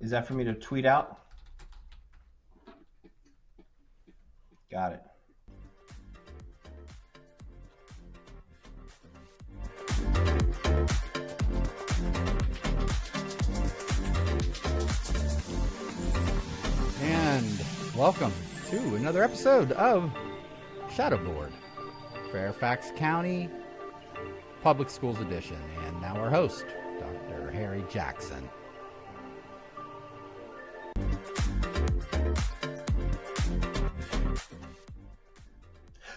Is that for me to tweet out? Got it. And welcome to another episode of Shadow Board, Fairfax County Public Schools Edition. And now our host, Dr. Harry Jackson.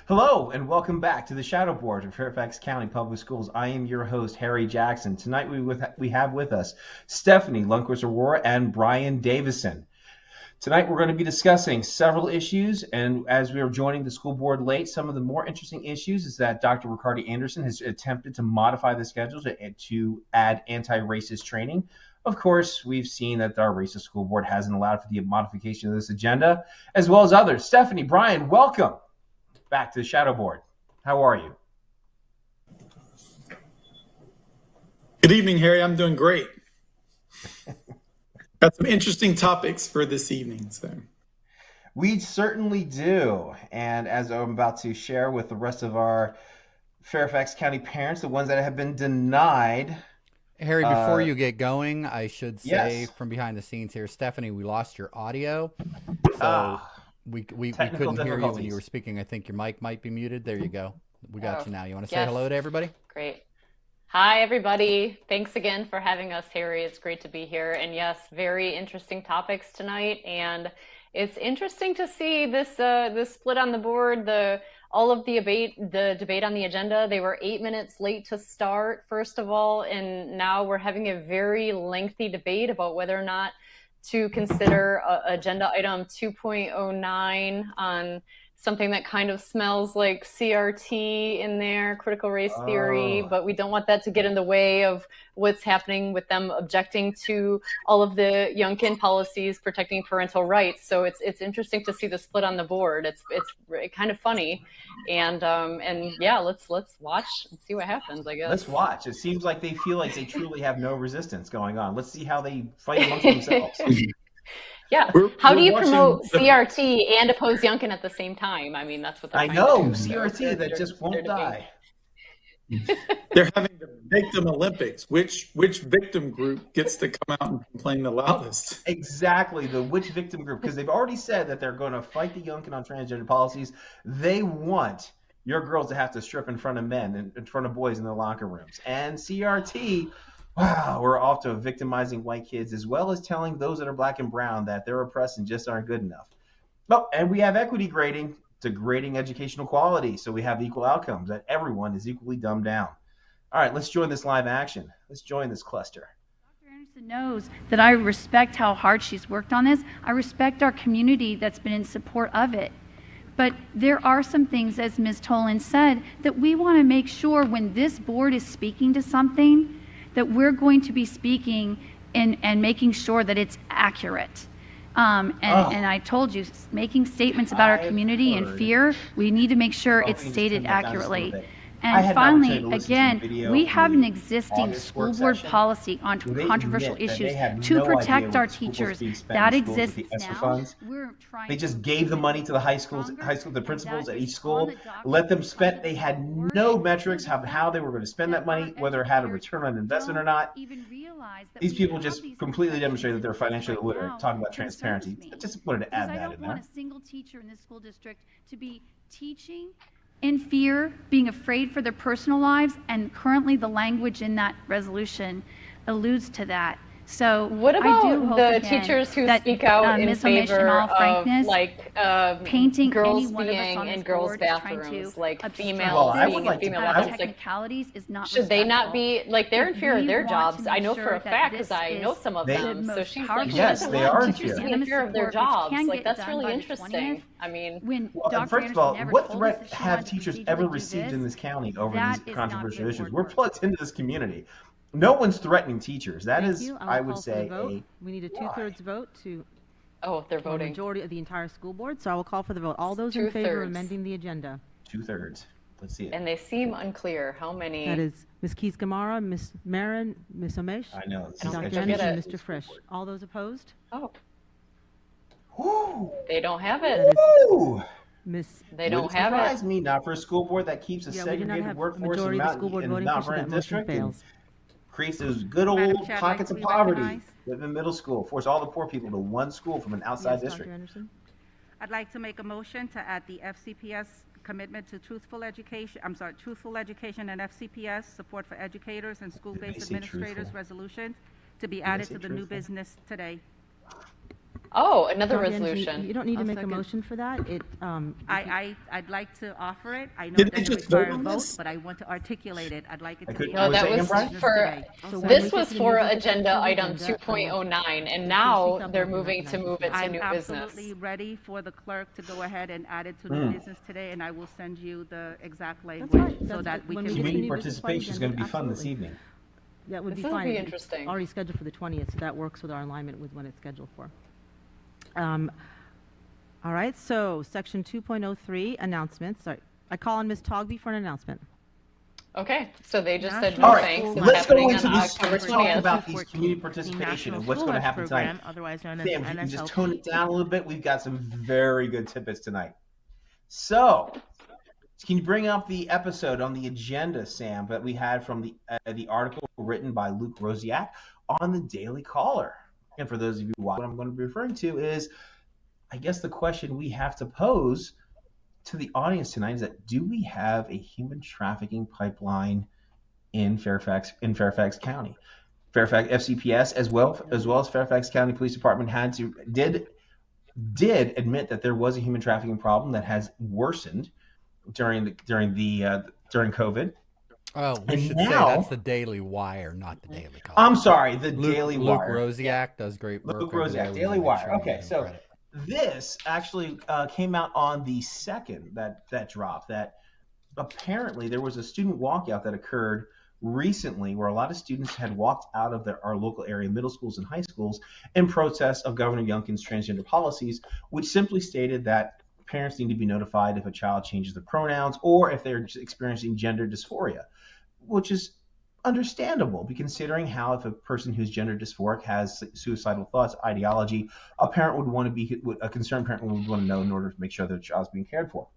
Hello, and welcome back to the Shadow Board of Fairfax County Public Schools. I am your host, Harry Jackson. Tonight we have with us Stephanie Lundquist-Aurora and Brian Davison. Tonight we're going to be discussing several issues, and as we are joining the school board late, some of the more interesting issues is that Dr. Ricardi Anderson has attempted to modify the schedule to add anti-racist training. Of course, we've seen that our racist school board hasn't allowed for the modification of this agenda, as well as others. Stephanie, Brian, welcome back to the Shadow Board. How are you? Good evening, Harry. I'm doing great. Got some interesting topics for this evening. So we certainly do. And as I'm about to share with the rest of our Fairfax County parents, the ones that have been denied. Harry, before you get going, I should say yes. From behind the scenes here, Stephanie, we lost your audio. So we couldn't hear you when you were speaking. I think your mic might be muted. There you go. We got you now. You want to say hello to everybody? Great. Hi, everybody. Thanks again for having us, Harry. It's great to be here. And yes, very interesting topics tonight. And it's interesting to see this split on the board, all of the debate on the agenda. They were 8 minutes late to start, first of all, and now we're having a very lengthy debate about whether or not to consider agenda item 2.09 on something that kind of smells like CRT in there, critical race theory, but we don't want that to get in the way of what's happening with them objecting to all of the Youngkin policies protecting parental rights. So it's interesting to see the split on the board. It's kind of funny, and yeah, let's watch and see what happens. I guess let's watch. It seems like they feel like they truly have no resistance going on. Let's see how they fight amongst themselves. Yeah. How do you promote CRT and oppose Youngkin at the same time? I mean, that's what they're I know, CRT that just won't die. They're having the victim Olympics. Which victim group gets to come out and complain the loudest? Exactly, which victim group, because they've already said that they're going to fight the Youngkin on transgender policies. They want your girls to have to strip in front of men and in front of boys in their locker rooms. And CRT, wow, we're off to victimizing white kids as well as telling those that are black and brown that they're oppressed and just aren't good enough. Oh, and we have equity grading to grading educational quality. So we have equal outcomes, that everyone is equally dumbed down. All right, let's join this live action. Let's join this cluster. Dr. Anderson knows that I respect how hard she's worked on this. I respect our community that's been in support of it. But there are some things, as Ms. Tolan said, that we want to make sure when this board is speaking to something, that we're going to be speaking and making sure that it's accurate. And I told you, making statements about our community and fear, we need to make sure it's stated accurately. And finally, again, we have an existing school board policy on controversial issues to protect our teachers. That exists now. They just gave the money to the high school, the principals at each school, let them spend. They had no metrics of how they were going to spend that money, whether it had a return on investment or not. These people just completely demonstrated that they're financially illiterate, talking about transparency. I just wanted to add that in there. I don't want a single teacher in this school district to be teaching in fear, being afraid for their personal lives, and currently the language in that resolution alludes to that. So what about the teachers who speak out in favor of like painting girls being in girls' bathrooms, like females being in female bathrooms? Technicalities is not. Should they not be like they're in fear of their jobs? I know for a fact because I know some of them. So she's like, yes, they are in fear. In fear of their jobs. Like that's really interesting. I mean, first of all, what threat have teachers ever received in this county over these controversial issues? We're plugged into this community. No one's threatening teachers. That is, I would say, we need a 2/3 vote to. Oh, they're voting. Majority of the entire school board. So I will call for the vote. All those in favor of amending the agenda. 2/3. Let's see it. And they seem unclear. How many? That is Ms. Keys Gamara, Ms. Marin, Ms. Omesh, I know. I don't Dr. think they'll get Anderson, it. Mr. Frisch. All those opposed? Oh, Woo! they don't have That it. is Woo! Ms. They don't Wouldn't have surprise it. me, not for a school board that keeps a Yeah, we do not segregated have a workforce in majority of the school board in voting Mount for, so Vernon that motion district and fails. creates those good Madam old Chair, I'd like pockets to of be poverty recognized. within middle school, force all the poor people to one school from an outside Yes, Dr. district. Anderson? I'd like to make a motion to add the FCPS commitment to truthful education and FCPS support for educators and Did I school-based say administrators truthful? resolution to be I added say to the new truthful? business today. Oh, another Dr. Anderson, resolution. You don't need to I'll make a second. motion for that. I'd like to offer it. I know Did it they doesn't just vote require a on vote, this? but I want to articulate it. I'd like it I to could- be No, No, that added was to the Brian? business for today. So when this we get was to the for new business agenda activity, item then that will- 2.09, and So now she's they're up moving to move it to I'm new absolutely business. ready for the clerk to go ahead and add it to Hmm. new business today, and I will send you the exact That's language fine. so That's that good. we When can. we get to Community new business participation is going to be fun this absolutely. evening. That would This be will fine. be It's interesting. already scheduled for the 20th, so that works with our alignment with when it's scheduled for. All right, so section 2.03, announcements. Sorry, I call on Ms. Togby for an announcement. Okay, so they just said National no All thanks. School It's let's go happening into on these. October Let's talk 20th. about these 14, community the participation National and what's School going to Lunch happen tonight. Program, otherwise known as Sam, if you can just NSLP. tone it down a little bit. We've got some very good tidbits tonight. So, can you bring up the episode on the agenda, Sam, that we had from the article written by Luke Rosiak on the Daily Caller? And for those of you watching, what I'm going to be referring to is, I guess the question we have to pose to the audience tonight is that, do we have a human trafficking pipeline in Fairfax County? Fairfax FCPS as well as Fairfax County Police Department did admit that there was a human trafficking problem that has worsened during COVID. Oh, we And should say now- that's the Daily Wire, not the Daily Caller. I'm sorry, the Luke, Daily Luke Wire. Rosiak does great work. Luke over there. Rosiak, We Daily make Wire. sure we Okay, give him so credit. this actually came out on the 2nd, that drop, that apparently there was a student walkout that occurred recently where a lot of students had walked out of our local area middle schools and high schools in protest of Governor Youngkin's transgender policies, which simply stated that parents need to be notified if a child changes their pronouns or if they're experiencing gender dysphoria, which is understandable, considering how if a person who's gender dysphoric has suicidal thoughts, ideology, a concerned parent would want to know in order to make sure their child's being cared for.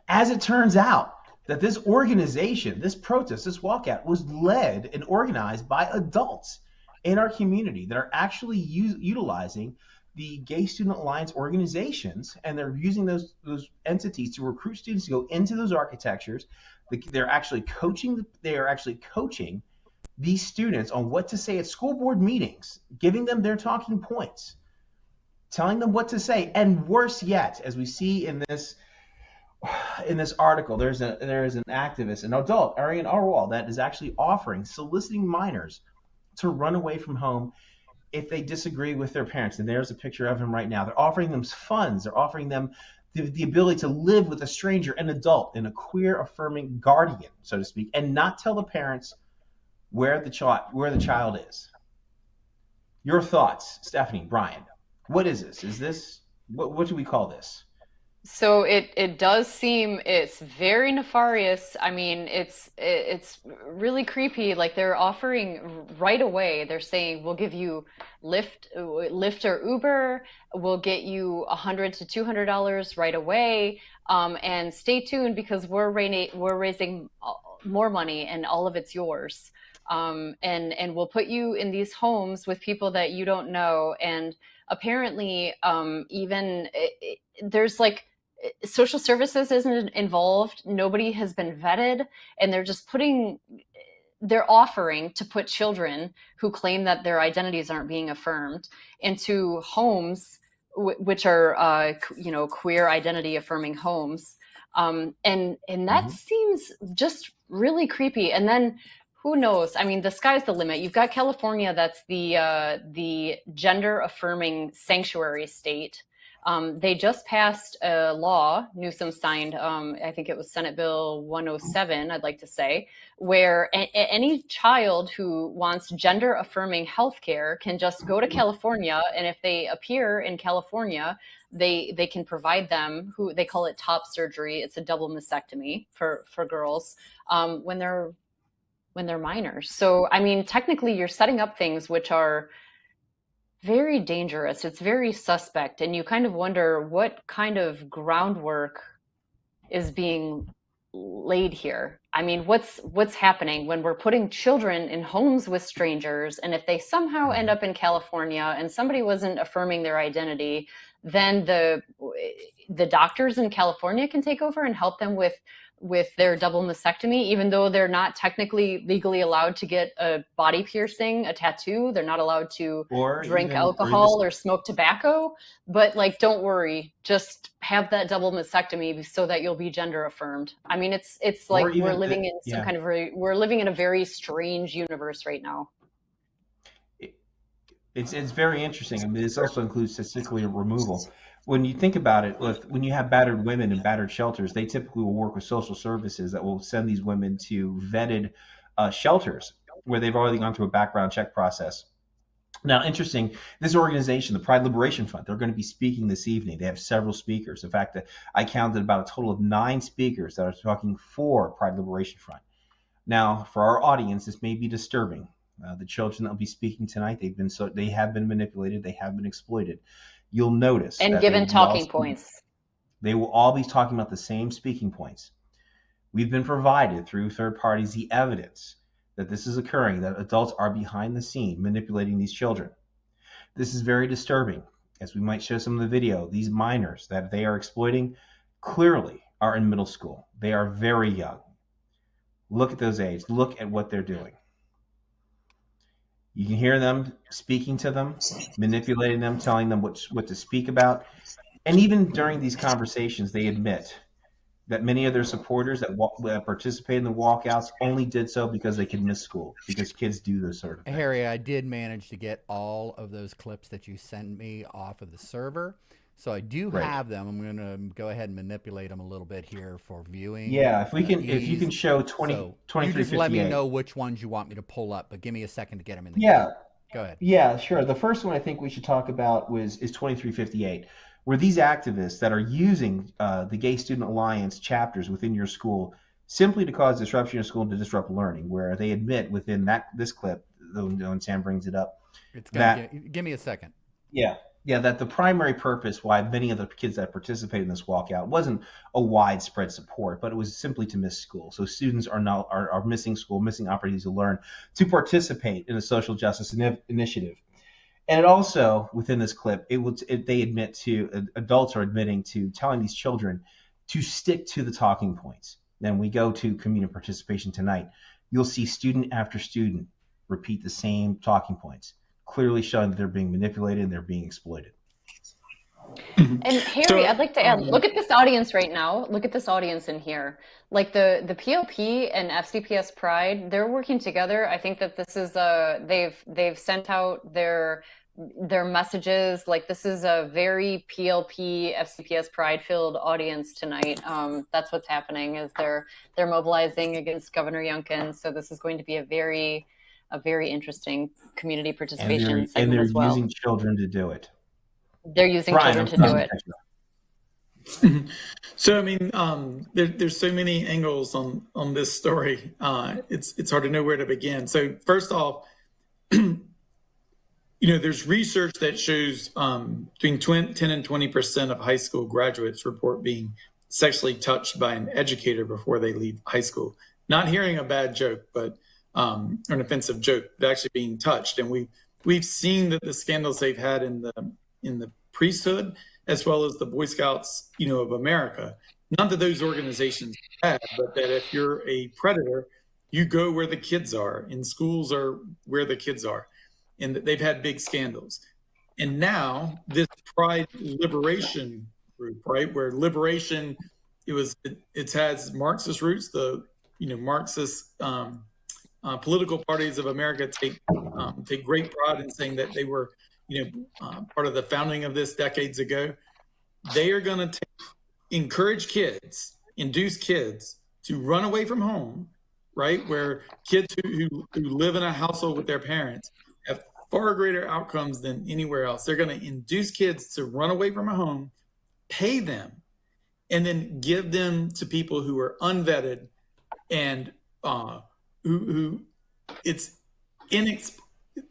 As it turns out, that this organization, this protest, this walkout was led and organized by adults in our community that are actually utilizing the Gay Student Alliance organizations, and they're using those entities to recruit students to go into those architectures. They are actually coaching these students on what to say at school board meetings, giving them their talking points, telling them what to say, and worse yet, as we see in this article, there is an activist, an adult, Arian Arwal, that is actually soliciting minors to run away from home if they disagree with their parents. And there's a picture of him right now. They're offering them funds. They're offering them the ability to live with a stranger, an adult, and a queer affirming guardian, so to speak, and not tell the parents where the child is. Your thoughts, Stephanie, Brian. What is this? Is this what do we call this? So it does seem it's very nefarious. I mean, it's really creepy. Like they're offering right away. They're saying we'll give you Lyft or Uber. We'll get you $100 to $200 right away. And stay tuned because we're raising more money and all of it's yours. And we'll put you in these homes with people that you don't know. And apparently, there's like social services isn't involved. Nobody has been vetted, and they're offering to put children who claim that their identities aren't being affirmed into homes, which are, queer identity affirming homes. And that seems just really creepy. And then who knows? I mean, the sky's the limit. You've got California, that's the gender affirming sanctuary state. They just passed a law, Newsom signed, I think it was Senate Bill 107, I'd like to say, where any child who wants gender affirming healthcare can just go to California, and if they appear in California, they can provide them, who they call it top surgery. It's a double mastectomy for girls when they're minors. So, I mean, technically you're setting up things which are very dangerous. It's very suspect. And you kind of wonder what kind of groundwork is being laid here. I mean, what's happening when we're putting children in homes with strangers, and if they somehow end up in California and somebody wasn't affirming their identity, then the doctors in California can take over and help them with their double mastectomy, even though they're not technically legally allowed to get a body piercing, a tattoo. They're not allowed to drink alcohol or smoke tobacco. But like, don't worry, just have that double mastectomy so that you'll be gender affirmed. I mean, it's like we're living in some kind of we're living in a very strange universe right now. It's very interesting. I mean, this also includes testicular removal. When you think about it, when you have battered women in battered shelters, they typically will work with social services that will send these women to vetted shelters where they've already gone through a background check process. Now, interesting, this organization, the Pride Liberation Front, they're going to be speaking this evening. They have several speakers. In fact, I counted about a total of 9 speakers that are talking for Pride Liberation Front. Now, for our audience, this may be disturbing. The children that will be speaking tonight, they have been manipulated, they have been exploited. You'll notice and given talking points. They will all be talking about the same speaking points. We've been provided through third parties the evidence that this is occurring, that adults are behind the scene manipulating these children. This is very disturbing. As we might show some of the video, these minors that they are exploiting clearly are in middle school. They are very young. Look at those ages. Look at what they're doing. You can hear them speaking to them, manipulating them, telling them what to speak about. And even during these conversations, they admit that many of their supporters that participate in the walkouts only did so because they could miss school, because kids do those sort of things. Harry, I did manage to get all of those clips that you sent me off of the server. So I do have them. I'm going to go ahead and manipulate them a little bit here for viewing. Yeah, if you can show 2358. You just let me know which ones you want me to pull up, but give me a second to get them in the queue. Go ahead. Yeah, sure. The first one I think we should talk about is 2358, where these activists that are using the Gay Student Alliance chapters within your school simply to cause disruption in school and to disrupt learning, where they admit within this clip, when Sam brings it up, give me a second. Yeah, that the primary purpose why many of the kids that participated in this walkout wasn't a widespread support, but it was simply to miss school. So students are missing school, missing opportunities to learn, to participate in a social justice initiative. And it also, within this clip, adults are admitting to telling these children to stick to the talking points. Then we go to community participation tonight. You'll see student after student repeat the same talking points, clearly showing that they're being manipulated and they're being exploited. And Harry, I'd like to add, look at this audience right now. Look at this audience in here. Like the PLP and FCPS Pride, they're working together. I think that this is they've sent out their messages. Like, this is a very PLP FCPS Pride filled audience tonight. That's what's happening, is they're mobilizing against Governor Youngkin. So this is going to be a very interesting community participation segment as well. And they're using children to do it. They're using children to do it. So, I mean, there's so many angles on this story. It's hard to know where to begin. So first off, there's research that shows between 10 and 20% of high school graduates report being sexually touched by an educator before they leave high school. Not hearing a bad joke, but or an offensive joke, but actually being touched. And we've seen that the scandals they've had in the priesthood, as well as the Boy Scouts, of America. Not that those organizations are bad, but that if you're a predator, you go where the kids are, and schools are where the kids are. And they've had big scandals. And now this Pride Liberation group, right, where liberation, it has Marxist roots. The Marxist political parties of America take great pride in saying that they were part of the founding of this decades ago. They are going to encourage kids, induce kids to run away from home, right, where kids who live in a household with their parents have far greater outcomes than anywhere else. They're going to induce kids to run away from a home, pay them, and then give them to people who are unvetted and who it's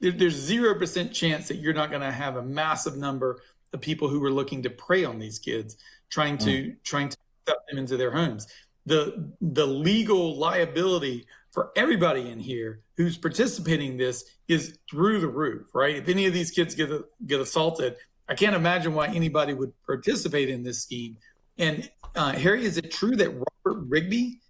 there's 0% chance that you're not going to have a massive number of people who are looking to prey on these kids, trying to accept them into their homes. The legal liability for everybody in here who's participating in this is through the roof, right? If any of these kids get assaulted, I can't imagine why anybody would participate in this scheme. And Harry, is it true that Robert Rigby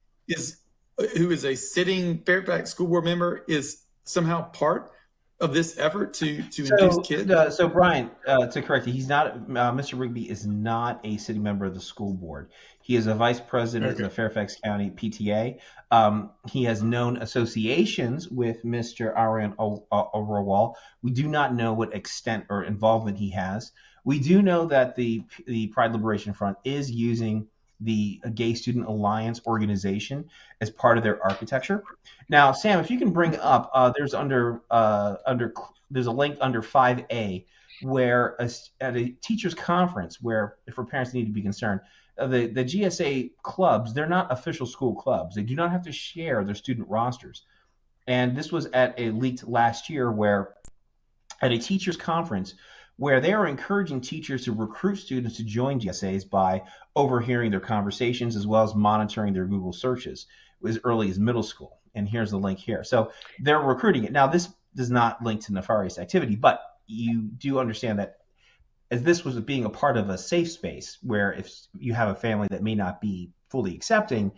who is a sitting Fairfax School Board member, is somehow part of this effort to induce kids? So Brian, to correct you, he's not. Mr. Rigby is not a sitting member of the school board. He is a vice president of the Fairfax County PTA. He has known associations with Mr. Aryan Agarwal. We do not know what extent or involvement he has. We do know that the Pride Liberation Front is using the Gay Student Alliance organization as part of their architecture. Now, Sam, if you can bring up, there's a link under 5A where at a teachers conference where for parents need to be concerned, the GSA clubs, they're not official school clubs. They do not have to share their student rosters. And this was at a leaked last year where at a teachers conference where they are encouraging teachers to recruit students to join GSAs by overhearing their conversations as well as monitoring their Google searches as early as middle school. And here's the link here. So they're recruiting it. Now, this does not link to nefarious activity, but you do understand that as this was being a part of a safe space where if you have a family that may not be fully accepting,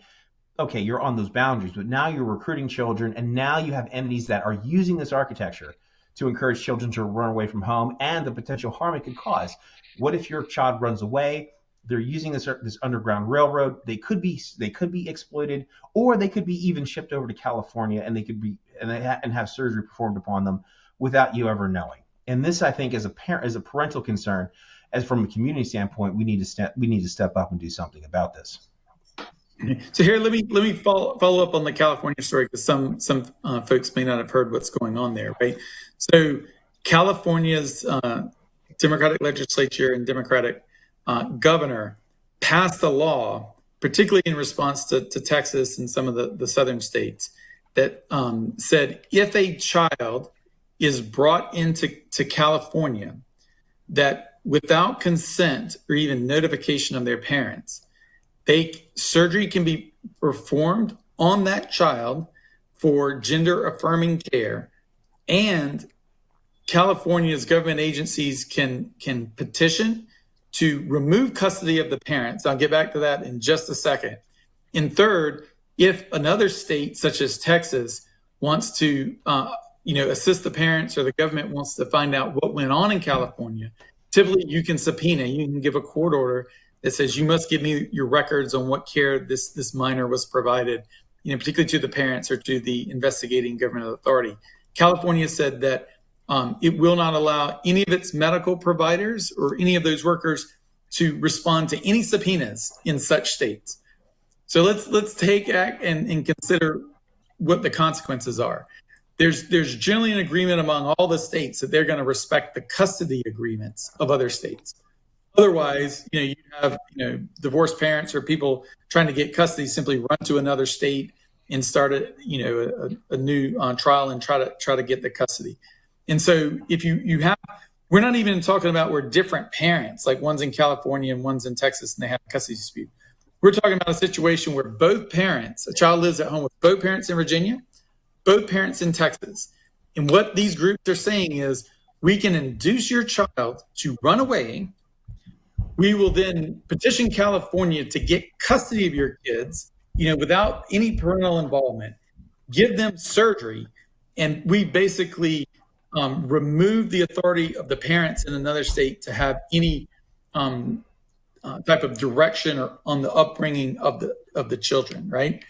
okay, you're on those boundaries, but now you're recruiting children, and now you have entities that are using this architecture to encourage children to run away from home and the potential harm it could cause. What if your child runs away? They're using this underground railroad. They could be exploited, or they could be even shipped over to California, and they could be and have surgery performed upon them without you ever knowing. And this, I think, as a parental concern, as from a community standpoint, we need to step up and do something about this. So here, let me follow up on the California story, because some folks may not have heard what's going on there, right? So California's Democratic legislature and Democratic governor passed a law, particularly in response to Texas and some of the southern states, that said if a child is brought into California, that without consent or even notification of their parents, surgery can be performed on that child for gender affirming care, and California's government agencies can petition to remove custody of the parents. I'll get back to that in just a second. And third, if another state such as Texas wants to assist the parents, or the government wants to find out what went on in California, typically you can give a court order that says you must give me your records on what care this minor was provided, particularly to the parents or to the investigating government authority. California said that it will not allow any of its medical providers or any of those workers to respond to any subpoenas in such states. So let's take act and consider what the consequences are. There's generally an agreement among all the states that they're going to respect the custody agreements of other states. Otherwise, you have divorced parents or people trying to get custody simply run to another state and start a new trial and try to get the custody. And so if you have, we're not even talking about where different parents, like one's in California and one's in Texas, and they have a custody dispute. We're talking about a situation where both parents, a child lives at home with both parents in Virginia, both parents in Texas. And what these groups are saying is, we can induce your child to run away. We will then petition California to get custody of your kids, without any parental involvement, give them surgery, and we basically remove the authority of the parents in another state to have any type of direction or on the upbringing of the children, right?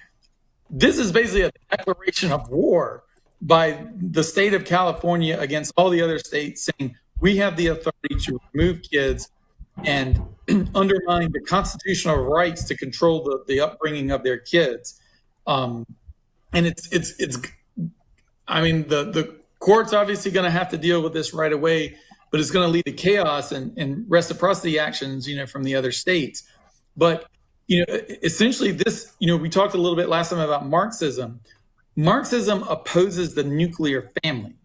This is basically a declaration of war by the state of California against all the other states, saying we have the authority to remove kids and undermine the constitutional rights to control the upbringing of their kids. And the court's obviously going to have to deal with this right away. but it's going to lead to chaos and reciprocity actions, from the other states. But, essentially this, we talked a little bit last time about Marxism. Marxism opposes the nuclear family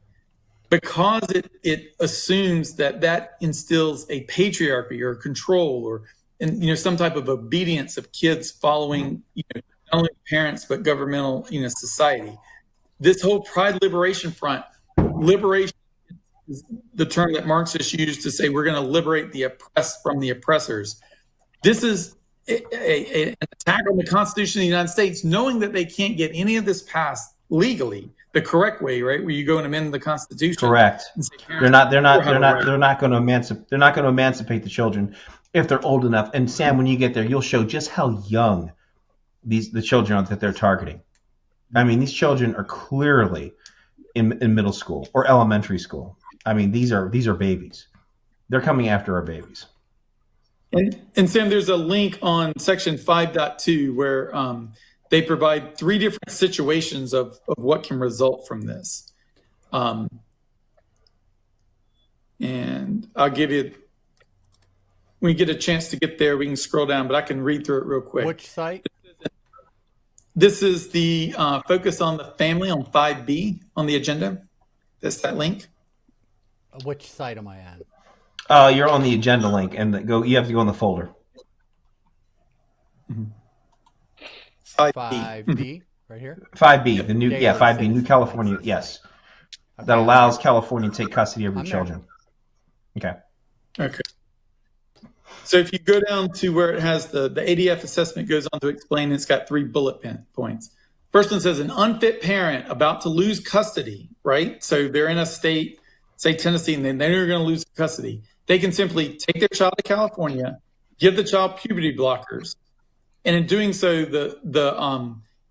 because it assumes that instills a patriarchy or control or some type of obedience of kids following not only parents but governmental society. This whole Pride Liberation Front, liberation is the term that Marxists use to say we're going to liberate the oppressed from the oppressors. This is an attack on the Constitution of the United States, knowing that they can't get any of this passed legally, the correct way, right? Where you go and amend the Constitution. Correct. They're not going to emancipate the children if they're old enough. And Sam, when you get there, you'll show just how young the children are that they're targeting. I mean, these children are clearly in middle school or elementary school. I mean, these are babies. They're coming after our babies. And Sam, there's a link on section 5.2 where they provide 3 different situations of what can result from this. And I'll give you, when you get a chance to get there, we can scroll down, but I can read through it real quick. Which site? This is the focus on the family on 5B on the agenda. That's that link. Which site am I at? You're on the agenda link, and you have to go in the folder. 5B, right here? 5B, the new 5B, New California, yes. Okay. That allows California to take custody of your children. There. Okay. So if you go down to where it has the ADF assessment goes on to explain, it's got 3 bullet points. First one says an unfit parent about to lose custody, right? So they're in a state, say Tennessee, and then they're going to lose custody. They can simply take their child to California, give the child puberty blockers, and in doing so,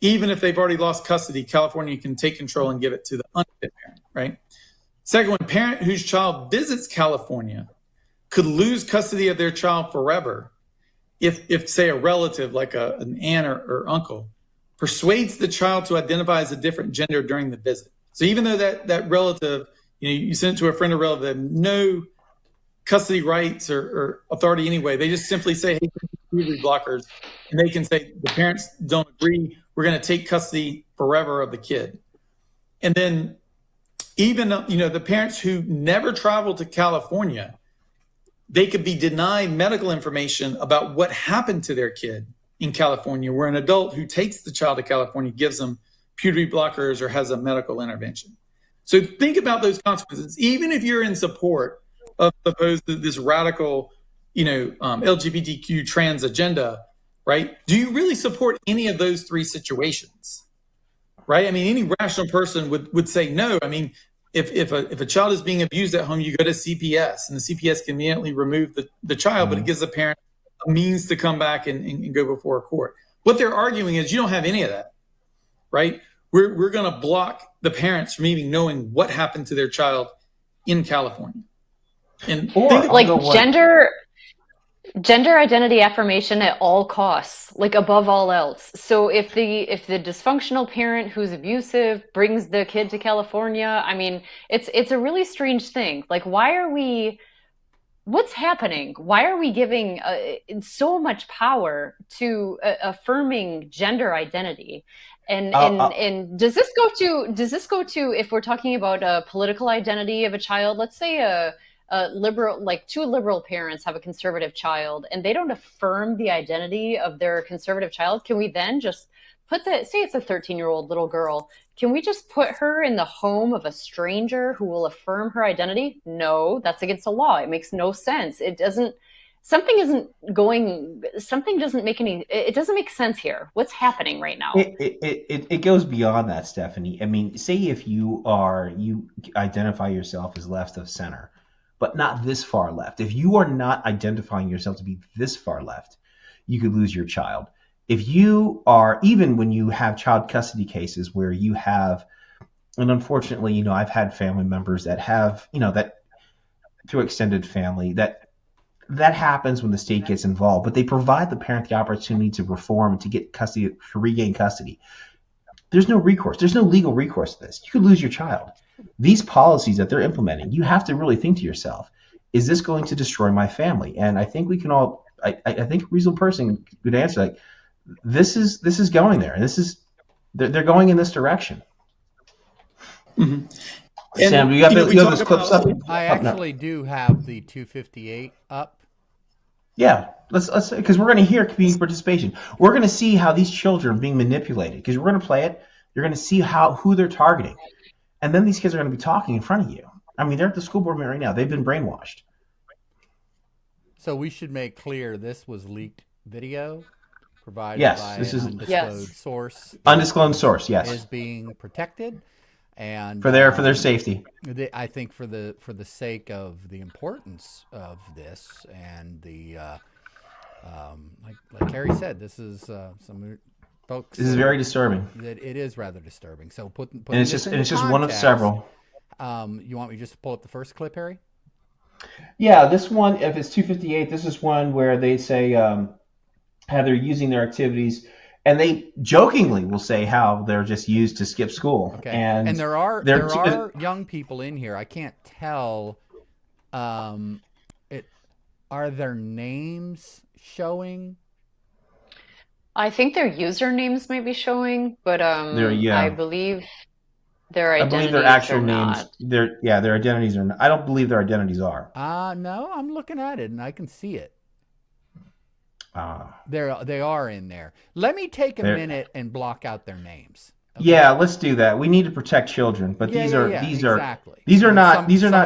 even if they've already lost custody, California can take control and give it to the unfit parent, right? Second one, parent whose child visits California could lose custody of their child forever if say, a relative like an aunt or uncle persuades the child to identify as a different gender during the visit. So even though that relative, you send it to a friend or relative, they have no custody rights or authority anyway, they just simply say, hey, puberty blockers, and they can say the parents don't agree, we're going to take custody forever of the kid. And then even the parents who never traveled to California, they could be denied medical information about what happened to their kid in California, where an adult who takes the child to California gives them puberty blockers or has a medical intervention. So think about those consequences. Even if you're in support of this radical, LGBTQ trans agenda, right? Do you really support any of those 3 situations, right? I mean, any rational person would say no. I mean, if a child is being abused at home, you go to CPS, and the CPS can immediately remove the child, but it gives the parent a means to come back and go before a court. What they're arguing is you don't have any of that, right? We're going to block the parents from even knowing what happened to their child in California. And gender identity affirmation at all costs, like above all else. So if the dysfunctional parent who's abusive brings the kid to California, I mean, it's a really strange thing. Like, what's happening? Why are we giving so much power to affirming gender identity? And does this go to if we're talking about a political identity of a child? Let's say a liberal, like 2 liberal parents have a conservative child, and they don't affirm the identity of their conservative child. Can we then just say it's a 13-year-old little girl? Can we just put her in the home of a stranger who will affirm her identity? No, that's against the law. It makes no sense. It doesn't make sense here. What's happening right now? It goes beyond that, Stephanie. I mean, say if you identify yourself as left of center, but not this far left. If you are not identifying yourself to be this far left, you could lose your child. If you are, even when you have child custody cases where you have, and unfortunately, I've had family members that have, that through extended family, that happens when the state gets involved, but they provide the parent the opportunity to reform and to get custody, to regain custody. There's no recourse. There's no legal recourse to this. You could lose your child. These policies that they're implementing, you have to really think to yourself, is this going to destroy my family? And I think we can all, I think a reasonable person could answer, like, this is going there. They're going in this direction. Mm-hmm. Sam, do you have those clips up? I actually do have the 258 up. Yeah, let's because we're going to hear community participation. We're going to see how these children are being manipulated, because we're going to play it. You're going to see who they're targeting, and then these kids are going to be talking in front of you. I mean, they're at the school board meeting right now. They've been brainwashed. So we should make clear this was leaked video provided by this an is undisclosed source. Undisclosed source, yes, is being protected. And for their safety, I think for the sake of the importance of this, and the like Harry said, this is some folks. This is very disturbing. That it is rather disturbing. So and it's just one of several. You want me just to pull up the first clip, Harry? Yeah, this one, if it's 258, this is one where they say how they're using their activities. And they jokingly will say how they're just used to skip school. Okay. And there are young people in here. I can't tell. Are their names showing? I think their usernames may be showing, but I believe their identities their actual are names. not. Their identities are not. I don't believe their identities are. No, I'm looking at it and I can see it. They are in there. Let me take a minute and block out their names. Okay? Yeah, let's do that. We need to protect children, but these are not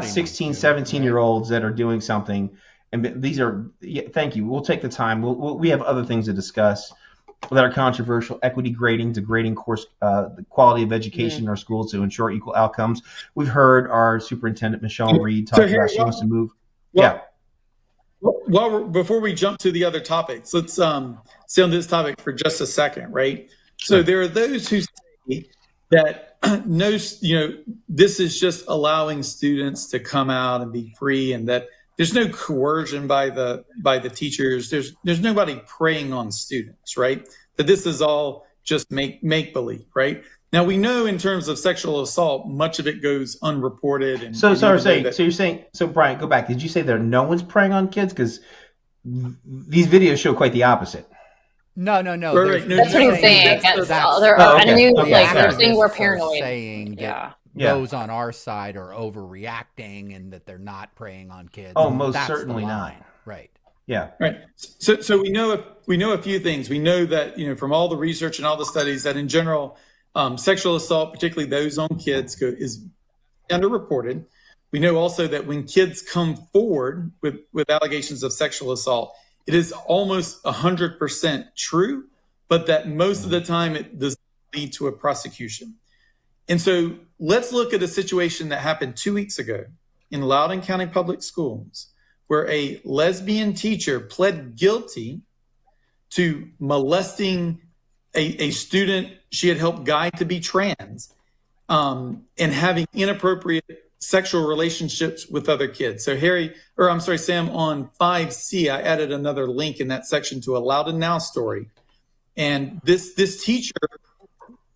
16, 17-year-olds that are doing something. And these are thank you. We'll take the time. We have other things to discuss that are controversial. Equity grading, degrading course, the quality of education in our schools to ensure equal outcomes. We've heard our superintendent Michelle Reed talk about she wants to move. Before we jump to the other topics, let's stay on this topic for just a second, right? So there are those who say that this is just allowing students to come out and be free, and that there's no coercion by the teachers. There's nobody preying on students, right? That this is all just make believe, right? Now, we know in terms of sexual assault, much of it goes unreported. And so you're saying, Brian, go back. Did you say that no one's preying on kids? Because these videos show quite the opposite. No. Right. That's what he's saying. They're saying we're paranoid. Saying that those on our side are overreacting and that they're not preying on kids. Oh, most certainly not. Right. Yeah. Right. So we know a few things. We know that from all the research and all the studies that in general, sexual assault, particularly those on kids, is underreported. We know also that when kids come forward with allegations of sexual assault, it is almost 100% true, but that most of the time it does lead to a prosecution. And so let's look at a situation that happened 2 weeks ago in Loudoun County Public Schools, where a lesbian teacher pled guilty to molesting a student she had helped guide to be trans, and having inappropriate sexual relationships with other kids. So Sam, on 5C, I added another link in that section to a Loudoun Now story. And this teacher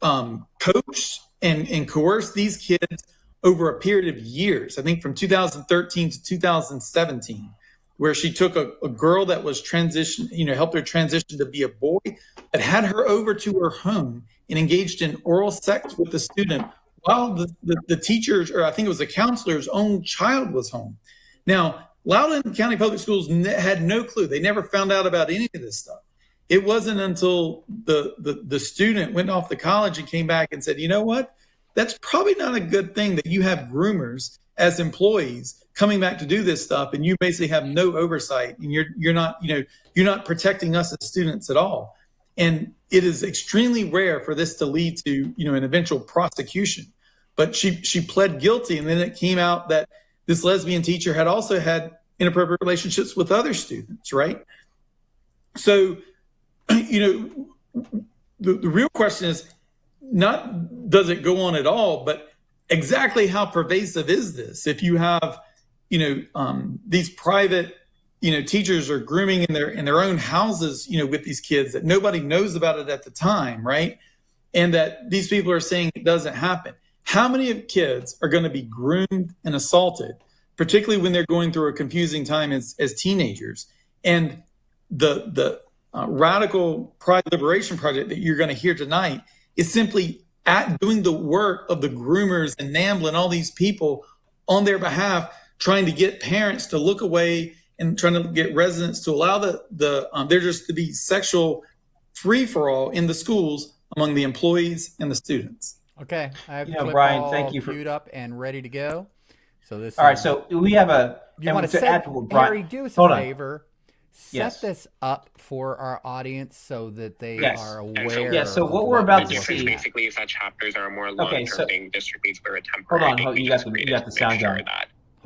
coached and coerced these kids over a period of years, I think from 2013 to 2017, where she took a girl that was helped her transition to be a boy, but had her over to her home and engaged in oral sex with the student while the teacher's, or I think it was the counselor's own child was home. Now, Loudoun County Public Schools had no clue. They never found out about any of this stuff. It wasn't until the student went off to college and came back and said, you know what? That's probably not a good thing that you have groomers as employees coming back to do this stuff, and you basically have no oversight, and you're not protecting us as students at all. And it is extremely rare for this to lead to an eventual prosecution. But she pled guilty, and then it came out that this lesbian teacher had also had inappropriate relationships with other students, right? So, the real question is not does it go on at all, but exactly how pervasive is this? If you have, these private, teachers are grooming in their own houses, with these kids that nobody knows about it at the time, right? And that these people are saying it doesn't happen. How many of kids are going to be groomed and assaulted particularly when they're going through a confusing time as teenagers. And the radical Pride Liberation Project that you're going to hear tonight is simply doing the work of the groomers and NAMBLA and all these people on their behalf, trying to get parents to look away and trying to get residents to allow there just to be sexual free-for-all in the schools among the employees and the students. Okay, I have clip Brian, all thank you queued up and ready to go. So this. All right, so we have a. You want to add set, to what Brian, Harry, do us a favor. Set this up for our audience so that they are aware. Yeah, so what we're about to see. Basically, if that chapters are more long-term thing, district needs for a Hold temporary. on, you got the sound going.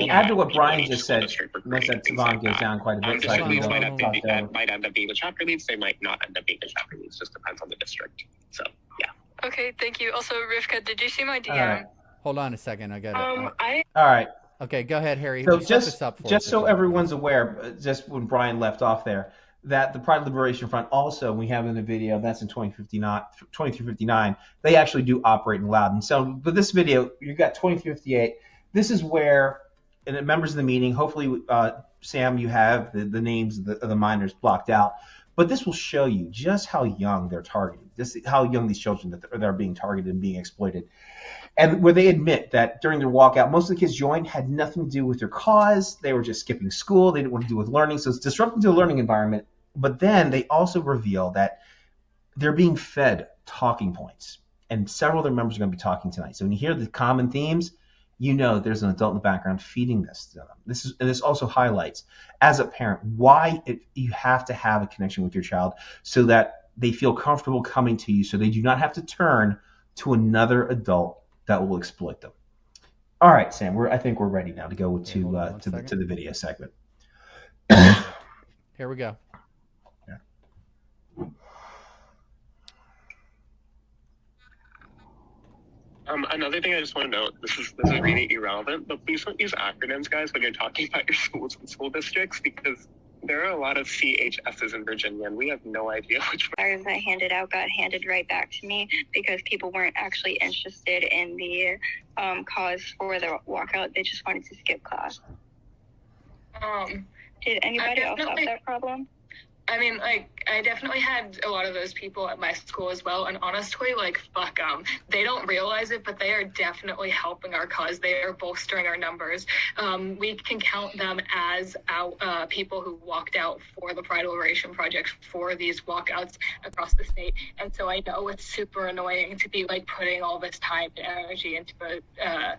Add to what Brian just said, unless that Savon goes down quite a bit. District leads might end up being the chapter leads. They might not end up being the chapter leads. Just depends on the district. So, yeah. Okay, thank you. Also, Rivka, did you see my DM? Right. Hold on a second. I got it. All right. Okay, go ahead, Harry. So just so everyone's aware, just when Brian left off there, that the Pride Liberation Front also, we have in the video, that's in 2359, they actually do operate in Loudoun. So, but this video, you've got 2358. This is where, and the members of the meeting, hopefully, Sam, you have the names of the minors blocked out. But this will show you just how young they're targeted, just how young these children that are being targeted and being exploited. And where they admit that during their walkout, most of the kids joined had nothing to do with their cause. They were just skipping school. They didn't want to do with learning. So it's disrupting to the learning environment. But then they also reveal that they're being fed talking points. And several of their members are going to be talking tonight. So when you hear the common themes, you know there's an adult in the background feeding this to them. This also highlights, as a parent, why you have to have a connection with your child so that they feel comfortable coming to you, so they do not have to turn to another adult that will exploit them. All right, Sam, I think we're ready now to go to the video segment. Here we go. Another thing I just want to note, this is really irrelevant, but please don't use acronyms, guys, when you're talking about your schools and school districts, because there are a lot of CHSs in Virginia, and we have no idea which flyers I handed out got handed right back to me because people weren't actually interested in the cause for the walkout. They just wanted to skip class. Did anybody else have that problem? I mean, I definitely had a lot of those people at my school as well, and honestly, fuck them. They don't realize it, but they are definitely helping our cause. They are bolstering our numbers. We can count them as people who walked out for the Pride Liberation Project for these walkouts across the state. And so I know it's super annoying to be putting all this time and energy into a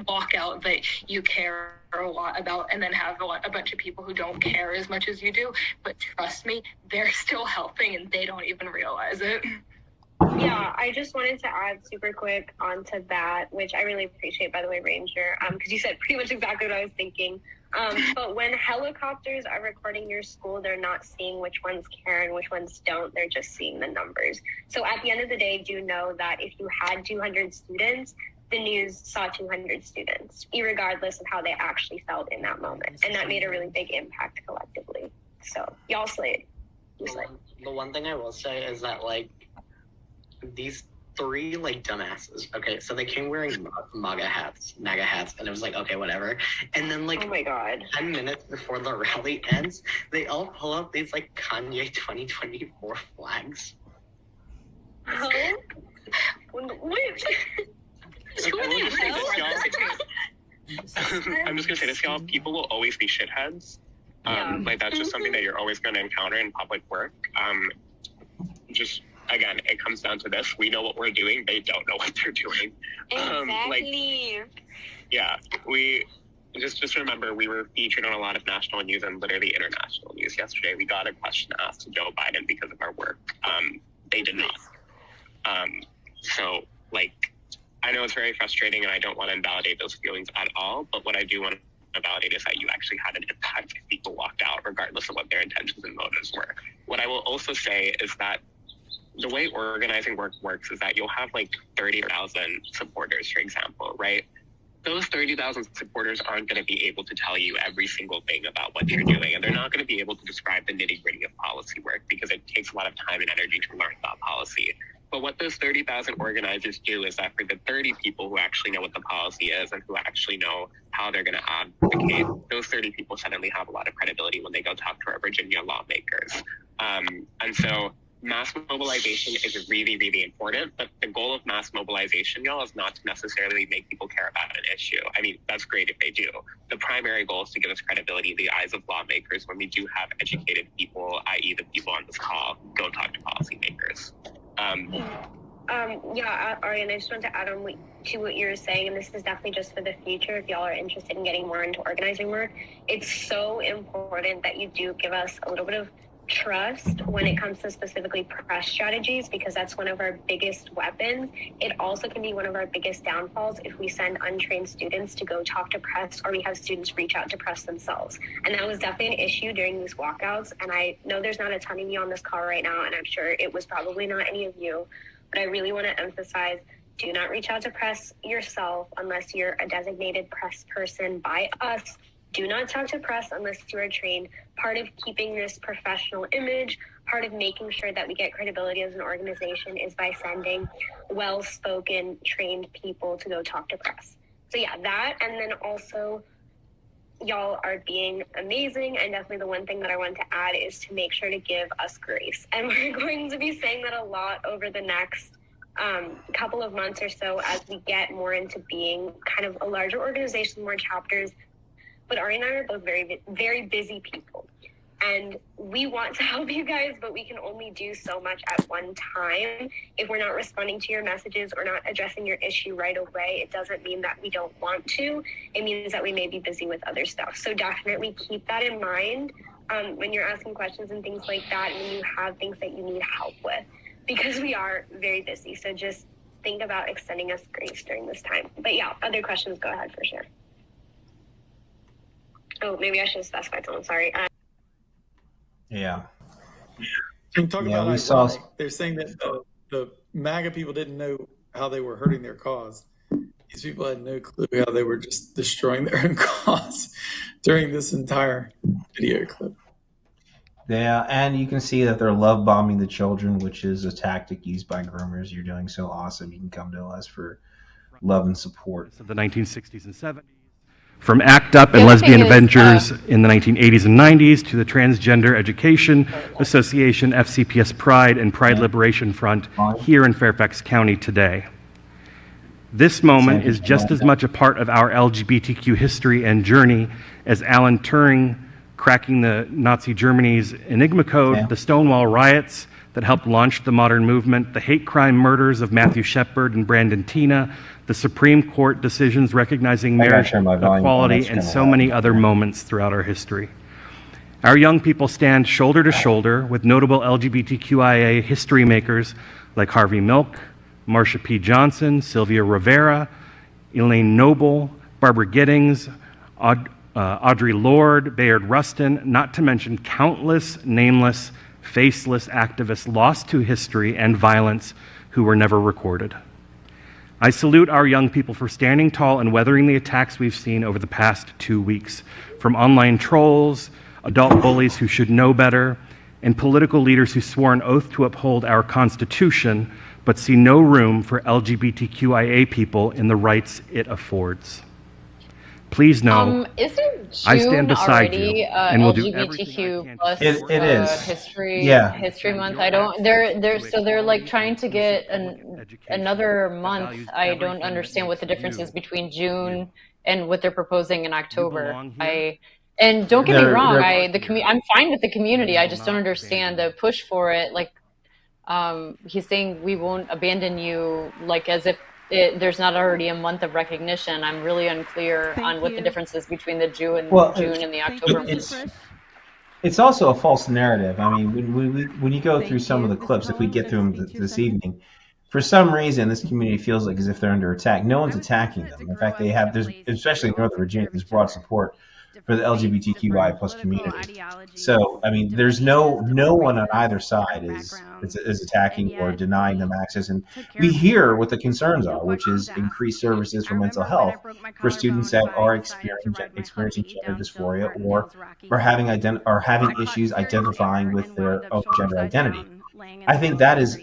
walkout that you care a lot about, and then have a bunch of people who don't care as much as you do. But trust me, they're still helping and they don't even realize it. Yeah, I just wanted to add super quick onto that, which I really appreciate, by the way, Ranger, because you said pretty much exactly what I was thinking. But when helicopters are recording your school, they're not seeing which ones care and which ones don't. They're just seeing the numbers. So at the end of the day, do know that if you had 200 students, the news saw 200 students, regardless of how they actually felt in that moment. And that made a really big impact collectively. So y'all slayed. The one thing I will say is that, these three, dumbasses, okay, so they came wearing MAGA hats, and it was okay, whatever. And then, oh my God, 10 minutes before the rally ends, they all pull out these, Kanye 2024 flags. Oh? Wait. I'm just gonna say this, y'all. People will always be shitheads. That's just something that you're always going to encounter in public work. Just again, it comes down to this: we know what we're doing; they don't know what they're doing. Exactly. We just remember we were featured on a lot of national news and literally international news yesterday. We got a question asked to Joe Biden because of our work. They did not. I know it's very frustrating and I don't want to invalidate those feelings at all, but what I do want to validate is that you actually had an impact if people walked out, regardless of what their intentions and motives were. What I will also say is that the way organizing work works is that you'll have 30,000 supporters, for example, right? Those 30,000 supporters aren't going to be able to tell you every single thing about what you're doing, and they're not going to be able to describe the nitty-gritty of policy work because it takes a lot of time and energy to learn about policy. But what those 30,000 organizers do is that for the 30 people who actually know what the policy is and who actually know how they're going to advocate, those 30 people suddenly have a lot of credibility when they go talk to our Virginia lawmakers. And so mass mobilization is really, really important, but the goal of mass mobilization, y'all, is not to necessarily make people care about an issue. I mean, that's great if they do. The primary goal is to give us credibility in the eyes of lawmakers when we do have educated people, i.e. the people on this call, go talk to policymakers. Ariane, I just want to add on to what you were saying, and this is definitely just for the future if y'all are interested in getting more into organizing work. It's so important that you do give us a little bit of trust when it comes to specifically press strategies, because that's one of our biggest weapons. It also can be one of our biggest downfalls if we send untrained students to go talk to press, or we have students reach out to press themselves. And that was definitely an issue during these walkouts. And I know there's not a ton of you on this call right now, and I'm sure it was probably not any of you, but I really want to emphasize, do not reach out to press yourself unless you're a designated press person by us. Do not talk to press unless you are trained. Part of keeping this professional image, part of making sure that we get credibility as an organization is by sending well-spoken, trained people to go talk to press. So yeah, that, and then also, y'all are being amazing. And definitely the one thing that I want to add is to make sure to give us grace. And we're going to be saying that a lot over the next couple of months or so as we get more into being kind of a larger organization, more chapters. But Ari and I are both very, very busy people. And we want to help you guys, but we can only do so much at one time. If we're not responding to your messages or not addressing your issue right away, it doesn't mean that we don't want to. It means that we may be busy with other stuff. So definitely keep that in mind when you're asking questions and things like that, and when you have things that you need help with, because we are very busy. So just think about extending us grace during this time. But yeah, other questions, go ahead for sure. Oh, maybe I should have specified something. Sorry. Yeah. Can talk about we saw. They're saying that the MAGA people didn't know how they were hurting their cause. These people had no clue how they were just destroying their own cause during this entire video clip. Yeah, and you can see that they're love bombing the children, which is a tactic used by groomers. You're doing so awesome. You can come to us for love and support. Of the 1960s and 70s. From ACT UP and Lesbian Adventures in the 1980s and 90s to the Transgender Education Association, FCPS Pride, and Pride Liberation Front here in Fairfax County today. This moment is just as much a part of our LGBTQ history and journey as Alan Turing cracking the Nazi Germany's Enigma code, the Stonewall riots that helped launch the modern movement, the hate crime murders of Matthew Shepard and Brandon Teena, the Supreme Court decisions recognizing marriage equality, and so many other moments throughout our history. Our young people stand shoulder to shoulder with notable LGBTQIA history makers like Harvey Milk, Marsha P. Johnson, Sylvia Rivera, Elaine Noble, Barbara Giddings, Audre Lorde, Bayard Rustin, not to mention countless nameless, faceless activists lost to history and violence who were never recorded. I salute our young people for standing tall and weathering the attacks we've seen over the past 2 weeks, from online trolls, adult bullies who should know better, and political leaders who swore an oath to uphold our Constitution, but see no room for LGBTQIA people in the rights it affords. Please know, I stand beside you, and will do everything I can. It is History Month. I don't. They're like trying to get another month. I don't understand what the difference is between June and what they're proposing in October. And don't get me wrong. I'm fine with the community. I just don't understand the push for it. Like, he's saying we won't abandon you, like as if there's not already a month of recognition. I'm really unclear on what the difference is between the June and the October month. It's also a false narrative. I mean, when you go through some of the clips, if we get through them this evening, for some reason, this community feels like as if they're under attack. No one's attacking them. In fact, there's, especially in Northern Virginia, there's broad support for the LGBTQI plus community. So, I mean, there's no one on either side is attacking or denying them access. And we hear what the concerns are, which is increased services for mental health for students that are experiencing gender dysphoria or having issues identifying with their own gender identity. I think that is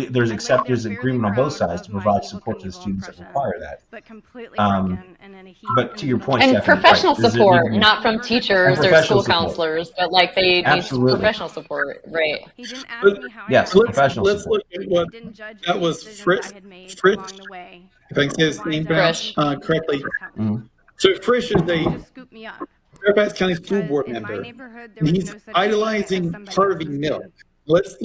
there's agreement on both sides to provide support to the students that require that. But to your point, and Stephanie, professional right, support, not from teachers or school counselors, but like they need professional support, right? He didn't ask me how yes, I got professional Let's support. look at what He didn't judge that any was. decisions I had made along the way. If I can say his name pronounced correctly. So Frisch is a Just scoop me up. Fairfax County School Board In my member. neighborhood, there And was he's no such thing as idolizing somebody Harvey else's Milk. kid. Let's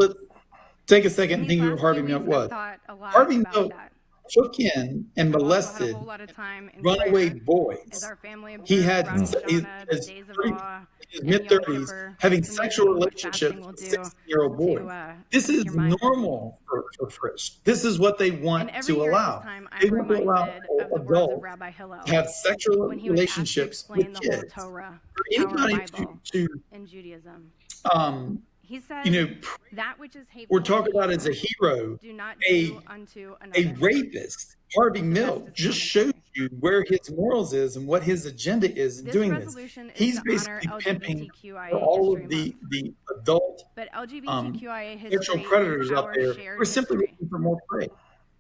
take a second and In think these of who last Harvey few Milk weeks, I've was. thought a lot Harvey about Milk that. took in and I've also had a molested whole lot of time in runaway prayer boys. as our family He observed had Rosh Hashanah, the his days of awe, and mid Yom 30s Kippur, having to sexual what relationships fasting will with do 16-year-old boys. This is your mind normal for Frisch. This is what they want And every to year at allow. this time, They I'm want to allow reminded of the words of adults Rabbi Hillel to have sexual when he was asked to relationships explain with the whole kids. Torah, For our anybody Bible, to in Judaism. you He said, know, that which is hateful we're talking to about you, as a hero, do not a do unto another. rapist. Harvey Milk just shows you where his morals is and what his agenda is in This doing this. resolution is He's to honor basically pimping LGBTQIA for all of History the adult But LGBTQIA history sexual predators is out our there shared who are simply history. looking for more prey.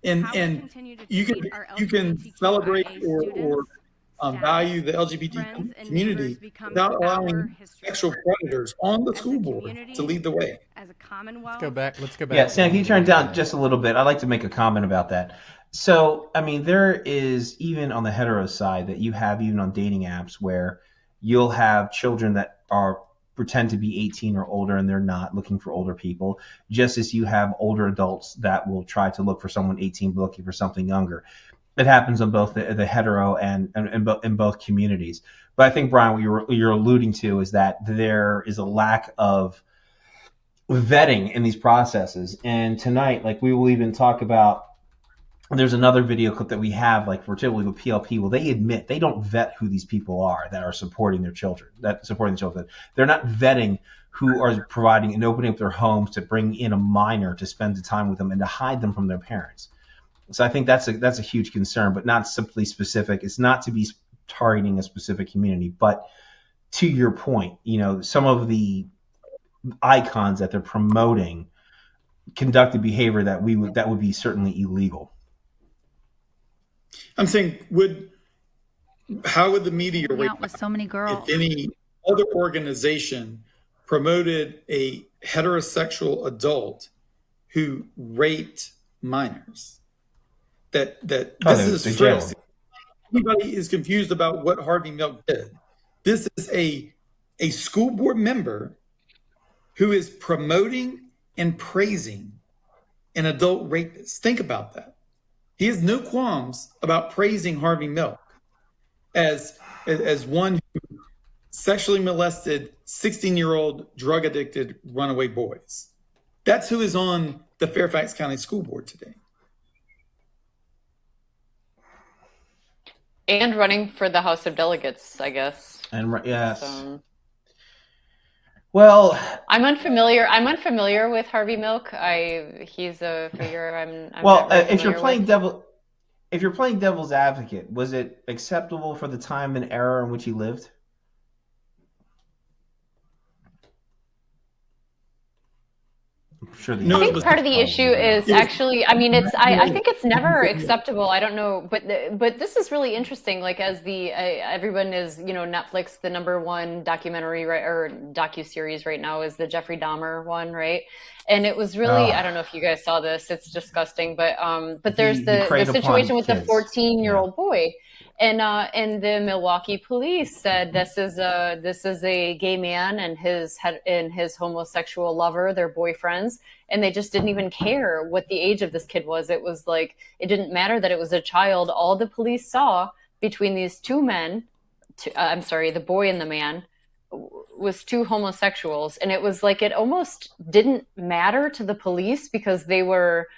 And How we and continue to you can treat our celebrate LGBTQIA or students, value the friends, LGBT and community neighbors becomes without our allowing history. sexual predators on the As a school board community, to lead the way. As a commonwealth, Let's go back. Yeah, Sam, can you turn down just a little bit? I'd like to make a comment about that. So, I mean, there is, even on the hetero side, that you have even on dating apps where you'll have children that are pretend to be 18 or older and they're not, looking for older people, just as you have older adults that will try to look for someone 18 but looking for something younger. It happens on both the hetero and in both communities. But I think, Brian, what you're alluding to is that there is a lack of vetting in these processes. And tonight, like, we will even talk about, there's another video clip that we have, like, particularly with PLP, well, they admit they don't vet who these people are that are supporting their children, They're not vetting who are providing and opening up their homes to bring in a minor to spend the time with them and to hide them from their parents. So I think that's a huge concern, but not simply specific. It's not to be targeting a specific community, but to your point, you know, some of the icons that they're promoting conducted behavior that would be certainly illegal. I'm saying, how would the media Out with so many girls. if any other organization promoted a heterosexual adult who raped minors? This is Frisch. Anybody is confused about what Harvey Milk did. This is a school board member who is promoting and praising an adult rapist. Think about that. He has no qualms about praising Harvey Milk as one who sexually molested 16-year-old drug-addicted runaway boys. That's who is on the Fairfax County School Board today. And running for the House of Delegates, I guess. And yes. So, well, I'm unfamiliar with Harvey Milk. He's a figure I'm well, not really if you're familiar playing devil's advocate, was it acceptable for the time and era in which he lived? Sure. I think part of the issue is actually, I mean, I think it's never acceptable. I don't know, but this is really interesting. Like, as everyone is, you know, Netflix, the #1 documentary or docuseries right now is the Jeffrey Dahmer one, right? And it was really, I don't know if you guys saw this. It's disgusting, but there's the situation with the 14-year-old boy. And the Milwaukee police said this is a gay man and his homosexual lover, their boyfriends, and they just didn't even care what the age of this kid was. It was like, it didn't matter that it was a child. All the police saw between these two men, the boy and the man, was two homosexuals, and it was like it almost didn't matter to the police because they were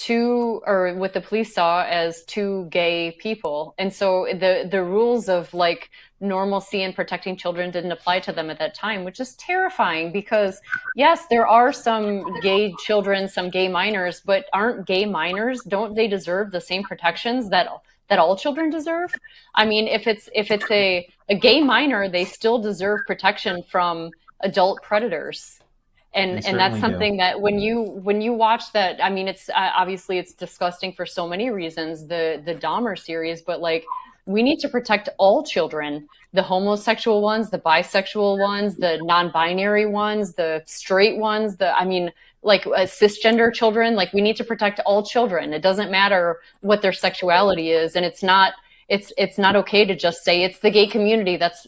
what the police saw as two gay people. And so the rules of like normalcy and protecting children didn't apply to them at that time, which is terrifying because yes, there are some gay children, some gay minors, but aren't gay minors, don't they deserve the same protections that all children deserve? I mean, if it's a gay minor, they still deserve protection from adult predators. And that's something that when you watch that, I mean, it's obviously it's disgusting for so many reasons, the Dahmer series, but like we need to protect all children, the homosexual ones, the bisexual ones, the non-binary ones, the straight ones, like cisgender children. Like we need to protect all children. It doesn't matter what their sexuality is, and it's not okay to just say it's the gay community. That's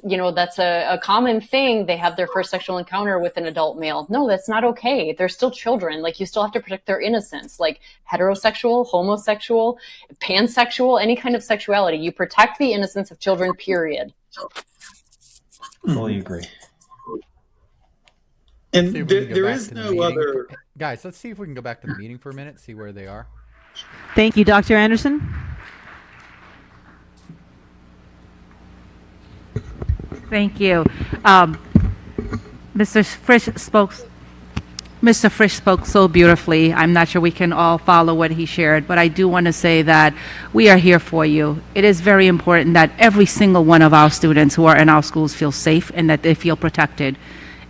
a common thing. They have their first sexual encounter with an adult male. No, that's not okay. They're still children. Like you still have to protect their innocence. Like heterosexual, homosexual, pansexual, any kind of sexuality. You protect the innocence of children, period. Fully agree. And there is no other... Guys, let's see if we can go back to the meeting for a minute, see where they are. Thank you, Dr. Anderson. Thank you. Mr. Frisch spoke so beautifully. I'm not sure we can all follow what he shared, but I do want to say that we are here for you. It is very important that every single one of our students who are in our schools feel safe and that they feel protected.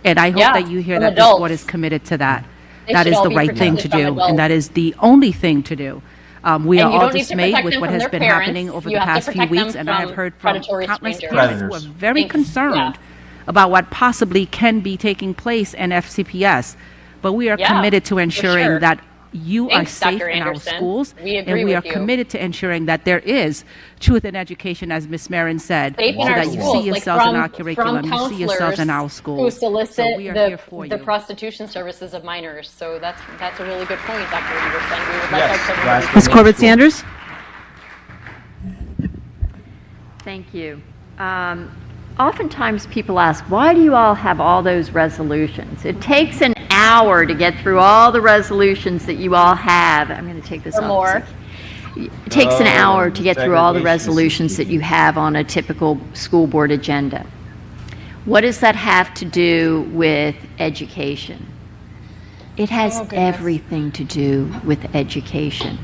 And I hope that you hear that this board is committed to that. That is the right thing to do, and that is the only thing to do. We are all dismayed with what has been happening over the past few weeks, and I have heard from countless parents who are very concerned about what possibly can be taking place in FCPS. But we are committed to ensuring that you are safe in our schools, and we are committed to ensuring that there is truth in education, as Ms. Marin said, so that you see yourselves in our curriculum, you see yourselves in our schools. Who solicit the prostitution services of minors. So that's a really good point, Dr. Anderson. We would like our children to be Ms. Corbett-Sanders? Thank you. Oftentimes people ask, why do you all have all those resolutions? It takes an hour to get through all the resolutions that you all have. I'm going to take this off. More. It takes an hour to get through all the resolutions that you have on a typical school board agenda. What does that have to do with education? It has everything to do with education.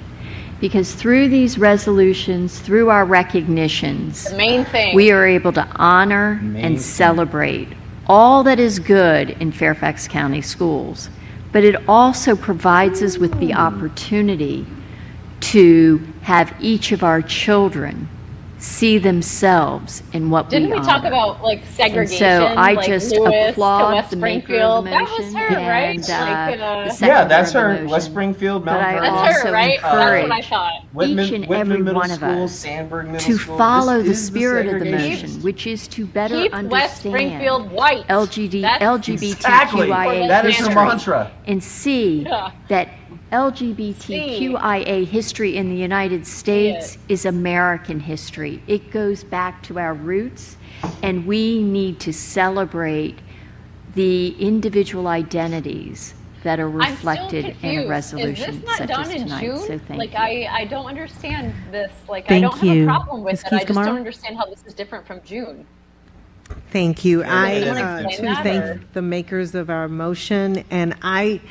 Because through these resolutions, through our recognitions, the main thing, we are able to honor and celebrate all that is good in Fairfax County schools. But it also provides us with the opportunity to have each of our children see themselves in what we honor. Didn't we talk about like segregation? And so I like just Lewis applaud the maker of the motion. That was her, right? That's her. West Springfield, Mount Vernon. That's her, right? That's what I thought. Each and every one of us to follow the spirit of the motion, which is to better understand West Springfield white. LGBTQIA history, mantra. And see that LGBTQIA history in the United States is American history. It goes back to our roots, and we need to celebrate the individual identities that are reflected in a resolution such as tonight. So thank you. I don't understand this. I don't have a problem with it. I just don't understand how this is different from June. Thank you. I too thank the makers of our motion, and I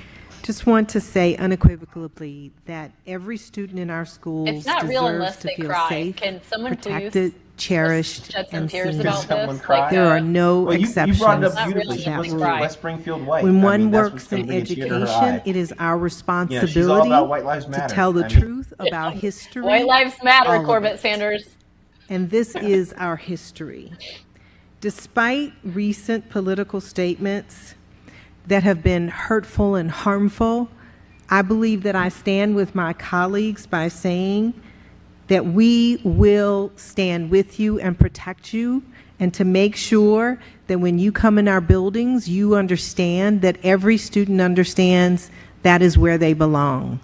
just want to say unequivocally that every student in our schools deserves to feel safe, protected, cherished, and seen. There are no exceptions to that rule. West Springfield white. When one works in education, it is our responsibility to tell the truth about history. White lives matter, Corbett-Sanders. And this is our history. Despite recent political statements that have been hurtful and harmful, I believe that I stand with my colleagues by saying that we will stand with you and protect you, and to make sure that when you come in our buildings, you understand that every student understands that is where they belong.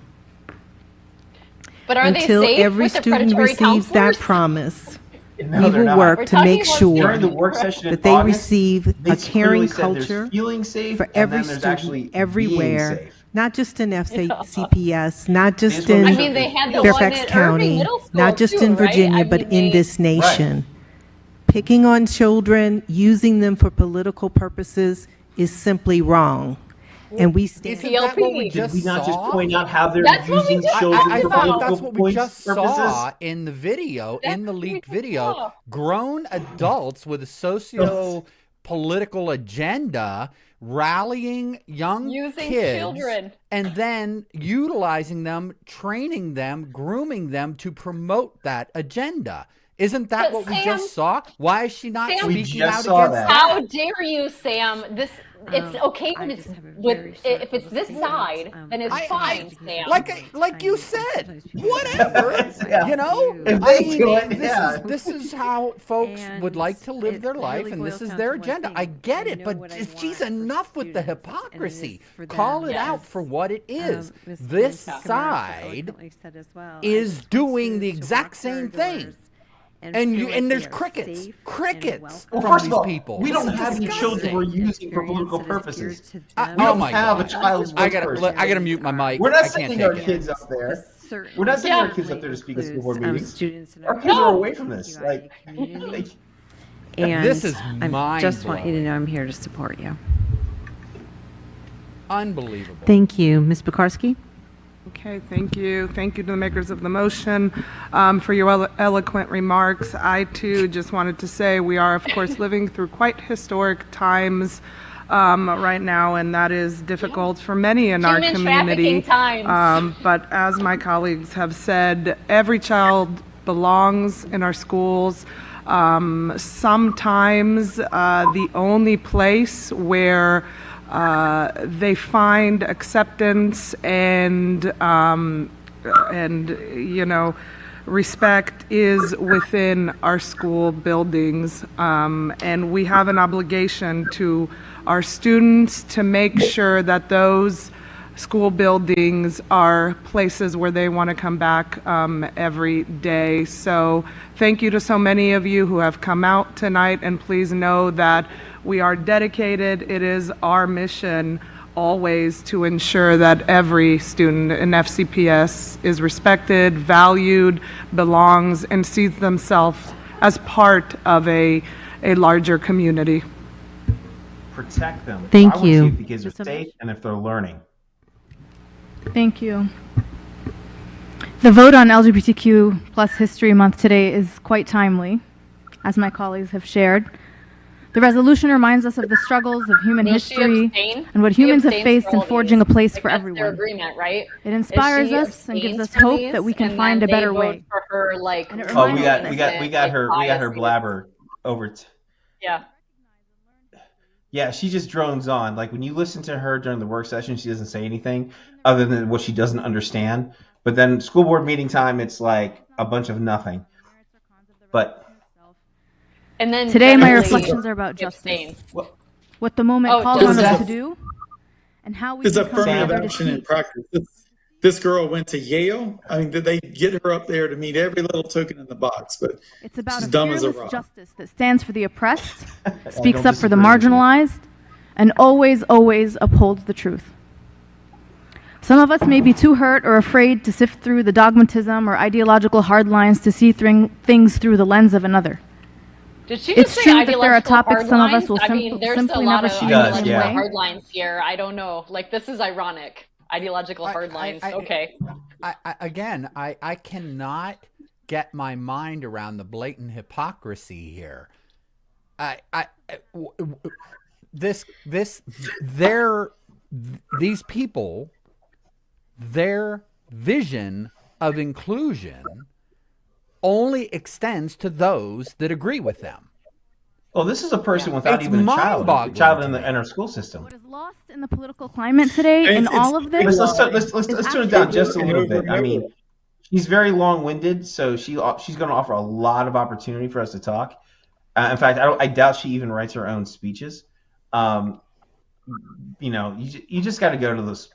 But are until they safe every with the student predatory receives counselors? that promise, No, we will work to make sure that they receive a caring culture culture feeling safe, for every student everywhere, not just in FCPS, not just in they had the Fairfax one at County, Irving Middle School not just too, in Virginia, right? but in this nation. Picking on children, using them for political purposes is simply wrong. And we stand. Isn't that what we just Did we not just saw? point out how they're That's what we using just children I for thought political that's what we just purposes? saw in the video, in the leaked video. Grown adults with a socio-political agenda rallying young Using kids children. and then utilizing them, training them, grooming them to promote that agenda. Isn't that But what we Sam- just saw? Why is she not Sam- We speaking just out saw against that. How dare you, Sam? It's okay when it's if it's this side, then it's fine, Sam. Like you said, whatever. Yeah. You know, If I they mean, do it, yeah. this is how folks would like to live their life, really and this boils is down their to one agenda. thing. I get I it, know but what I geez, want enough for with the students, and it is hypocrisy. for them. Call it Yes. out for what it is. Ms. This Kamara side eloquently said as well, I is just want doing the students to exact walk same through our thing. doors And feel like there's they are crickets safe and crickets welcome. Well, from first these of all, people. we don't This is have any children disgusting. we're using for political Experience that is geared purposes. to Oh them. We don't my have a God. child I gotta spokesperson. mute my mic. We're I not can't sending take our it. kids up there. This certainly We're not sending our kids certainly up there to speak at school board includes, meetings. students in Our kids are No. away from this. QIA Like, community. like, And This is I just want you to mind-blowing. know I'm here to support you. Unbelievable. Thank you. Ms. Pekarsky? Okay, thank you. Thank you to the makers of the motion for your eloquent remarks. I, too, just wanted to say we are, of course, living through quite historic times right now, and that is difficult for many in our Human community. trafficking times. But as my colleagues have said, every child belongs in our schools. Sometimes the only place where they find acceptance and respect is within our school buildings, and we have an obligation to our students to make sure that those school buildings are places where they want to come back every day. So thank you to so many of you who have come out tonight, and please know that we are dedicated. It is our mission always to ensure that every student in FCPS is respected, valued, belongs, and sees themselves as part of a larger community. protect them. Thank I want to you. see if the kids are safe and if they're learning. Thank you. The vote on LGBTQ plus History Month today is quite timely, as my colleagues have shared. The resolution reminds us of the struggles of human Will she history abstain? and what She humans have abstains faced for in all forging a these. place Like, for that's everyone. their agreement, right? It inspires She us and gives abstains us for hope these, that we can and find then a better they way. vote for her, like, And it Oh, reminds we us got her blabber over. Yeah. Yeah, she just drones on. Like when you listen to her during the work session, she doesn't say anything other than what she doesn't understand. But then school board meeting time, it's like a bunch of nothing. But And then Today, my generally reflections are about justice. abstains. What the moment Oh, calls on justice. us to do, and how we It's can come affirmative together to action in teach. practice. This girl went to Yale. I mean, did they get her up there to meet every little token in the box? But It's about she's a dumb as a fearless rock. justice that stands for the oppressed, I speaks don't up for the disagree with you. marginalized, and always, always upholds the truth. Some of us may be too hurt or afraid to sift through the dogmatism or ideological hardlines to see things through the lens of another. Did she It's just say true that there are ideological topics some of us hardlines? will I mean, there's simply a lot never of see in the same ideological way. hardlines here. I don't know. Like, this is ironic. Ideological hardlines. Okay. I cannot get my mind around the blatant hypocrisy here. These people, their vision of inclusion only extends to those that agree with them. well, this is a person without It's even a child mind-boggling in to the in our school system. What is lost in the political climate today in all of this? Let's tone it down just a little bit. I mean, she's very long-winded, so she's going to offer a lot of opportunity for us to talk. In fact, I doubt she even writes her own speeches. You just got to go to this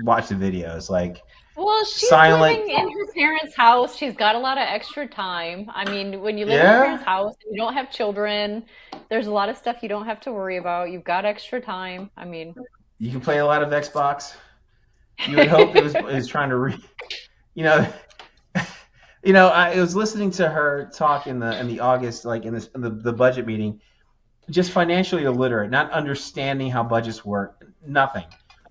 watch the videos. Like, Well, she's silent. living in her parents' house. She's got a lot of extra time. I mean, when you live in Yeah. your parents' house and you don't have children, there's a lot of stuff you don't have to worry about. You've got extra time. I mean, You can play a lot of Xbox. You would hope it was trying to I was listening to her talk in the August, like in the budget meeting, just financially illiterate, not understanding how budgets work, nothing.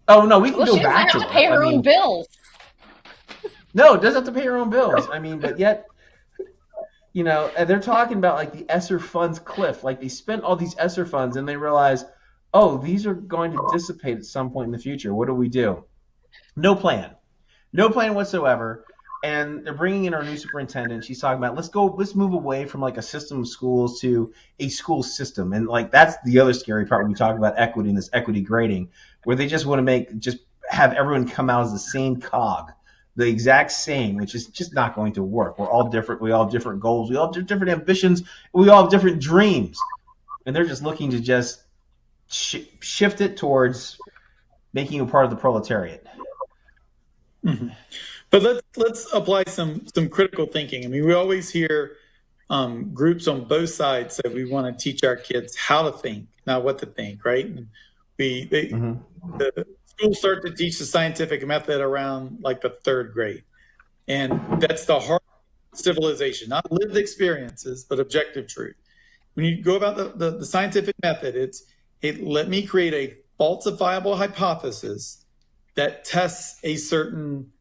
Oh no, we can well, go she doesn't back have to to pay it. her own bills. No, it doesn't have to pay her own bills. I mean, but yet, and they're talking about like the ESSER funds cliff. Like they spent all these ESSER funds and they realize, oh, these are going to dissipate at some point in the future. What do we do? No plan. No plan whatsoever. And they're bringing in our new superintendent. She's talking about let's move away from like a system of schools to a school system. And like that's the other scary part when we talk about equity and this equity grading, where they just want to have everyone come out as the same cog, the exact same, which is just not going to work. We're all different. We all have different goals. We all have different ambitions. We all have different dreams. And they're just looking to just shift it towards making you a part of the proletariat. Mm-hmm. But let's apply some critical thinking. I mean, we always hear groups on both sides say we want to teach our kids how to think, not what to think, right? And the schools start to teach the scientific method around like the 3rd grade, and that's the heart of civilization, not lived experiences, but objective truth. When you go about the scientific method, let me create a falsifiable hypothesis that tests a certain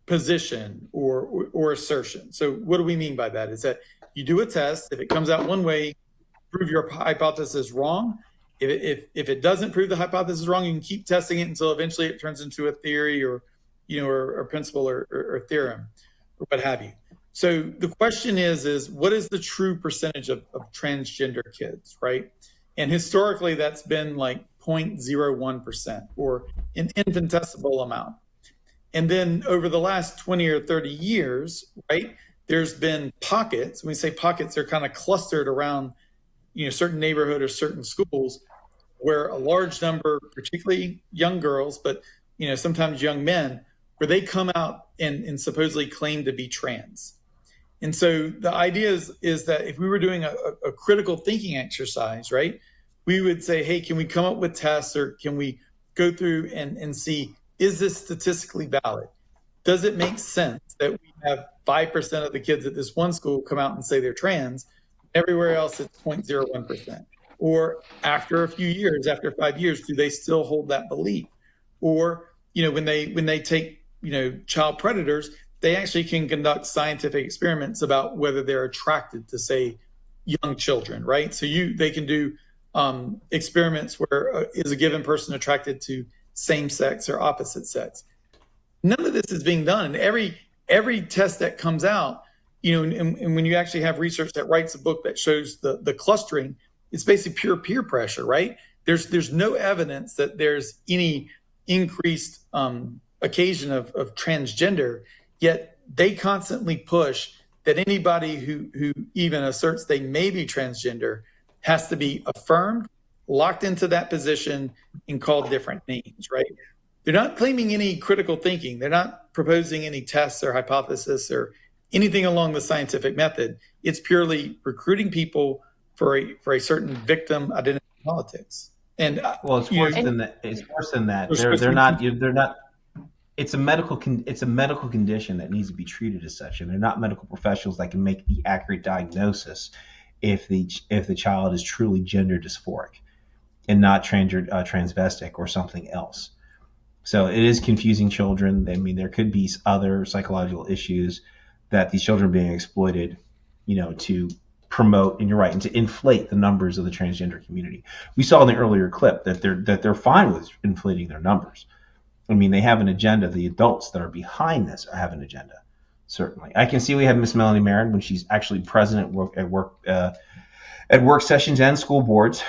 position or assertion. So what do we mean by that? Is that you do a test. If it comes out one way, prove your hypothesis wrong. If it doesn't prove the hypothesis wrong, you can keep testing it until eventually it turns into a theory or principle or theorem or what have you. So the question is what is the true percentage of transgender kids, right? And historically, that's been like 0.01% or an infinitesimal amount. And then over the last 20 or 30 years, right, there's been pockets. When we say pockets, they're kind of clustered around, certain neighborhood or certain schools where a large number, particularly young girls, but, sometimes young men, where they come out and supposedly claim to be trans. And so the idea is that if we were doing a critical thinking exercise, right, we would say, hey, can we come up with tests or can we go through and see, is this statistically valid? Does it make sense that we have 5% of the kids at this one school come out and say they're trans, everywhere else it's 0.01%? Or after a few years, after 5 years, do they still hold that belief? Or, when they take, child predators, they actually can conduct scientific experiments about whether they're attracted to, say, young children, right? So they can do experiments where is a given person attracted to same sex or opposite sex. None of this is being done. And every test that comes out, and when you actually have research that writes a book that shows the clustering, it's basically pure peer pressure, right? There's no evidence that there's any increased occasion of transgender, yet they constantly push that anybody who even asserts they may be transgender has to be affirmed, locked into that position, and called different names, right? They're not claiming any critical thinking. They're not proposing any tests or hypothesis or anything along the scientific method. It's purely recruiting people for a certain victim identity politics. And it's worse than that. It's worse than that. They're not. It's a medical condition that needs to be treated as such, and they're not medical professionals that can make the accurate diagnosis if the child is truly gender dysphoric and not transvestic or something else. So it is confusing children. I mean, there could be other psychological issues that these children are being exploited, to promote, and you're right, and to inflate the numbers of the transgender community. We saw in the earlier clip that they're fine with inflating their numbers. I mean, they have an agenda. The adults that are behind this have an agenda. Certainly, I can see we have Miss Melanie Marin when she's actually president at work sessions and school boards.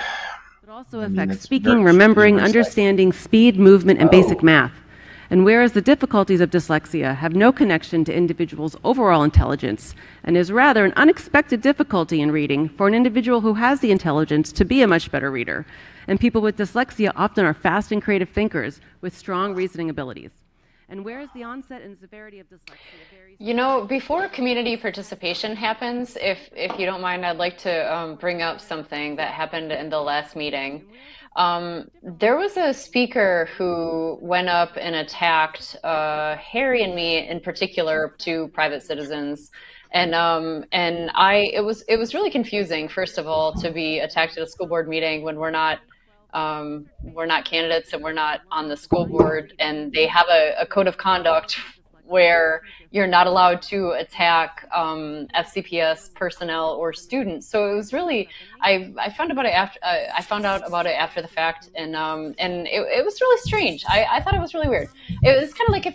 It also affects speaking, remembering, understanding, speed, movement, and basic math. And whereas the difficulties of dyslexia have no connection to individuals' overall intelligence and is rather an unexpected difficulty in reading for an individual who has the intelligence to be a much better reader. And people with dyslexia often are fast and creative thinkers with strong reasoning abilities. And whereas the onset and severity of dyslexia varies... Before community participation happens, if you don't mind, I'd like to bring up something that happened in the last meeting. There was a speaker who went up and attacked Harry and me in particular, two private citizens. And it was really confusing, first of all, to be attacked at a school board meeting when we're not candidates and we're not on the school board, and they have a code of conduct where you're not allowed to attack FCPS personnel or students. So it was really, I found about it after I found out about it after the fact, and it was really strange. I thought it was really weird. It was kind of like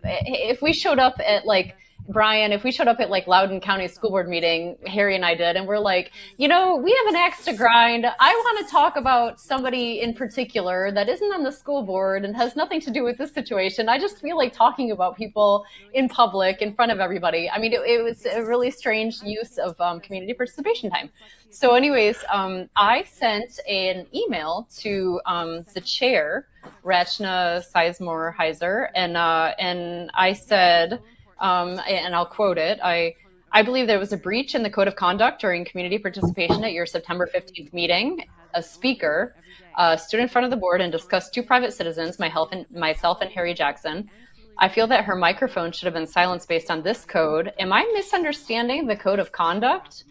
if we showed up at like, Brian, if we showed up at like Loudoun County School Board meeting, Harry and I did, and we're like, we have an axe to grind. I want to talk about somebody in particular that isn't on the school board and has nothing to do with this situation. I just feel like talking about people in public in front of everybody. I mean, it was a really strange use of community participation time. So anyways, I sent an email to the chair, Rachna Sizemore Heiser, and I said, and I'll quote it, I believe there was a breach in the code of conduct during community participation at your September 15th meeting. A speaker stood in front of the board and discussed two private citizens, myself and Harry Jackson. I feel that her microphone should have been silenced based on this code. Am I misunderstanding the code of conduct?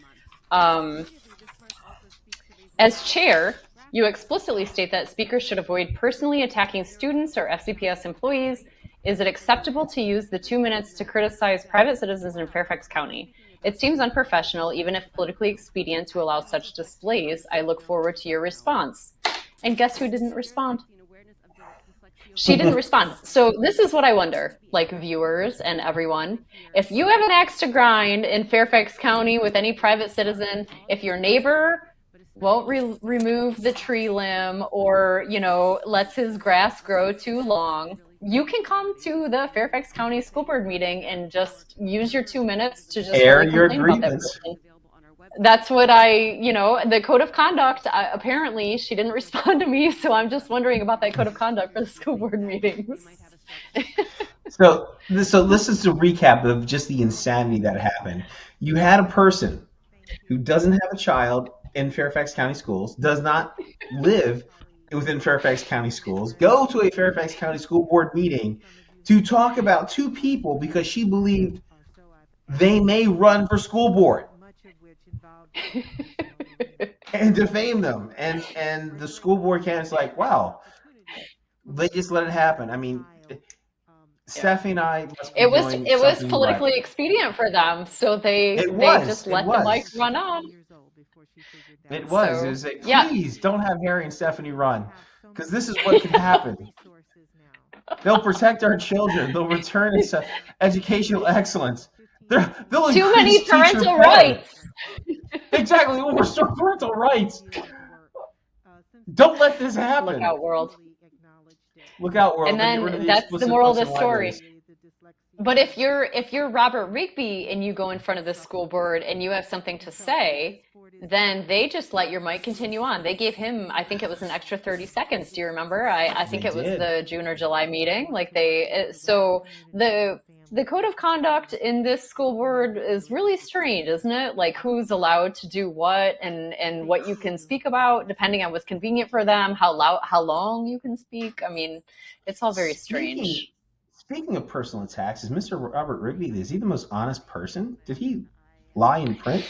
As chair, you explicitly state that speakers should avoid personally attacking students or FCPS employees. Is it acceptable to use the 2 minutes to criticize private citizens in Fairfax County? It seems unprofessional, even if politically expedient, to allow such displays. I look forward to your response. And guess who didn't respond? She didn't respond. So this is what I wonder, like viewers and everyone. If you have an axe to grind in Fairfax County with any private citizen, if your neighbor won't remove the tree limb or, lets his grass grow too long, you can come to the Fairfax County School Board meeting and just use your 2 minutes to just air really your complain about that grievance. person. That's what the code of conduct, apparently she didn't respond to me, so I'm just wondering about that code of conduct for the school board meetings. So this is a recap of just the insanity that happened. You had a person who doesn't have a child in Fairfax County schools, does not live within Fairfax County schools, go to a Fairfax County School Board meeting to talk about two people because she believed they may run for school board and defame them. And the school board candidate's like, wow, they just let it happen. I mean, Stephanie and I must be It was politically right. expedient for them, so they just let the mic run on. It was like, please don't have Harry and Stephanie run, because this is what could happen. They'll protect our children. They'll return educational excellence. They'll too many parental pay. rights. Exactly. We'll restore parental rights. Don't let this happen. Look out, world. Look out, world. And then that's the moral of the story. But if you're Robert Rigby and you go in front of the school board and you have something to say, then they just let your mic continue on. They gave him, I think it was an extra 30 seconds. Do you remember? I think it was the June or July meeting. So the code of conduct in this school board is really strange, isn't it? Like who's allowed to do what and what you can speak about, depending on what's convenient for them, how long you can speak. I mean, it's all very strange. Speaking of personal attacks, is Mr. Robert Rigby, is he the most honest person? Did he lie in print?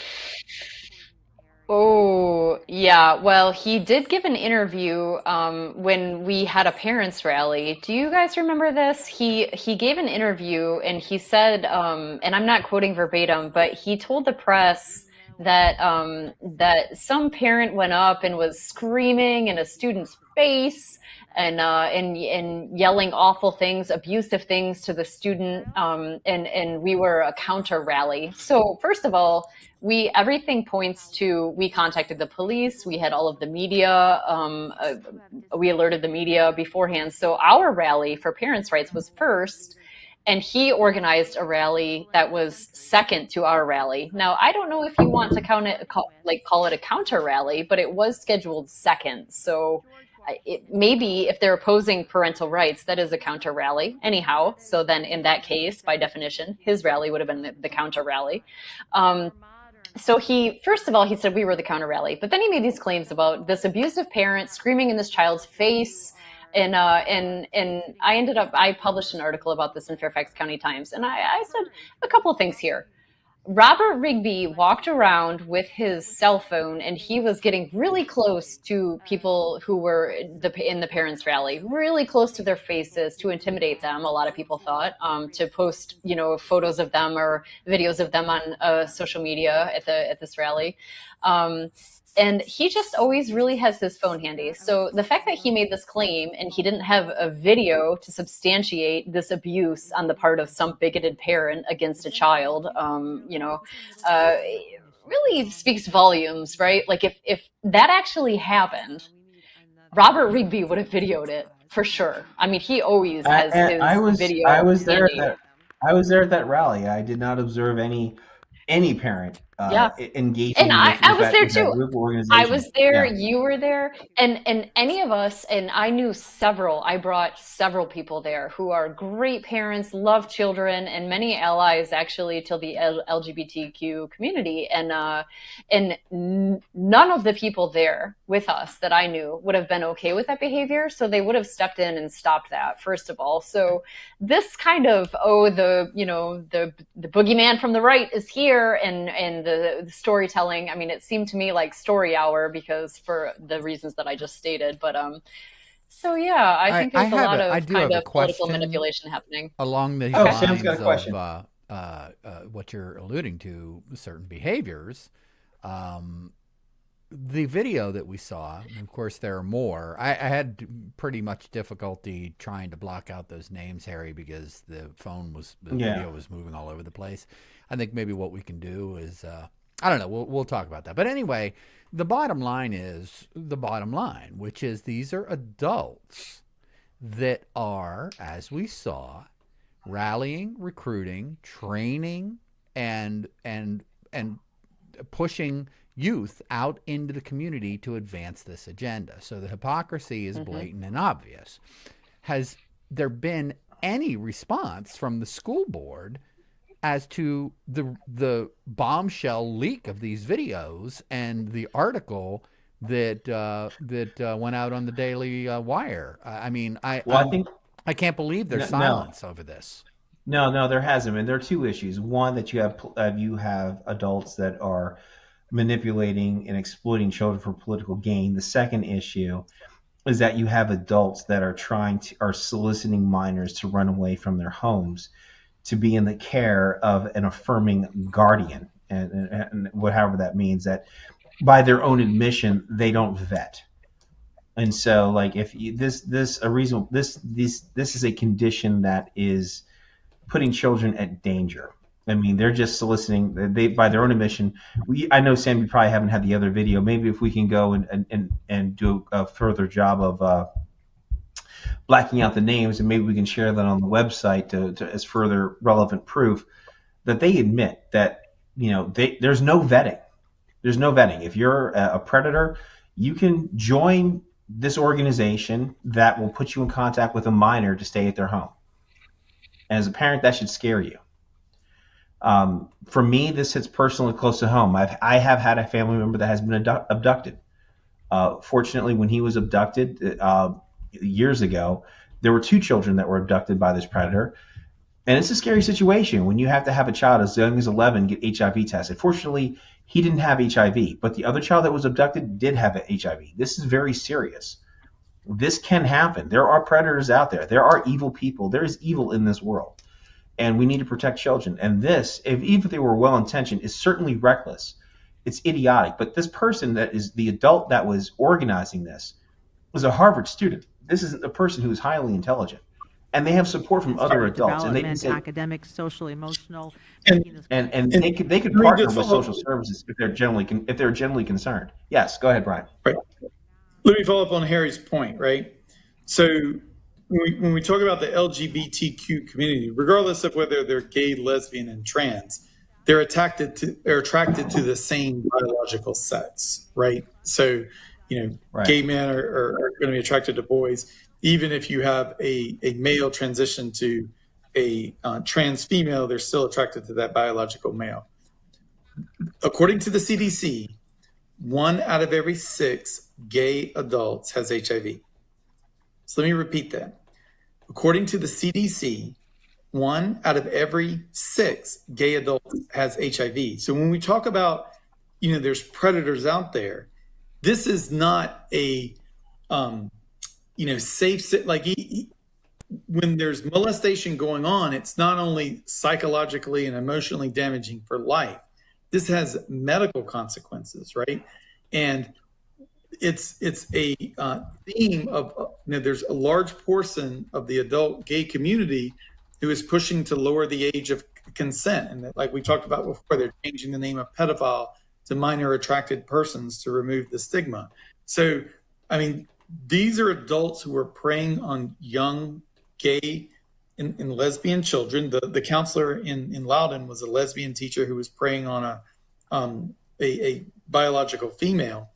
Oh, yeah. Well, he did give an interview when we had a parents' rally. Do you guys remember this? He gave an interview and he said, and I'm not quoting verbatim, but he told the press that that some parent went up and was screaming in a student's face and yelling awful things, abusive things to the student, and we were a counter rally. So first of all, everything points to, we contacted the police, we had all of the media, we alerted the media beforehand. So our rally for parents' rights was first, and he organized a rally that was second to our rally. Now, I don't know if you want to call it a counter rally, but it was scheduled second. So maybe if they're opposing parental rights, that is a counter rally anyhow. So then in that case, by definition, his rally would have been the counter rally. So first of all, he said we were the counter rally, but then he made these claims about this abusive parent screaming in this child's face. And I published an article about this in Fairfax County Times. And I said a couple of things here. Robert Rigby walked around with his cell phone, and he was getting really close to people who were in the parents' rally, really close to their faces to intimidate them. A lot of people thought to post, photos of them or videos of them on social media at this rally. And he just always really has his phone handy. So the fact that he made this claim and he didn't have a video to substantiate this abuse on the part of some bigoted parent against a child, really speaks volumes, right? Like if that actually happened, Robert Rigby would have videoed it for sure. I mean, he always has his video. I was there at that rally. I did not observe any parent engaging. And I was there too. I was there. Yeah. You were there, and any of us. And I knew several. I brought several people there who are great parents, love children, and many allies actually to the LGBTQ community. And none of the people there with us that I knew would have been okay with that behavior. So they would have stepped in and stopped that, first of all. So this kind of the boogeyman from the right is here, and the storytelling. I mean, it seemed to me like story hour because for the reasons that I just stated. But so yeah, I think there's a lot of kind of political manipulation happening along the lines of what you're alluding to, certain behaviors. The video that we saw, and of course there are more. I had pretty much difficulty trying to block out those names, Harry, because the video was moving all over the place. I think maybe what we can do is, I don't know, we'll talk about that. But anyway, the bottom line is the bottom line, which is these are adults that are, as we saw, rallying, recruiting, training, and pushing youth out into the community to advance this agenda. So the hypocrisy is blatant and obvious. Has there been any response from the school board as to the bombshell leak of these videos and the article that went out on the Daily Wire? I mean, I can't believe there's silence over this. No, there hasn't been. There are two issues. One, that you have adults that are manipulating and exploiting children for political gain. The second issue is that you have adults that are soliciting minors to run away from their homes to be in the care of an affirming guardian, and whatever that means, that by their own admission they don't vet. And so, like, if this is a condition that is putting children at danger. I mean, they're just soliciting. They, by their own admission. I know, Sam, you probably haven't had the other video. Maybe if we can go and do a further job of blacking out the names, and maybe we can share that on the website to as further relevant proof that they admit that there's no vetting. There's no vetting. If you're a predator, you can join this organization that will put you in contact with a minor to stay at their home. And as a parent, that should scare you. For me, this hits personally close to home. I have had a family member that has been abducted. Fortunately, when he was abducted years ago, there were 2 children that were abducted by this predator. And it's a scary situation when you have to have a child as young as 11 get HIV tested. Fortunately, he didn't have HIV, but the other child that was abducted did have HIV. This is very serious. This can happen. There are predators out there. There are evil people. There is evil in this world. And we need to protect children. And this, even if they were well-intentioned, is certainly reckless. It's idiotic. But this person that is the adult that was organizing this was a Harvard student. This isn't a person who is highly intelligent. And they have support from other adults. And they can say, academic, social, emotional. And they could partner with social services if they're generally concerned. Yes, go ahead, Brian. Right. Let me follow up on Harry's point, right? So when we talk about the LGBTQ community, regardless of whether they're gay, lesbian, and trans, they're attracted to the same biological sex, right? So, gay men are going to be attracted to boys, even if you have a male transition to a trans female, they're still attracted to that biological male. According to the CDC, 1 out of every 6 gay adults has HIV. So let me repeat that. According to the CDC, 1 out of every 6 gay adults has HIV. So when we talk about, there's predators out there, this is not a, safe, when there's molestation going on, it's not only psychologically and emotionally damaging for life. This has medical consequences, right? And it's a theme of, there's a large portion of the adult gay community who is pushing to lower the age of consent. And that, like we talked about before, they're changing the name of pedophile to minor attracted persons to remove the stigma. So, these are adults who are preying on young gay and lesbian children. The counselor in Loudon was a lesbian teacher who was preying on a biological female.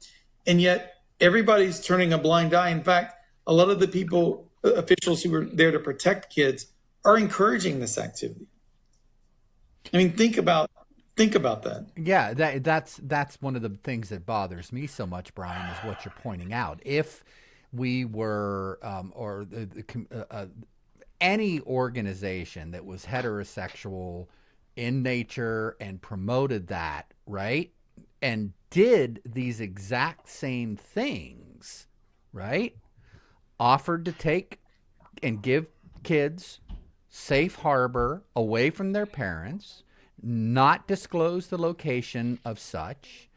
And yet everybody's turning a blind eye. In fact, a lot of the officials who were there to protect kids are encouraging this activity. Think about that. Yeah, that's one of the things that bothers me so much, Brian, is what you're pointing out. If we were, any organization that was heterosexual in nature and promoted that, right, and did these exact same things, right, offered to take and give kids safe harbor away from their parents, not disclose the location of such,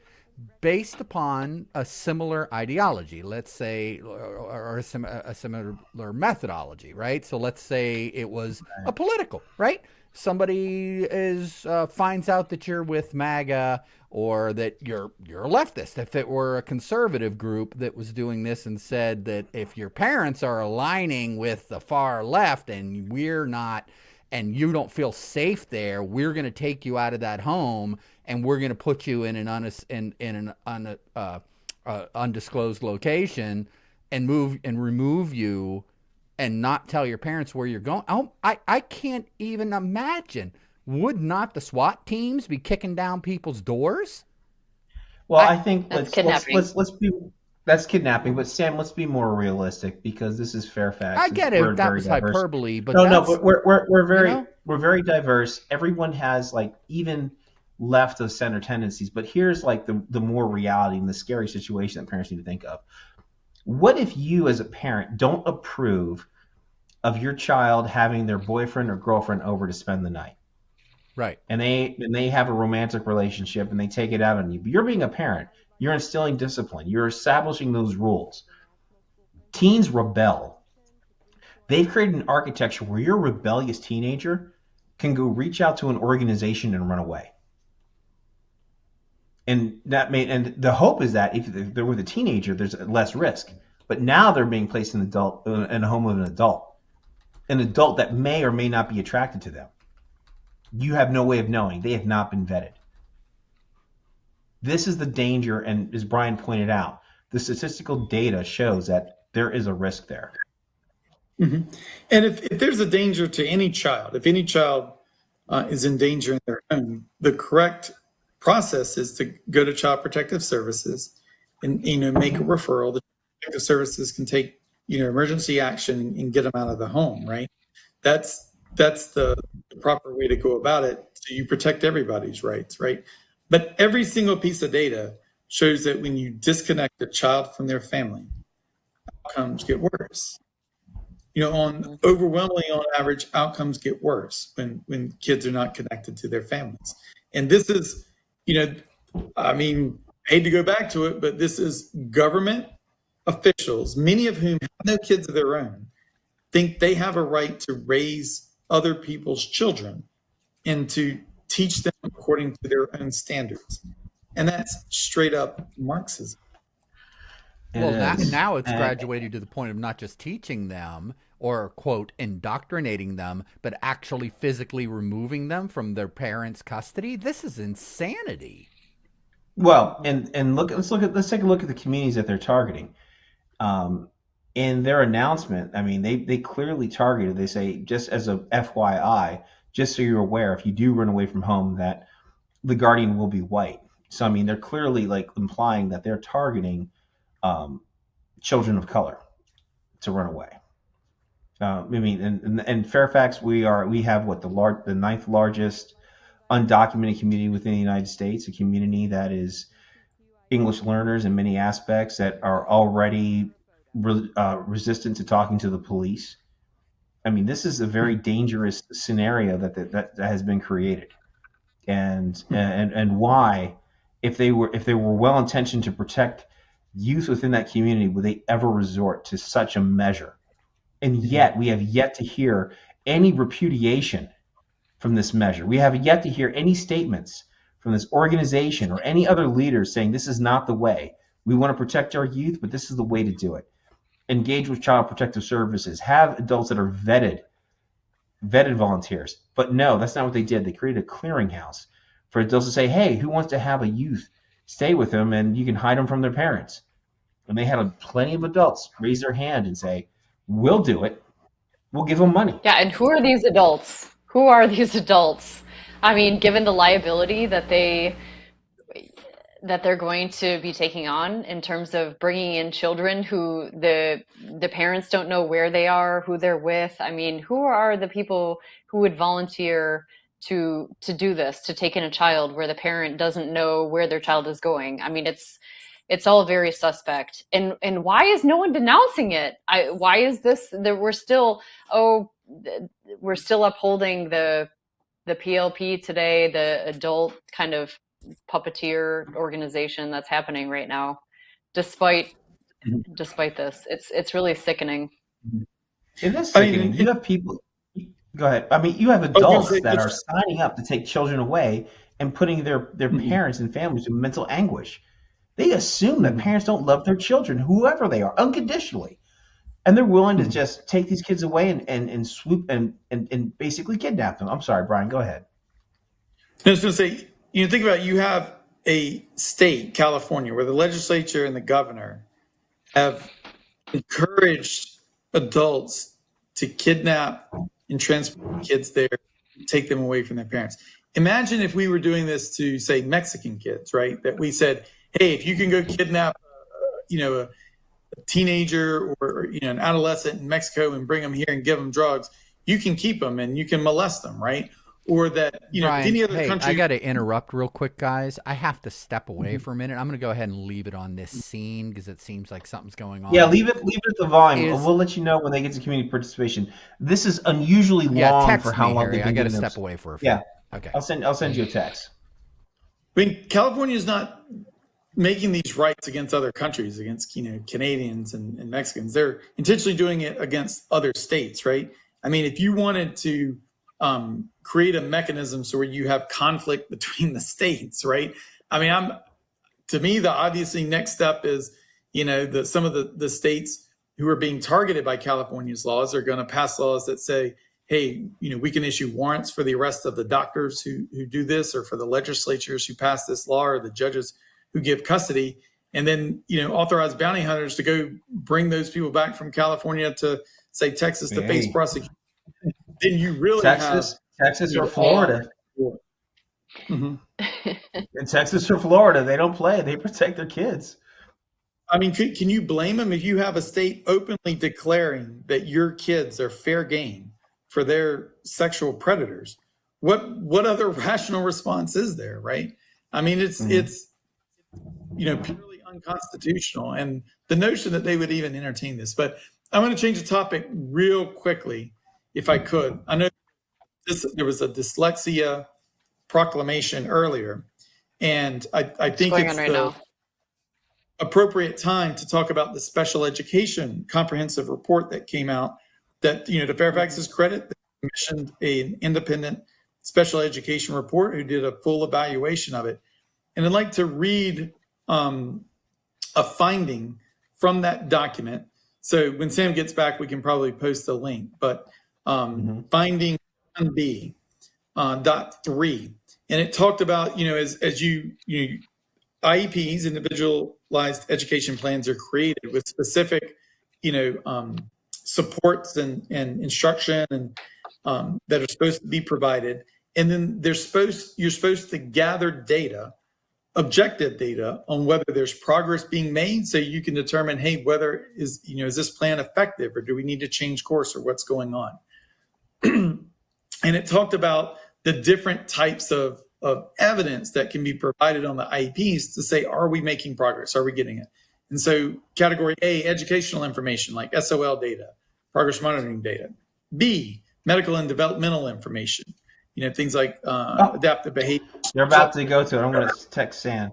based upon a similar ideology, let's say, or a similar methodology, right? So let's say it was a political, right? Somebody finds out that you're with MAGA or that you're a leftist. If it were a conservative group that was doing this and said that if your parents are aligning with the far left and we're not, and you don't feel safe there, we're going to take you out of that home and we're going to put you in an undisclosed location and remove you and not tell your parents where you're going. Oh, I can't even imagine. Would not the SWAT teams be kicking down people's doors? Well, I think That's kidnapping. That's kidnapping, but Sam, let's be more realistic because this is Fairfax. I get it. That was hyperbole, but but we're very diverse. Everyone has even left of center tendencies, but here's the more reality and the scary situation that parents need to think of. What if you as a parent don't approve of your child having their boyfriend or girlfriend over to spend the night? Right. And they have a romantic relationship and they take it out on you. But you're being a parent. You're instilling discipline. You're establishing those rules. Teens rebel. They've created an architecture where your rebellious teenager can go reach out to an organization and run away. And the hope is that if they're with a teenager, there's less risk. But now they're being placed in a home with an adult that may or may not be attracted to them. You have no way of knowing. They have not been vetted. This is the danger, and as Brian pointed out, the statistical data shows that there is a risk there. Mm-hmm. And if there's a danger to any child, if any child is in danger in their home, the correct process is to go to Child Protective Services and make a referral. The Protective Services can take emergency action and get them out of the home. Right? That's the proper way to go about it. So you protect everybody's rights, right? But every single piece of data shows that when you disconnect a child from their family, outcomes get worse. Overwhelmingly on average, outcomes get worse when kids are not connected to their families. And this is, hate to go back to it, but this is government officials, many of whom have no kids of their own, think they have a right to raise other people's children and to teach them according to their own standards. And that's straight up Marxism. Well, now it's graduated to the point of not just teaching them or, quote, indoctrinating them, but actually physically removing them from their parents' custody. This is insanity. Well, and let's take a look at the communities that they're targeting. In their announcement, they clearly targeted. They say, just as a FYI, just so you're aware, if you do run away from home, that the guardian will be white. So they're clearly implying that they're targeting children of color to run away. I mean, in Fairfax, we have what, the ninth largest undocumented community within the United States, a community that is English learners in many aspects that are already resistant to talking to the police. I mean, this is a very dangerous scenario that has been created, and why, if they were well intentioned to protect youth within that community, would they ever resort to such a measure? And yet, we have yet to hear any repudiation from this measure. We have yet to hear any statements from this organization or any other leaders saying this is not the way. We want to protect our youth, but this is the way to do it. Engage with Child Protective Services. Have adults that are vetted volunteers. But no, that's not what they did. They created a clearinghouse for adults to say, hey, who wants to have a youth stay with them, and you can hide them from their parents. And they had plenty of adults raise their hand and say, we'll do it. We'll give them money. Yeah, and who are these adults? Who are these adults? I mean, given the liability that they're going to be taking on in terms of bringing in children who the parents don't know where they are, who they're with. I mean, who are the people who would volunteer to do this, to take in a child where the parent doesn't know where their child is going? I mean, it's all very suspect. And why is no one denouncing it? Why is this that we're still upholding the PLP today, the adult kind of puppeteer organization that's happening right now, despite this. It's really sickening. It is sickening. You have people. Go ahead. I mean, you have adults that are signing up to take children away and putting their parents and families in mental anguish. They assume that parents don't love their children, whoever they are, unconditionally. And they're willing to just take these kids away and swoop and basically kidnap them. I'm sorry, Brian, go ahead. I was going to say, think about it, you have a state, California, where the legislature and the governor have encouraged adults to kidnap and transport kids there, take them away from their parents. Imagine if we were doing this to, say, Mexican kids, right? That we said, hey, if you can go kidnap, a teenager or an adolescent in Mexico and bring them here and give them drugs, you can keep them and you can molest them, right? Or that, Brian, any other country. I got to interrupt real quick, guys. I have to step away for a minute. I'm going to go ahead and leave it on this scene because it seems like something's going on. Yeah, leave it at the volume. We'll let you know when they get to community participation. This is unusually long for how long they've been. I got to step away for a few. Yeah. Okay. I'll send you a text. I mean, California is not making these rights against other countries, against Canadians and Mexicans. They're intentionally doing it against other states, right? I mean, if you wanted to create a mechanism so where you have conflict between the states, right? I mean, to me, the obviously next step is, some of the states who are being targeted by California's laws are going to pass laws that say, hey, we can issue warrants for the arrest of the doctors who do this, or for the legislatures who pass this law, or the judges who give custody, and then, authorize bounty hunters to go bring those people back from California to, say, Texas to face prosecution. Then you really Texas or Florida. In Texas or Florida, they don't play. They protect their kids. I mean, can you blame them if you have a state openly declaring that your kids are fair game for their sexual predators? What other rational response is there, right? I mean, it's purely unconstitutional, and the notion that they would even entertain this. But I'm going to change the topic real quickly, if I could. I know there was a dyslexia proclamation earlier, and I think it's the appropriate time to talk about the special education comprehensive report that came out that, to Fairfax's credit, they commissioned an independent special education report who did a full evaluation of it. And I'd like to read a finding from that document. So when Sam gets back, we can probably post a link. But finding 1B, .3, and it talked about, as you IEPs, individualized education plans, are created with specific, supports and instruction and that are supposed to be provided, and then you're supposed to gather data objective data on whether there's progress being made, so you can determine, hey, whether is this plan effective, or do we need to change course, or what's going on. And it talked about the different types of evidence that can be provided on the IEPs to say, are we making progress? Are we getting it? And so category A, educational information like SOL data, progress monitoring data. B, medical and developmental information, things like adaptive behavior. You're about to go to it. I'm going to text Sam.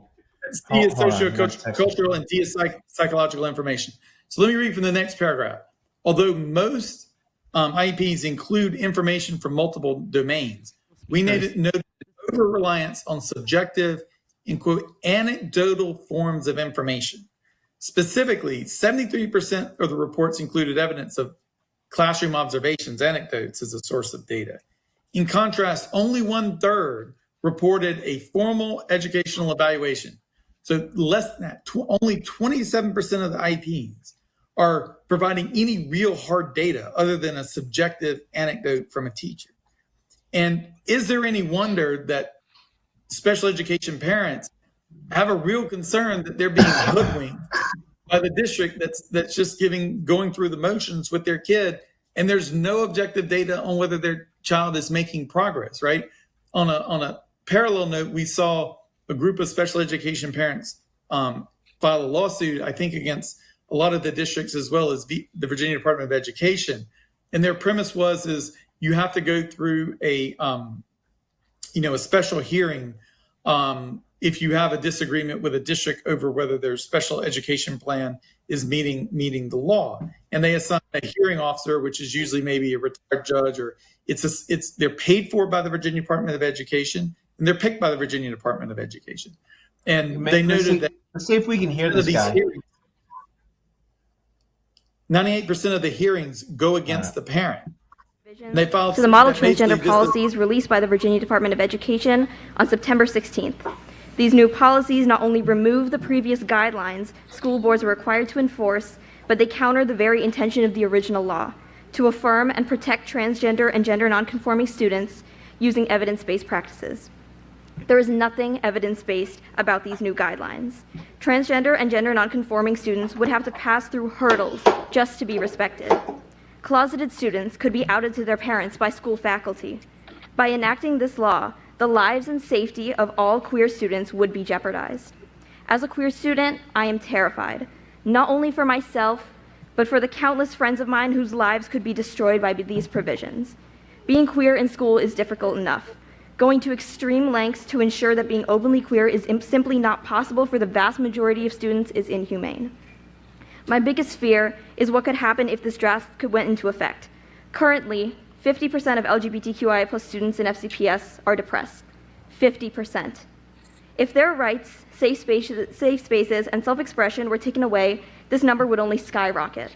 C is socio-cultural, and D is psychological information. So let me read from the next paragraph. Although most IEPs include information from multiple domains, we noted over-reliance on subjective and, quote, anecdotal forms of information. Specifically, 73% of the reports included evidence of classroom observations, anecdotes, as a source of data. In contrast, only 1/3 reported a formal educational evaluation. So less than that, only 27% of the IEPs are providing any real hard data other than a subjective anecdote from a teacher. And is there any wonder that special education parents have a real concern that they're being hoodwinked by the district that's just going through the motions with their kid, and there's no objective data on whether their child is making progress, right? On a parallel note, we saw a group of special education parents file a lawsuit, I think, against a lot of the districts as well as the Virginia Department of Education. And their premise is you have to go through a special hearing if you have a disagreement with a district over whether their special education plan is meeting the law. And they assign a hearing officer, which is usually maybe a retired judge, or they're paid for by the Virginia Department of Education, and they're picked by the Virginia Department of Education. And they noted that, let's see if we can hear this guy. 98% of the hearings go against the parent. They filed to the model transgender policies released by the Virginia Department of Education on September 16th. These new policies not only remove the previous guidelines school boards were required to enforce, but they counter the very intention of the original law, to affirm and protect transgender and gender nonconforming students using evidence-based practices. There is nothing evidence-based about these new guidelines. Transgender and gender nonconforming students would have to pass through hurdles just to be respected. Closeted students could be outed to their parents by school faculty. By enacting this law, the lives and safety of all queer students would be jeopardized. As a queer student, I am terrified, not only for myself, but for the countless friends of mine whose lives could be destroyed by these provisions. Being queer in school is difficult enough. Going to extreme lengths to ensure that being openly queer is simply not possible for the vast majority of students is inhumane. My biggest fear is what could happen if this draft went into effect. Currently, 50% of LGBTQIA+ students in FCPS are depressed. 50%. If their rights, safe spaces, and self-expression were taken away, this number would only skyrocket.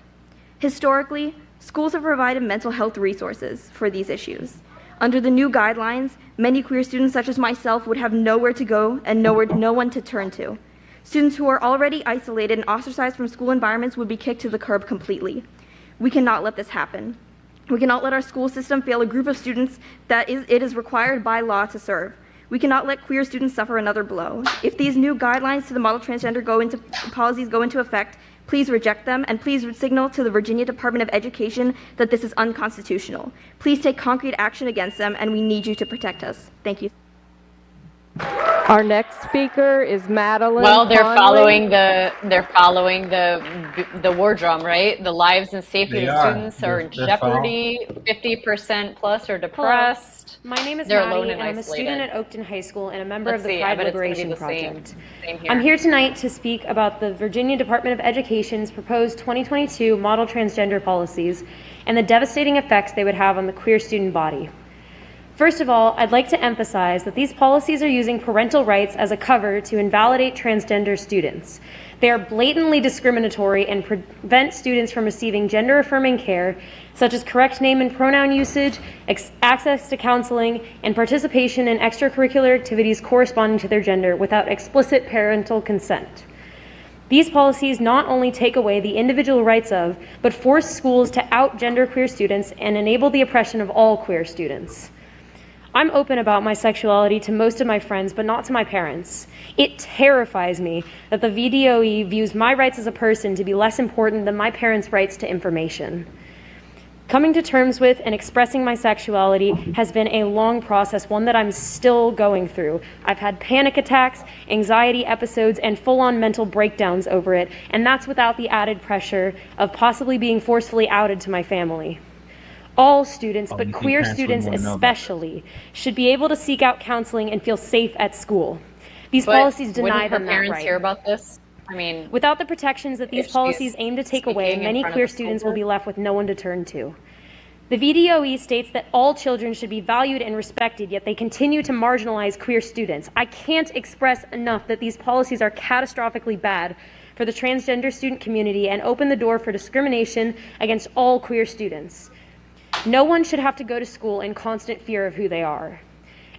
Historically, schools have provided mental health resources for these issues. Under the new guidelines, many queer students such as myself would have nowhere to go and no one to turn to. Students who are already isolated and ostracized from school environments would be kicked to the curb completely. We cannot let this happen. We cannot let our school system fail a group of students that it is required by law to serve. We cannot let queer students suffer another blow. If these new guidelines to the model transgender policies go into effect, please reject them, and please signal to the Virginia Department of Education that this is unconstitutional. Please take concrete action against them, and we need you to protect us. Thank you. Our next speaker is Madeline. Well, they're Conley. following the war drum, right? The lives and safety of students are in jeopardy. 50% plus are depressed. Hello. My name is They're Maddie, alone and I'm a isolated. student at Oakton High School and a member Let's of the see, I Pride bet it's gonna be Liberation the Project. same here. I'm here tonight to speak about the Virginia Department of Education's proposed 2022 model transgender policies and the devastating effects they would have on the queer student body. First of all, I'd like to emphasize that these policies are using parental rights as a cover to invalidate transgender students. They are blatantly discriminatory and prevent students from receiving gender-affirming care, such as correct name and pronoun usage, access to counseling, and participation in extracurricular activities corresponding to their gender without explicit parental consent. These policies not only take away the individual rights of, but force schools to out genderqueer students and enable the oppression of all queer students. I'm open about my sexuality to most of my friends, but not to my parents. It terrifies me that the VDOE views my rights as a person to be less important than my parents' rights to information. Coming to terms with and expressing my sexuality has been a long process, one that I'm still going through. I've had panic attacks, anxiety episodes, and full-on mental breakdowns over it, and that's without the added pressure of possibly being forcefully outed to my family. All students, but queer students especially, should be able to seek out counseling and feel safe at school. These policies deny them that right. Wouldn't her parents hear about this? I mean, without the protections that these policies aim to take away, many queer students will be left with no one to turn to. The VDOE states that all children should be valued and respected, yet they continue to marginalize queer students. I can't express enough that these policies are catastrophically bad for the transgender student community and open the door for discrimination against all queer students. No one should have to go to school in constant fear of who they are.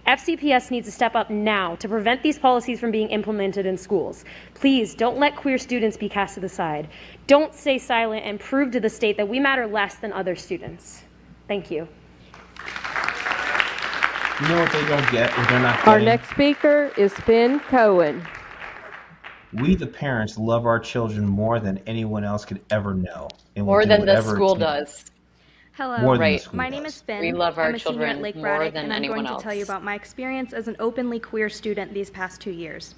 FCPS needs to step up now to prevent these policies from being implemented in schools. Please don't let queer students be cast to the side. Don't stay silent and prove to the state that we matter less than other students. Thank you. You know what they don't get, what they're not getting? Our next speaker is Finn Cohen. We, the parents, love our children more than anyone else could ever know. And more than the school does. Hello, My name is Finn. We love our I'm a senior children at Lake more Braddock, than and I'm anyone going else. to tell you about my experience as an openly queer student these past 2 years.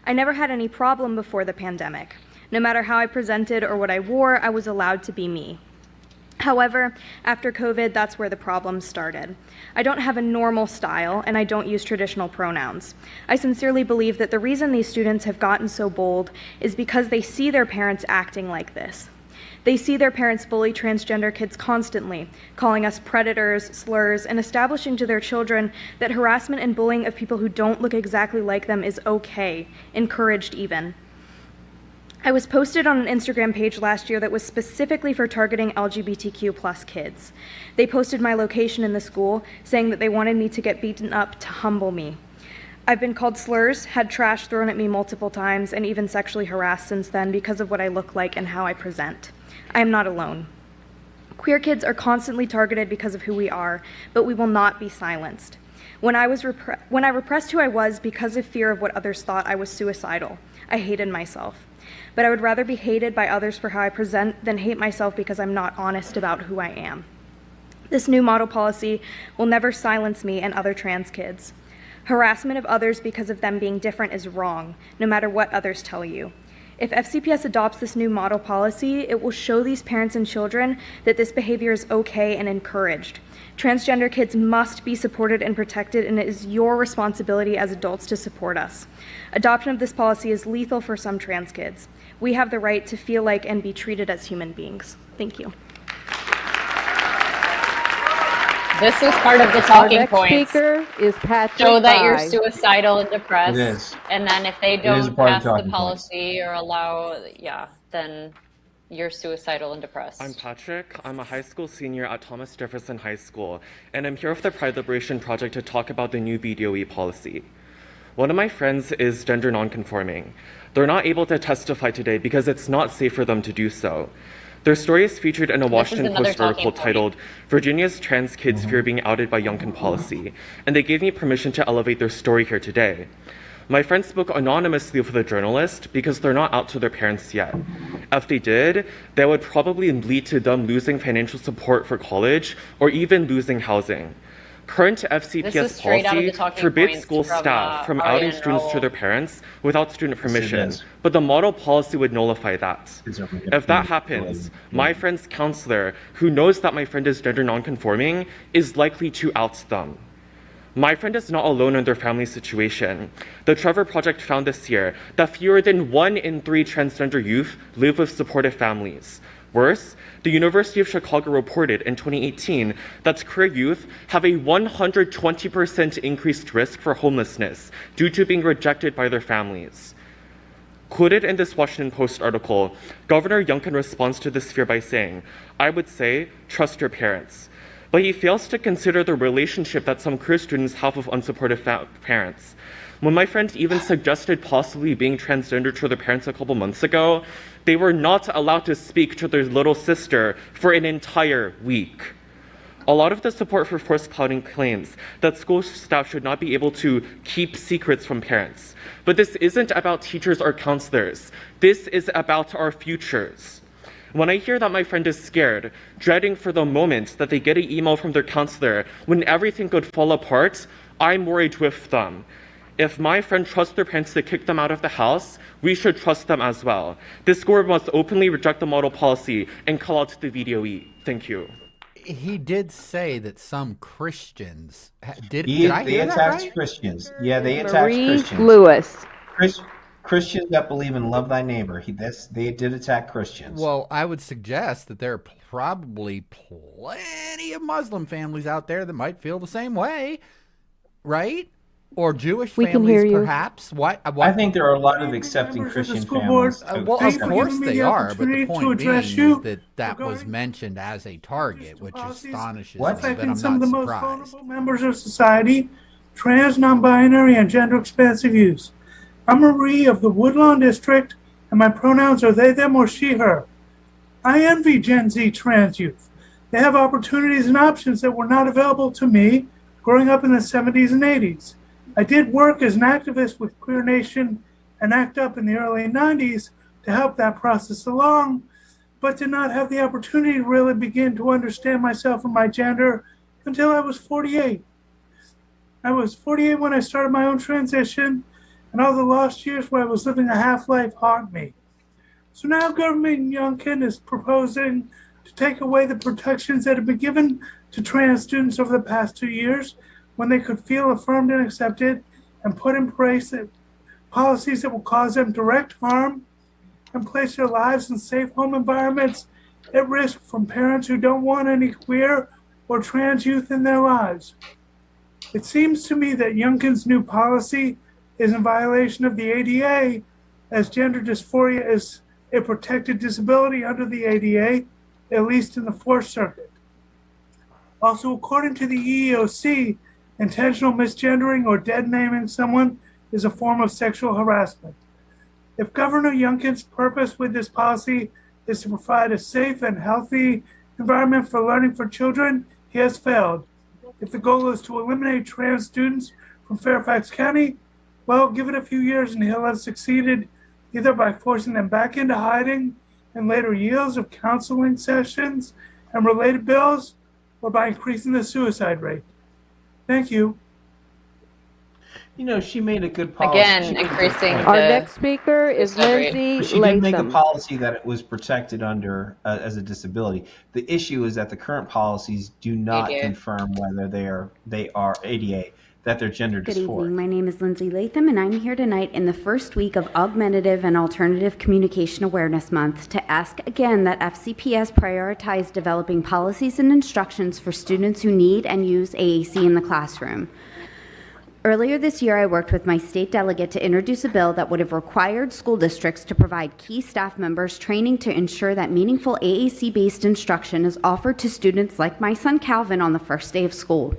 I never had any problem before the pandemic. No matter how I presented or what I wore, I was allowed to be me. However, after COVID, that's where the problems started. I don't have a normal style, and I don't use traditional pronouns. I sincerely believe that the reason these students have gotten so bold is because they see their parents acting like this. They see their parents bully transgender kids constantly, calling us predators, slurs, and establishing to their children that harassment and bullying of people who don't look exactly like them is okay, encouraged even. I was posted on an Instagram page last year that was specifically for targeting LGBTQ+ kids. They posted my location in the school, saying that they wanted me to get beaten up to humble me. I've been called slurs, had trash thrown at me multiple times, and even sexually harassed since then because of what I look like and how I present. I am not alone. Queer kids are constantly targeted because of who we are, but we will not be silenced. When I repressed who I was because of fear of what others thought, I was suicidal. I hated myself. But I would rather be hated by others for how I present than hate myself because I'm not honest about who I am. This new model policy will never silence me and other trans kids. Harassment of others because of them being different is wrong, no matter what others tell you. If FCPS adopts this new model policy, it will show these parents and children that this behavior is okay and encouraged. Transgender kids must be supported and protected, and it is your responsibility as adults to support us. Adoption of this policy is lethal for some trans kids. We have the right to feel like and be treated as human beings. Thank you. This is part of the talking Our next points. speaker is Patrick Show that you're Bai. suicidal and depressed. It is. And then if they It is a don't part of pass the the talking policy or allow, then you're suicidal and depressed. I'm Patrick. I'm a high school senior at Thomas Jefferson High School, and I'm here with the Pride Liberation Project to talk about the new VDOE policy. One of my friends is gender nonconforming. They're not able to testify today because it's not safe for them to do so. Their story is featured in a Washington Post article titled, "Virginia's Trans Kids Fear Being Outed by Youngkin Policy," and they gave me permission to elevate their story here today. My friends spoke anonymously with the journalist because they're not out to their parents yet. If they did, that would probably lead to them losing financial support for college or even losing housing. Current FCPS policy forbids school staff from outing students to their parents without student permission, but the model policy would nullify that. If that happens, my friend's counselor, who knows that my friend is gender nonconforming, is likely to out them. My friend is not alone in their family situation. The Trevor Project found this year that fewer than 1 in 3 transgender youth live with supportive families. Worse, the University of Chicago reported in 2018 that queer youth have a 120% increased risk for homelessness due to being rejected by their families. Quoted in this Washington Post article, Governor Youngkin responds to this fear by saying, "I would say, trust your parents." But he fails to consider the relationship that some queer students have with unsupportive parents. When my friend even suggested possibly being transgender to their parents a couple months ago, they were not allowed to speak to their little sister for an entire week. A lot of the support for forced clouding claims that school staff should not be able to keep secrets from parents. But this isn't about teachers or counselors. This is about our futures. When I hear that my friend is scared, dreading for the moment that they get an email from their counselor when everything could fall apart, I'm worried with them. If my friend trusts their parents to kick them out of the house, we should trust them as well. This school must openly reject the model policy and call out the VDOE. Thank you. He did say that some Christians did I They hear that attacked right? Christians. Yeah, they attacked Marie Christians. Lewis. Christians that believe in love thy neighbor. They did attack Christians. Well, I would suggest that there are probably plenty of Muslim families out there that might feel the same way, right? Or Jewish We can families, hear you. perhaps. What? I think there are a lot of accepting Christian families. Well, of course they are, but the point being is that was mentioned as a target, which astonishes me, but I'm some of the not most surprised. vulnerable members of society, trans, non-binary, and gender-expansive youth. I'm Marie of the Woodlawn District, and my pronouns are they, them, or she, her. I envy Gen Z trans youth. They have opportunities and options that were not available to me growing up in the 70s and 80s. I did work as an activist with Queer Nation and ACT UP in the early 90s to help that process along, but did not have the opportunity to really begin to understand myself and my gender until I was 48. I was 48 when I started my own transition, and all the lost years where I was living a half-life haunt me. So now Governor Youngkin is proposing to take away the protections that have been given to trans students over the past 2 years when they could feel affirmed and accepted, and put in place policies that will cause them direct harm and place their lives in safe home environments at risk from parents who don't want any queer or trans youth in their lives. It seems to me that Youngkin's new policy is in violation of the ADA, as gender dysphoria is a protected disability under the ADA, at least in the Fourth Circuit. Also, according to the EEOC, intentional misgendering or dead naming someone is a form of sexual harassment. If Governor Youngkin's purpose with this policy is to provide a safe and healthy environment for learning for children, he has failed. If the goal is to eliminate trans students from Fairfax County, well, give it a few years and he'll have succeeded, either by forcing them back into hiding in later years of counseling sessions and related bills, or by increasing the suicide rate. Thank you. You know, she made a good policy. Again, increasing Our next speaker is Lindsay She did make a Latham. policy that it was protected under as a disability. The issue is that the current policies do not ADA. confirm whether they are ADA, that they're gender Good dysphoria. evening. My name is Lindsay Latham, and I'm here tonight in the first week of Augmentative and Alternative Communication Awareness Month to ask again that FCPS prioritize developing policies and instructions for students who need and use AAC in the classroom. Earlier this year, I worked with my state delegate to introduce a bill that would have required school districts to provide key staff members training to ensure that meaningful AAC-based instruction is offered to students like my son Calvin on the first day of school.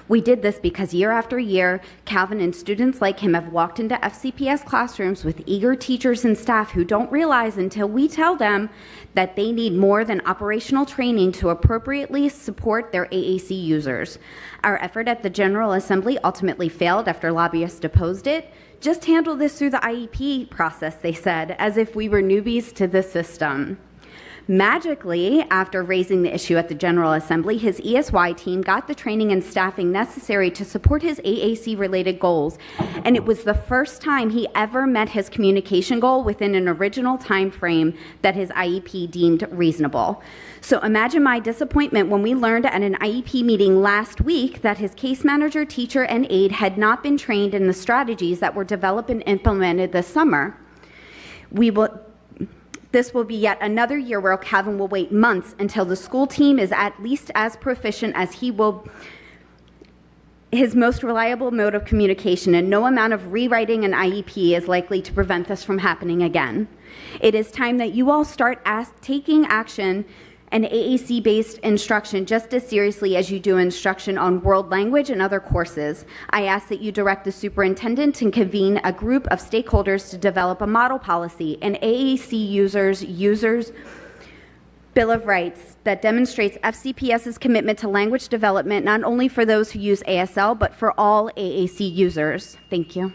We did this because year after year, Calvin and students like him have walked into FCPS classrooms with eager teachers and staff who don't realize until we tell them that they need more than operational training to appropriately support their AAC users. Our effort at the General Assembly ultimately failed after lobbyists opposed it. Just handle this through the IEP process, they said, as if we were newbies to the system. Magically, after raising the issue at the General Assembly, his ESY team got the training and staffing necessary to support his AAC-related goals, and it was the first time he ever met his communication goal within an original time frame that his IEP deemed reasonable. So imagine my disappointment when we learned at an IEP meeting last week that his case manager, teacher, and aide had not been trained in the strategies that were developed and implemented this summer. This will be yet another year where Calvin will wait months until the school team is at least as proficient as his most reliable mode of communication, and no amount of rewriting an IEP is likely to prevent this from happening again. It is time that you all start taking action and AAC-based instruction just as seriously as you do instruction on world language and other courses. I ask that you direct the superintendent to convene a group of stakeholders to develop a model policy, and AAC users Bill of Rights that demonstrates FCPS's commitment to language development not only for those who use ASL, but for all AAC users. Thank you.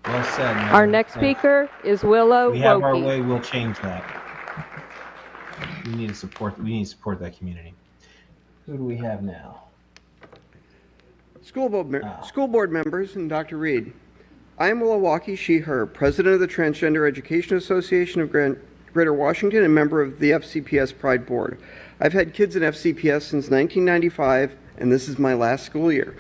Well said. Mary. Our next speaker is Willow We have our Wokey. way. We'll change that. We need to support. We need to support that community. Who do we have now? School board members and Dr. Reed. I am Willow Wokey, she, her, president of the Transgender Education Association of Greater Washington and member of the FCPS Pride Board. I've had kids in FCPS since 1995, and this is my last school year.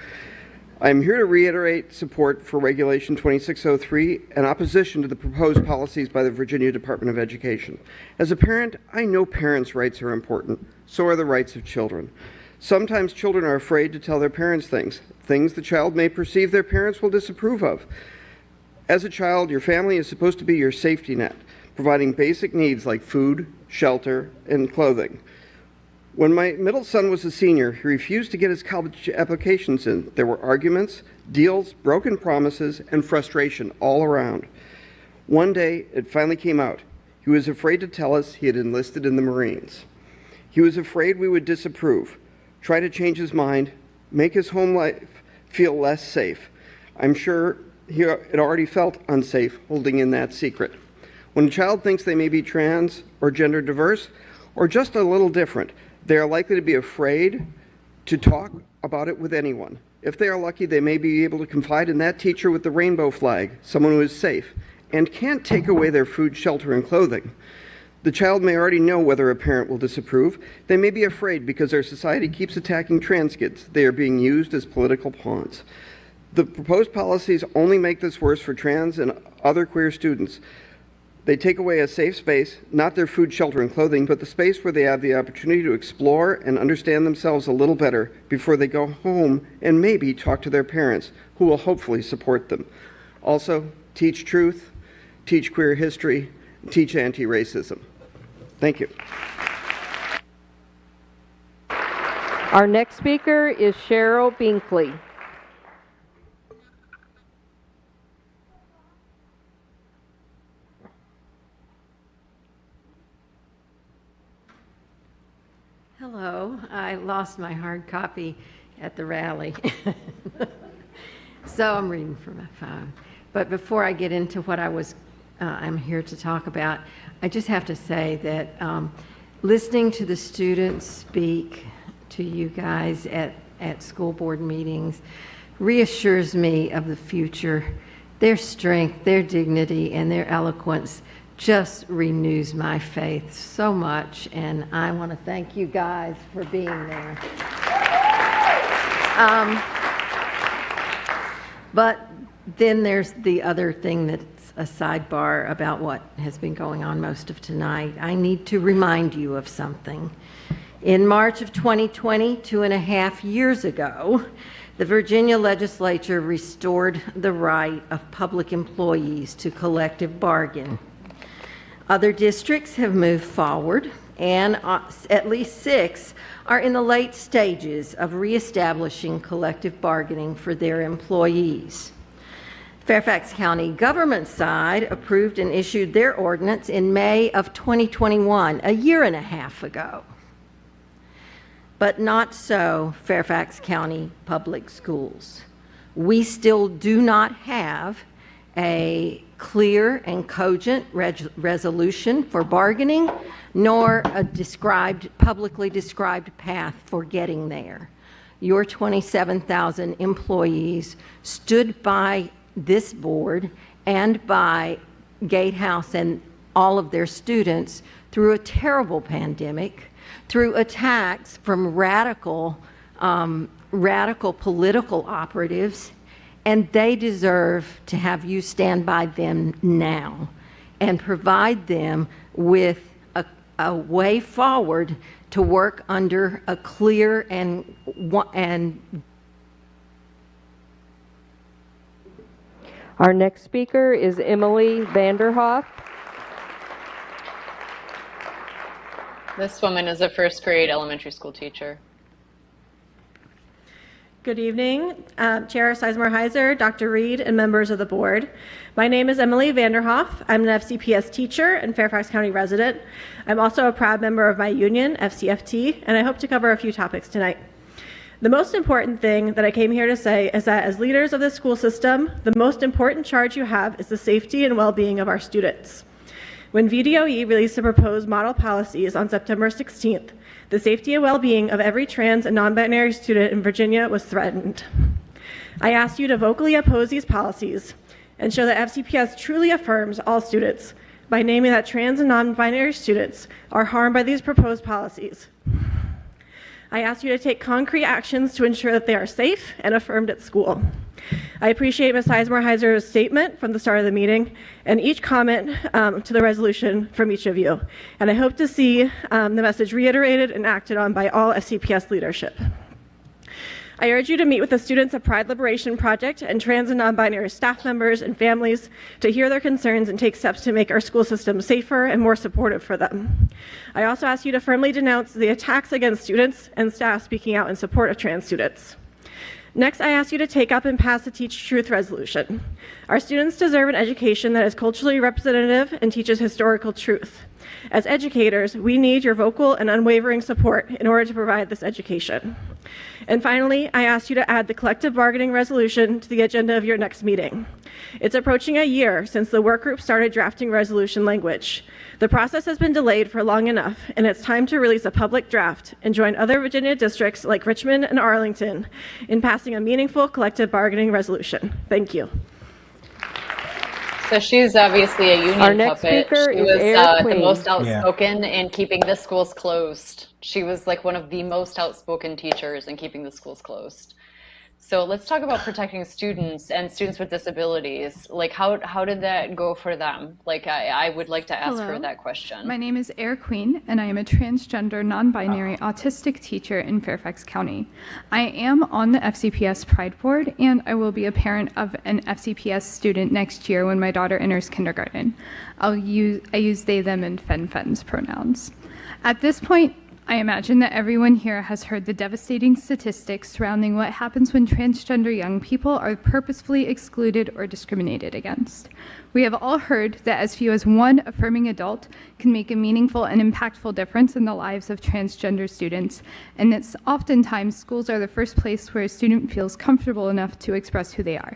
I'm here to reiterate support for Regulation 2603 and opposition to the proposed policies by the Virginia Department of Education. As a parent, I know parents' rights are important. So are the rights of children. Sometimes children are afraid to tell their parents things the child may perceive their parents will disapprove of. As a child, your family is supposed to be your safety net, providing basic needs like food, shelter, and clothing. When my middle son was a senior, he refused to get his college applications in. There were arguments, deals, broken promises, and frustration all around. One day, it finally came out. He was afraid to tell us he had enlisted in the Marines. He was afraid we would disapprove, try to change his mind, make his home life feel less safe. I'm sure he had already felt unsafe holding in that secret. When a child thinks they may be trans or gender diverse or just a little different, they are likely to be afraid to talk about it with anyone. If they are lucky, they may be able to confide in that teacher with the rainbow flag, someone who is safe, and can't take away their food, shelter, and clothing. The child may already know whether a parent will disapprove. They may be afraid because our society keeps attacking trans kids. They are being used as political pawns. The proposed policies only make this worse for trans and other queer students. They take away a safe space, not their food, shelter, and clothing, but the space where they have the opportunity to explore and understand themselves a little better before they go home and maybe talk to their parents, who will hopefully support them. Also, teach truth, teach queer history, teach anti-racism. Thank you. Our next speaker is Cheryl Binkley. Hello, I lost my hard copy at the rally, so I'm reading from my phone. But before I get into what I'm here to talk about, I just have to say that listening to the students speak to you guys at school board meetings reassures me of the future. Their strength, their dignity, and their eloquence just renews my faith so much, and I want to thank you guys for being there. But then there's the other thing that's a sidebar about what has been going on most of tonight. I need to remind you of something. In March of 2020, 2.5 years ago, the Virginia legislature restored the right of public employees to collective bargain. Other districts have moved forward, and at least 6 are in the late stages of reestablishing collective bargaining for their employees. Fairfax County government side approved and issued their ordinance in May of 2021, a year and a half ago. But not so Fairfax County Public Schools. We still do not have a clear and cogent resolution for bargaining, nor a publicly described path for getting there. Your 27,000 employees stood by this board and by Gatehouse and all of their students through a terrible pandemic, through attacks from radical political operatives, and they deserve to have you stand by them now and provide them with a way forward to work under a clear and Our next speaker is Emily Vanderhoff. This woman is a first grade elementary school teacher. Good evening, Chair Sizemore-Heiser, Dr. Reed, and members of the board. My name is Emily Vanderhoff. I'm an FCPS teacher and Fairfax County resident. I'm also a proud member of my union, FCFT, and I hope to cover a few topics tonight. The most important thing that I came here to say is that as leaders of the school system, the most important charge you have is the safety and well-being of our students. When VDOE released the proposed model policies on September 16th, the safety and well-being of every trans and non-binary student in Virginia was threatened. I asked you to vocally oppose these policies and show that FCPS truly affirms all students by naming that trans and non-binary students are harmed by these proposed policies. I asked you to take concrete actions to ensure that they are safe and affirmed at school. I appreciate Ms. Sizemore-Heiser's statement from the start of the meeting and each comment to the resolution from each of you. And I hope to see the message reiterated and acted on by all FCPS leadership. I urge you to meet with the students of Pride Liberation Project and trans and non-binary staff members and families to hear their concerns and take steps to make our school system safer and more supportive for them. I also ask you to firmly denounce the attacks against students and staff speaking out in support of trans students. Next, I ask you to take up and pass the Teach Truth resolution. Our students deserve an education that is culturally representative and teaches historical truth. As educators, we need your vocal and unwavering support in order to provide this education. And finally, I ask you to add the collective bargaining resolution to the agenda of your next meeting. It's approaching a year since the work group started drafting resolution language. The process has been delayed for long enough, and it's time to release a public draft and join other Virginia districts like Richmond and Arlington in passing a meaningful collective bargaining resolution. Thank you. So she's obviously a union Our next puppet. speaker She is was Eric the Queen. most outspoken in keeping the schools closed. She was like one of the most outspoken teachers in keeping the schools closed. So let's talk about protecting students and students with disabilities. Like how did that go for them? Like I would like to ask her Hello. that question. My name is Eric Queen, and I am a transgender, non-binary, autistic teacher in Fairfax County. I am on the FCPS Pride Board, and I will be a parent of an FCPS student next year when my daughter enters kindergarten. I use they, them, and fen-fens pronouns. At this point, I imagine that everyone here has heard the devastating statistics surrounding what happens when transgender young people are purposefully excluded or discriminated against. We have all heard that as few as one affirming adult can make a meaningful and impactful difference in the lives of transgender students, and it's oftentimes schools are the first place where a student feels comfortable enough to express who they are.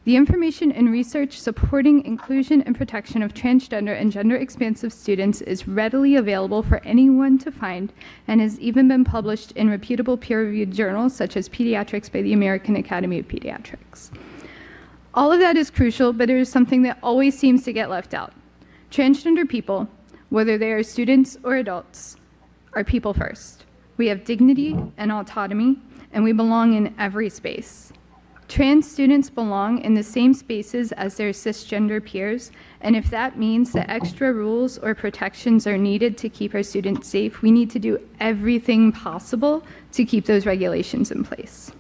The information and research supporting inclusion and protection of transgender and gender-expansive students is readily available for anyone to find and has even been published in reputable peer-reviewed journals such as Pediatrics by the American Academy of Pediatrics. All of that is crucial, but it is something that always seems to get left out. Transgender people, whether they are students or adults, are people first. We have dignity and autonomy, and we belong in every space. Trans students belong in the same spaces as their cisgender peers, and if that means that extra rules or protections are needed to keep our students safe, we need to do everything possible to keep those regulations in place.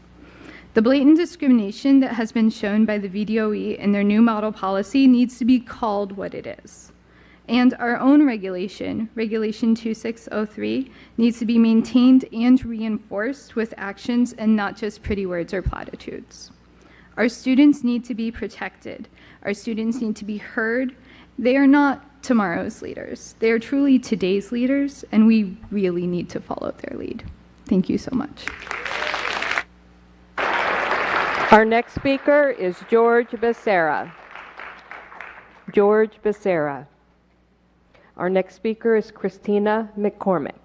The blatant discrimination that has been shown by the VDOE in their new model policy needs to be called what it is. And our own regulation, Regulation 2603, needs to be maintained and reinforced with actions and not just pretty words or platitudes. Our students need to be protected. Our students need to be heard. They are not tomorrow's leaders. They are truly today's leaders, and we really need to follow their lead. Thank you so much. Our next speaker is George Becerra. George Becerra. Our next speaker is Christina McCormick.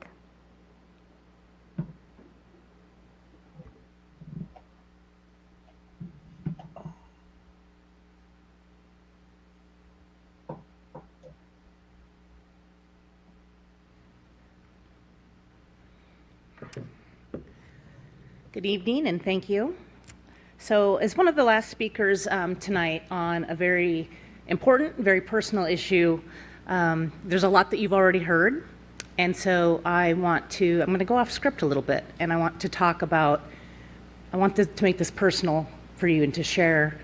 Good evening and thank you. So as one of the last speakers tonight on a very important, very personal issue, there's a lot that you've already heard. And so I'm going to go off script a little bit, and I want to talk about, to make this personal for you and to share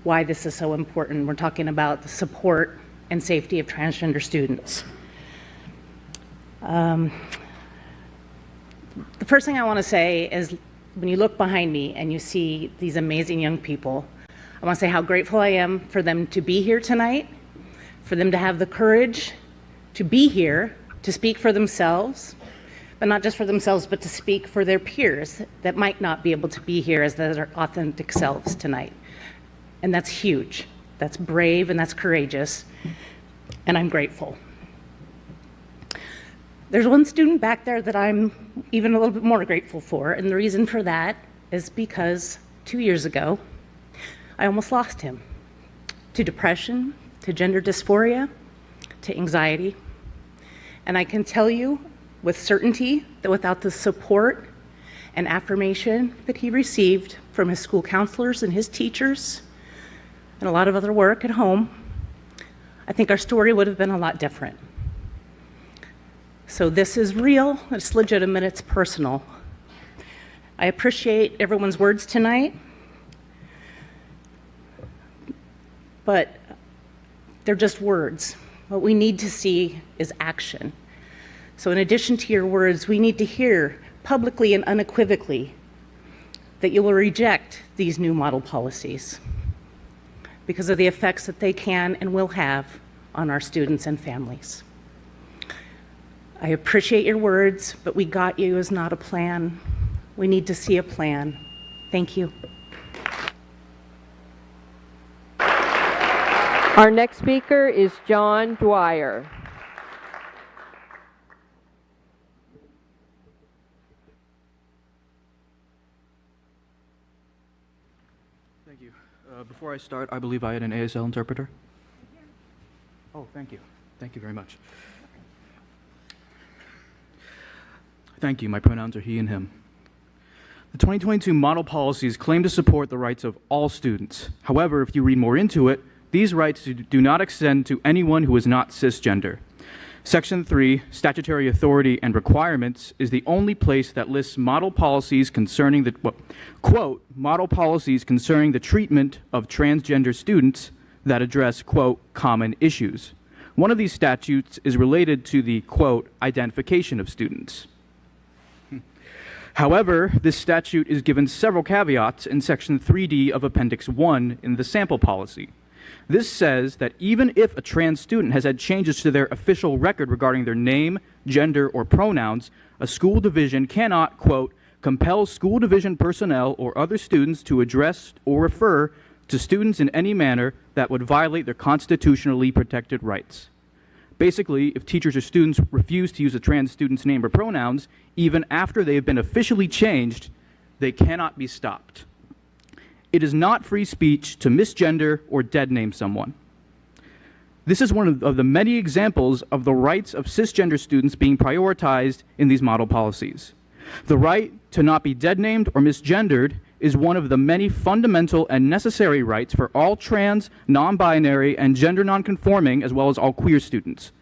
why this is so important. We're talking about the support and safety of transgender students. The first thing I want to say is when you look behind me and you see these amazing young people, I want to say how grateful I am for them to be here tonight, for them to have the courage to be here, to speak for themselves, but not just for themselves, but to speak for their peers that might not be able to be here as their authentic selves tonight. And that's huge. That's brave and that's courageous, and I'm grateful. There's one student back there that I'm even a little bit more grateful for, and the reason for that is because 2 years ago, I almost lost him to depression, to gender dysphoria, to anxiety. And I can tell you with certainty that without the support and affirmation that he received from his school counselors and his teachers, and a lot of other work at home, I think our story would have been a lot different. So this is real, it's legitimate, it's personal. I appreciate everyone's words tonight, but they're just words. What we need to see is action. So in addition to your words, we need to hear publicly and unequivocally that you will reject these new model policies because of the effects that they can and will have on our students and families. I appreciate your words, but "we got you" is not a plan. We need to see a plan. Thank you. Our next speaker is John Dwyer. Thank you. Before I start, I believe I had an ASL interpreter. Oh, thank you. Thank you very much. Thank you. My pronouns are he and him. The 2022 model policies claim to support the rights of all students. However, if you read more into it, these rights do not extend to anyone who is not cisgender. Section 3, Statutory Authority and Requirements, is the only place that lists model policies concerning the, quote, model policies concerning the treatment of transgender students that address, quote, common issues. One of these statutes is related to the, quote, identification of students. However, this statute is given several caveats in Section 3D of Appendix 1 in the sample policy. This says that even if a trans student has had changes to their official record regarding their name, gender, or pronouns, a school division cannot, quote, compel school division personnel or other students to address or refer to students in any manner that would violate their constitutionally protected rights. Basically, if teachers or students refuse to use a trans student's name or pronouns, even after they have been officially changed, they cannot be stopped. It is not free speech to misgender or dead name someone. This is one of the many examples of the rights of cisgender students being prioritized in these model policies. The right to not be dead named or misgendered is one of the many fundamental and necessary rights for all trans, non-binary, and gender non-conforming, as well as all queer students.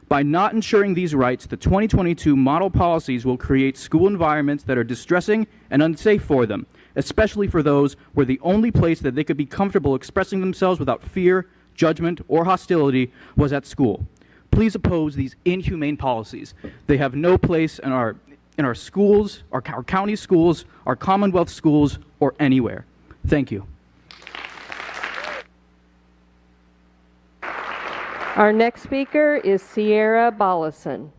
By not ensuring these rights, the 2022 model policies will create school environments that are distressing and unsafe for them, especially for those where the only place that they could be comfortable expressing themselves without fear, judgment, or hostility was at school. Please oppose these inhumane policies. They have no place in our schools, our county schools, our Commonwealth schools, or anywhere. Thank you. Our next speaker is Sierra Bollison.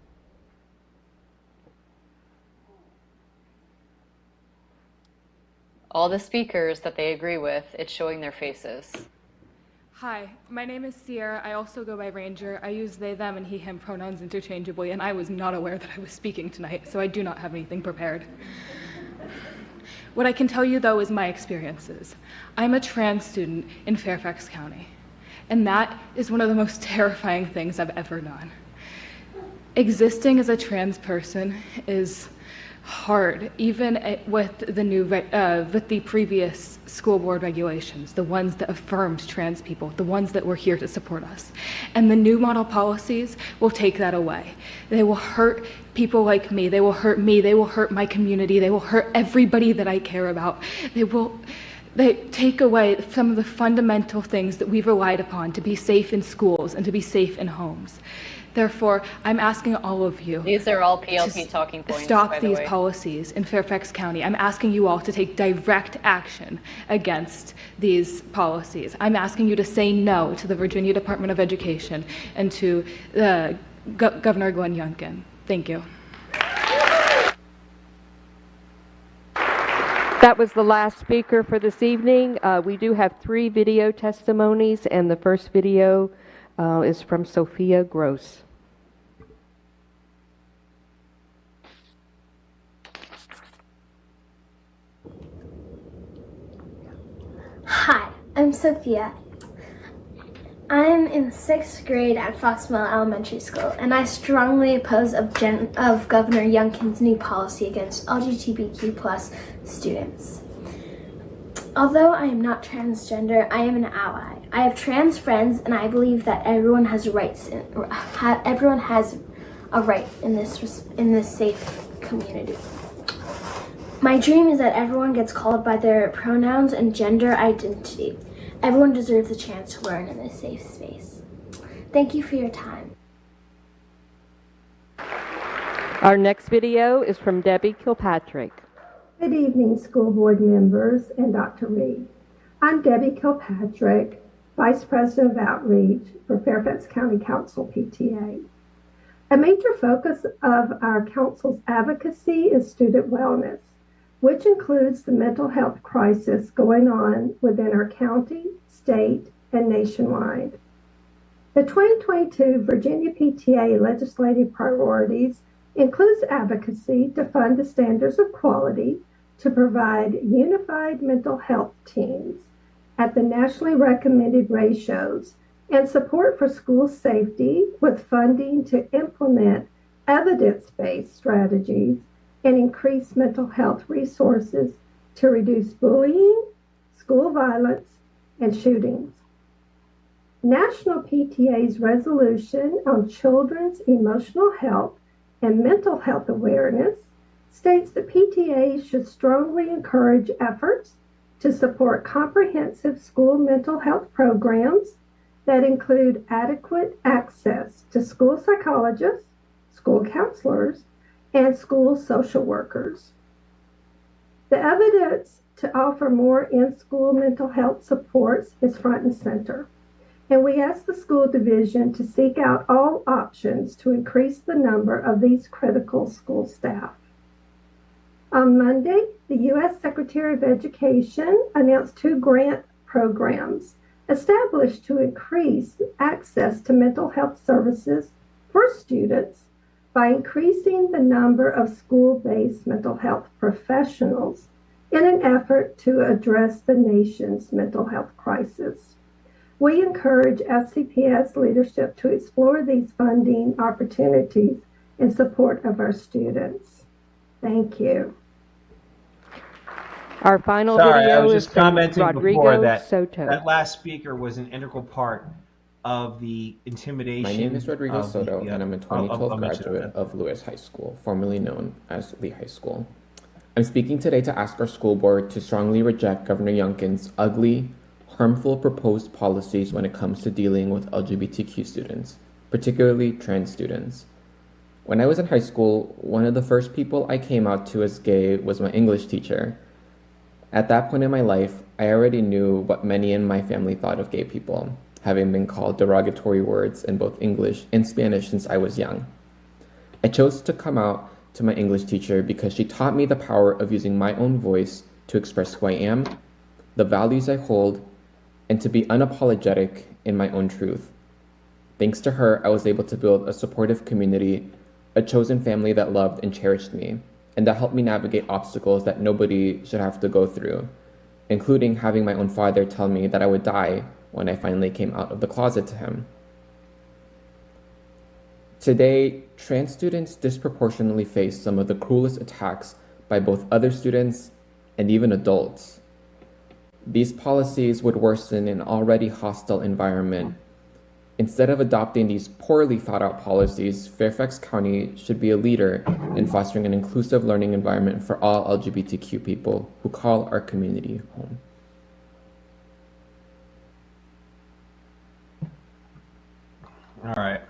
All the speakers that they agree with, it's showing their faces. Hi, my name is Sierra. I also go by Ranger. I use they, them, and he, him pronouns interchangeably, and I was not aware that I was speaking tonight, so I do not have anything prepared. What I can tell you, though, is my experiences. I'm a trans student in Fairfax County, and that is one of the most terrifying things I've ever done. Existing as a trans person is hard, even with the previous school board regulations, the ones that affirmed trans people, the ones that were here to support us. And the new model policies will take that away. They will hurt people like me. They will hurt me. They will hurt my community. They will hurt everybody that I care about. They take away some of the fundamental things that we've relied upon to be safe in schools and to be safe in homes. Therefore, I'm asking all of you. These are all PLP talking points. Stop by the these way. policies in Fairfax County. I'm asking you all to take direct action against these policies. I'm asking you to say no to the Virginia Department of Education and to Governor Glenn Youngkin. Thank you. That was the last speaker for this evening. We do have 3 video testimonies, and the first video is from Sophia Gross. Hi, I'm Sophia. I'm in 6th grade at Foxmill Elementary School, and I strongly oppose of Governor Youngkin's new policy against LGBTQ+ students. Although I am not transgender, I am an ally. I have trans friends, and I believe that everyone has rights. Everyone has a right in this safe community. My dream is that everyone gets called by their pronouns and gender identity. Everyone deserves a chance to learn in this safe space. Thank you for your time. Our next video is from Debbie Kilpatrick. Good evening, school board members and Dr. Reed. I'm Debbie Kilpatrick, Vice President of Outreach for Fairfax County Council PTA. A major focus of our council's advocacy is student wellness, which includes the mental health crisis going on within our county, state, and nationwide. The 2022 Virginia PTA legislative priorities includes advocacy to fund the standards of quality to provide unified mental health teams at the nationally recommended ratios and support for school safety with funding to implement evidence-based strategies and increase mental health resources to reduce bullying, school violence, and shootings. National PTA's resolution on children's emotional health and mental health awareness states that PTAs should strongly encourage efforts to support comprehensive school mental health programs that include adequate access to school psychologists, school counselors, and school social workers. The evidence to offer more in-school mental health supports is front and center, and we ask the school division to seek out all options to increase the number of these critical school staff. On Monday, the U.S. Secretary of Education announced 2 grant programs established to increase access to mental health services for students by increasing the number of school-based mental health professionals in an effort to address the nation's mental health crisis. We encourage FCPS leadership to explore these funding opportunities in support of our students. Thank you. Our final Sorry, video I was is just from commenting Rodrigo before that Soto. that last speaker was an integral part of the intimidation. My name is Rodrigo Soto, and I'm a 2012 graduate Minnesota. of Lewis High School, formerly known as Lee High School. I'm speaking today to ask our school board to strongly reject Governor Youngkin's ugly, harmful proposed policies when it comes to dealing with LGBTQ students, particularly trans students. When I was in high school, one of the first people I came out to as gay was my English teacher. At that point in my life, I already knew what many in my family thought of gay people, having been called derogatory words in both English and Spanish since I was young. I chose to come out to my English teacher because she taught me the power of using my own voice to express who I am, the values I hold, and to be unapologetic in my own truth. Thanks to her, I was able to build a supportive community, a chosen family that loved and cherished me, and that helped me navigate obstacles that nobody should have to go through, including having my own father tell me that I would die when I finally came out of the closet to him. Today, trans students disproportionately face some of the cruelest attacks by both other students and even adults. These policies would worsen an already hostile environment. Instead of adopting these poorly thought out policies, Fairfax County should be a leader in fostering an inclusive learning environment for all LGBTQ people who call our community home. All right.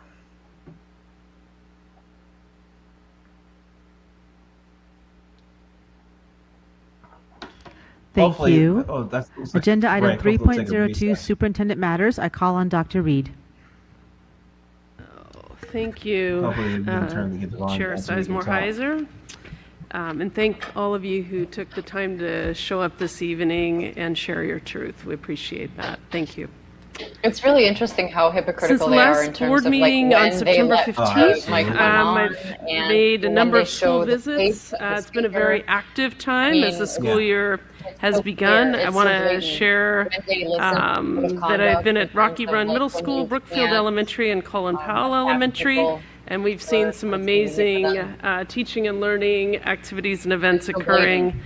Thank Hopefully, you. that's Agenda item right. Hopefully we'll take a 3.02, recess. Superintendent Matters. I call on Dr. Reed. Thank you, Hopefully we can turn to get the volume Chair down so we can talk. Sizemore-Heiser. And thank all of you who took the time to show up this evening and share your truth. We appreciate that. Thank you. It's really interesting how hypocritical Since they are last in terms board of like meeting on when they September let 15th, microphone on I've and made a when number they of school show the visits. face of the It's been a speaker. very active time as the school year has so begun. clear. I It's want so to blatant. share When they listen to code of that I've been conduct at Rocky in terms Run of, Middle like, when School, you Brookfield can't, Elementary, and Colin Powell have Elementary, people and we've seen some amazing teaching and learning activities and events occurring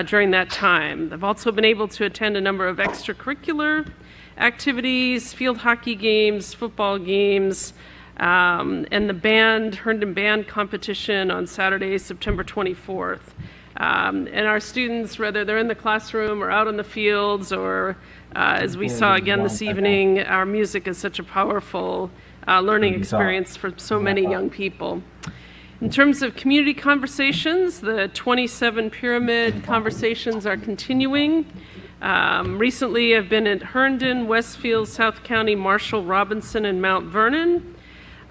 during that time. I've also been able to attend a number of extracurricular activities, field hockey games, football games, and the Herndon Band competition on Saturday, September 24th. And our students, whether they're in the classroom or out in the fields or as we saw again this evening, our music is such a powerful learning experience for so many young people. In terms of community conversations, the 27 pyramid conversations are continuing. Recently, I've been at Herndon, Westfield, South County, Marshall, Robinson, and Mount Vernon.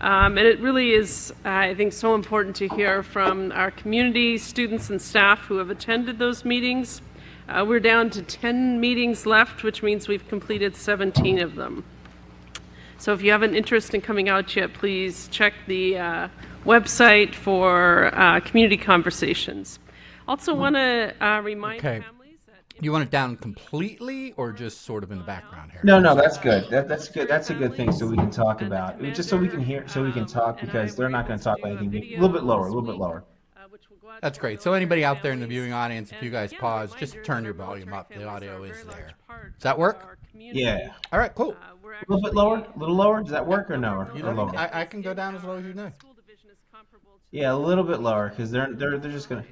And it really is, I think, so important to hear from our community, students, and staff who have attended those meetings. We're down to 10 meetings left, which means we've completed 17 of them. So if you have an interest in coming out yet, please check the website for community conversations. Also want to remind families. You want it down completely or just sort of in the background here? No, that's good. That's good. That's a good thing, so we can talk about it. Just so we can hear, so we can talk, because they're not going to talk about anything. A little bit lower, a little bit lower. That's great. So anybody out there in the viewing audience, if you guys pause, just turn your volume up. The audio is there. Does that work? Yeah. All right, cool. A little bit lower? A little lower? Does that work or no? You Or know, lower? I can go down as low as you know. Yeah, a little bit lower, because they're just going to...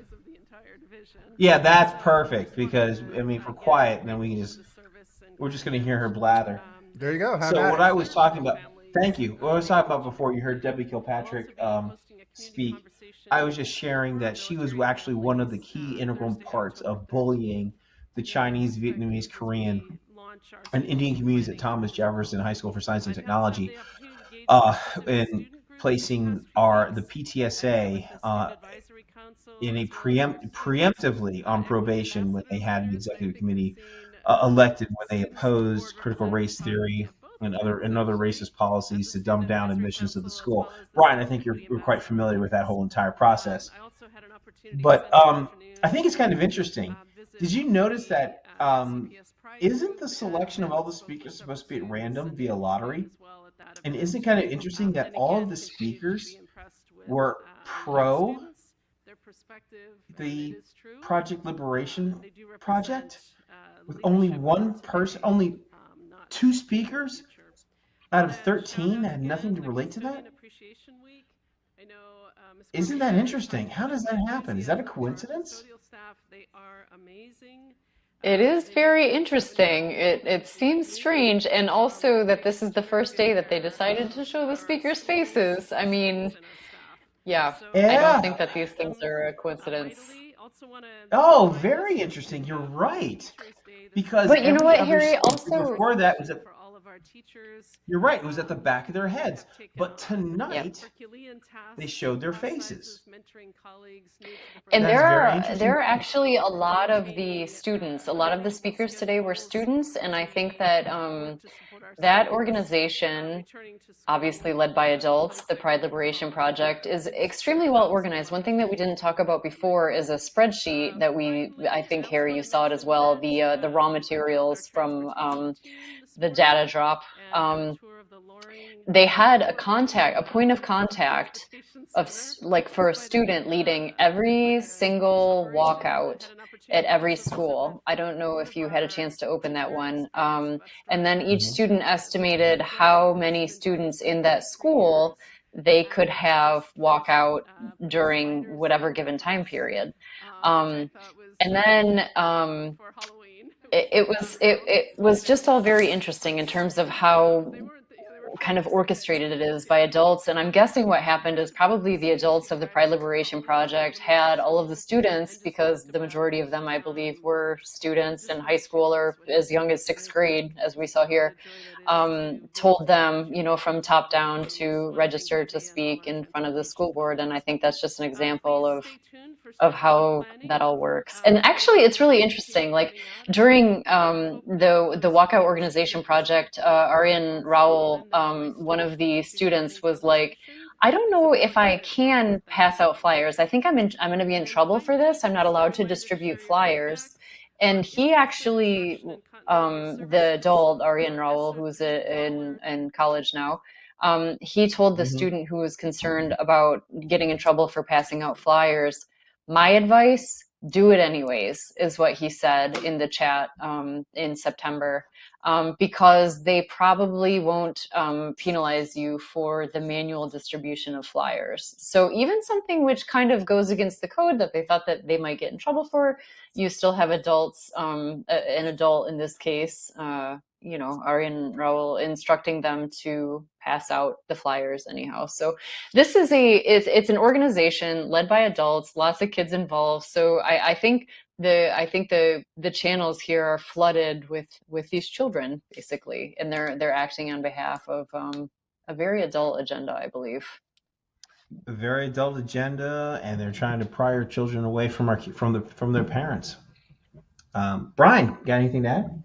Yeah, that's perfect, because, I mean, if we're quiet, then we're just going to hear her blather. There you go. So what I was talking about, thank you. What I was talking about before, you heard Debbie Kilpatrick speak. I was just sharing that she was actually one of the key integral parts of bullying the Chinese, Vietnamese, Korean, and Indian communities at Thomas Jefferson High School for Science and Technology, and placing the PTSA in a preemptively on probation when they had an executive committee elected when they opposed critical race theory and other racist policies to dumb down admissions to the school. Brian, I think you're quite familiar with that whole entire process. But I think it's kind of interesting. Did you notice that isn't the selection of all the speakers supposed to be at random via lottery? And isn't it kind of interesting that all of the speakers were pro the Project Liberation Project, with only one person, only 2 speakers out of 13 that had nothing to relate to that? Isn't that interesting? How does that happen? Is that a coincidence? It is very interesting. It seems strange, and also that this is the first day that they decided to show the speakers' faces. I mean, yeah, I don't think that these things are a coincidence. Oh, very interesting. You're right. Because But you know what, every other Harry? speaker Also, before that was at, you're right, it was at the back of their heads. But tonight, they showed their faces. and That's very interesting. there are actually a lot of the students, a lot of the speakers today were students, and I think that that organization, obviously led by adults, the Pride Liberation Project, is extremely well organized. One thing that we didn't talk about before is a spreadsheet that I think, Harry, you saw it as well, the raw materials from the data drop. They had a point of contact for a student leading every single walkout at every school. I don't know if you had a chance to open that one. And then each student estimated how many students in that school they could have walk out during whatever given time period. And then it was just all very interesting in terms of how kind of orchestrated it is by adults. And I'm guessing what happened is probably the adults of the Pride Liberation Project had all of the students, because the majority of them, I believe, were students in high school or as young as 6th grade, as we saw here, told them, from top down to register to speak in front of the school board. And I think that's just an example of how that all works. And actually, it's really interesting. Like during the Walkout Organization Project, Aryan Rowell, one of the students, was like, I don't know if I can pass out flyers. I think I'm going to be in trouble for this. I'm not allowed to distribute flyers. And he actually, the adult, Aryan Rowell, who's in college now, he told the student who was concerned about getting in trouble for passing out flyers, my advice, do it anyways, is what he said in the chat in September, because they probably won't penalize you for the manual distribution of flyers. So even something which kind of goes against the code that they thought that they might get in trouble for, you still have adults, an adult in this case, Aryan Rowell, instructing them to pass out the flyers anyhow. So this is it's an organization led by adults, lots of kids involved. So I think the channels here are flooded with these children, basically, and they're acting on behalf of a very adult agenda, I believe. A very adult agenda, and they're trying to pry our children away from their parents. Brian, got anything to add?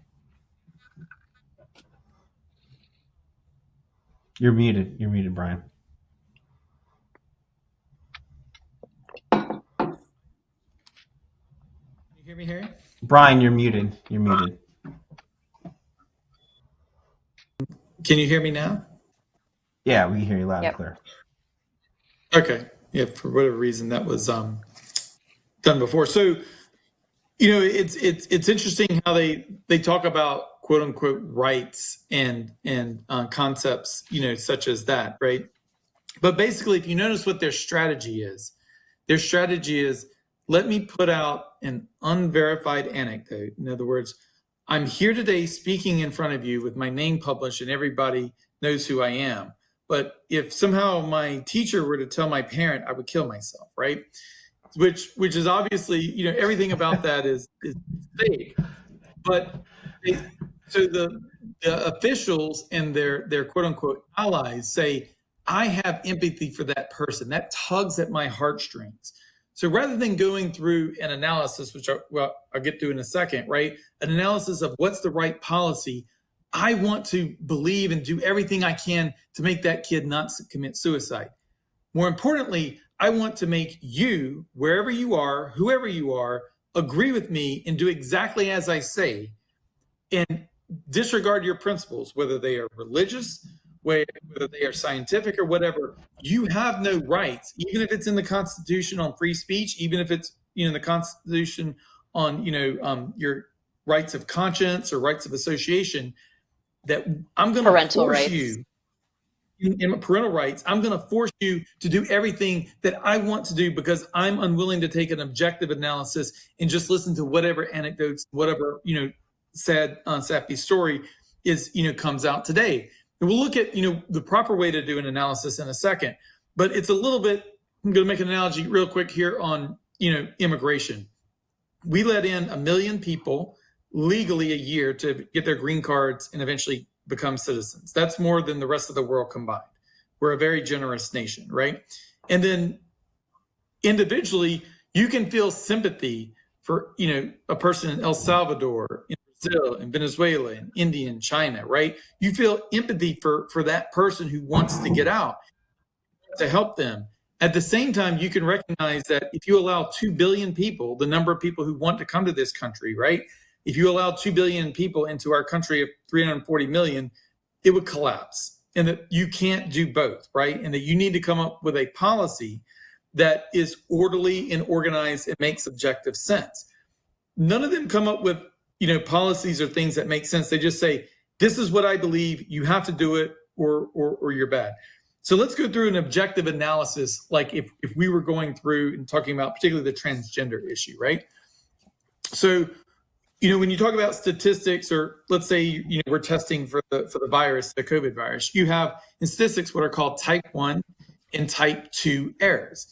You're muted. You're muted, Brian. Can you hear me, Harry? Brian, you're muted. You're muted. Can you hear me now? Yeah, we can hear you loud and clear. Okay. Yeah, for whatever reason that was done before. So, it's interesting how they talk about quote unquote rights and concepts, such as that, right? But basically, if you notice what their strategy is, let me put out an unverified anecdote. In other words, I'm here today speaking in front of you with my name published and everybody knows who I am. But if somehow my teacher were to tell my parent, I would kill myself, right? Which is obviously, everything about that is fake. But so the officials and their quote unquote allies say, I have empathy for that person. That tugs at my heartstrings. So rather than going through an analysis, which I'll get to in a second, right? An analysis of what's the right policy, I want to believe and do everything I can to make that kid not commit suicide. More importantly, I want to make you, wherever you are, whoever you are, agree with me and do exactly as I say and disregard your principles, whether they are religious, whether they are scientific or whatever. You have no rights, even if it's in the Constitution on free speech, even if it's in the Constitution on your rights of conscience or rights of association, that I'm going to force you in parental rights. I'm going to force you to do everything that I want to do because I'm unwilling to take an objective analysis and just listen to whatever anecdotes, whatever, sad, sappy story is, comes out today. And we'll look at, the proper way to do an analysis in a second, but it's a little bit, I'm going to make an analogy real quick here on, immigration. We let in 1 million people legally a year to get their green cards and eventually become citizens. That's more than the rest of the world combined. We're a very generous nation, right? And then individually, you can feel sympathy for, a person in El Salvador, in Brazil, in Venezuela, in India, in China, right? You feel empathy for that person who wants to get out, to help them. At the same time, you can recognize that if you allow 2 billion people, the number of people who want to come to this country, right? If you allow 2 billion people into our country of 340 million, it would collapse. And that you can't do both, right? And that you need to come up with a policy that is orderly and organized and makes objective sense. None of them come up with, policies or things that make sense. They just say, this is what I believe, you have to do it or you're bad. So let's go through an objective analysis, like if we were going through and talking about particularly the transgender issue, right? So when you talk about statistics, or let's say, we're testing for the virus, the COVID virus, you have in statistics what are called type 1 and type 2 errors.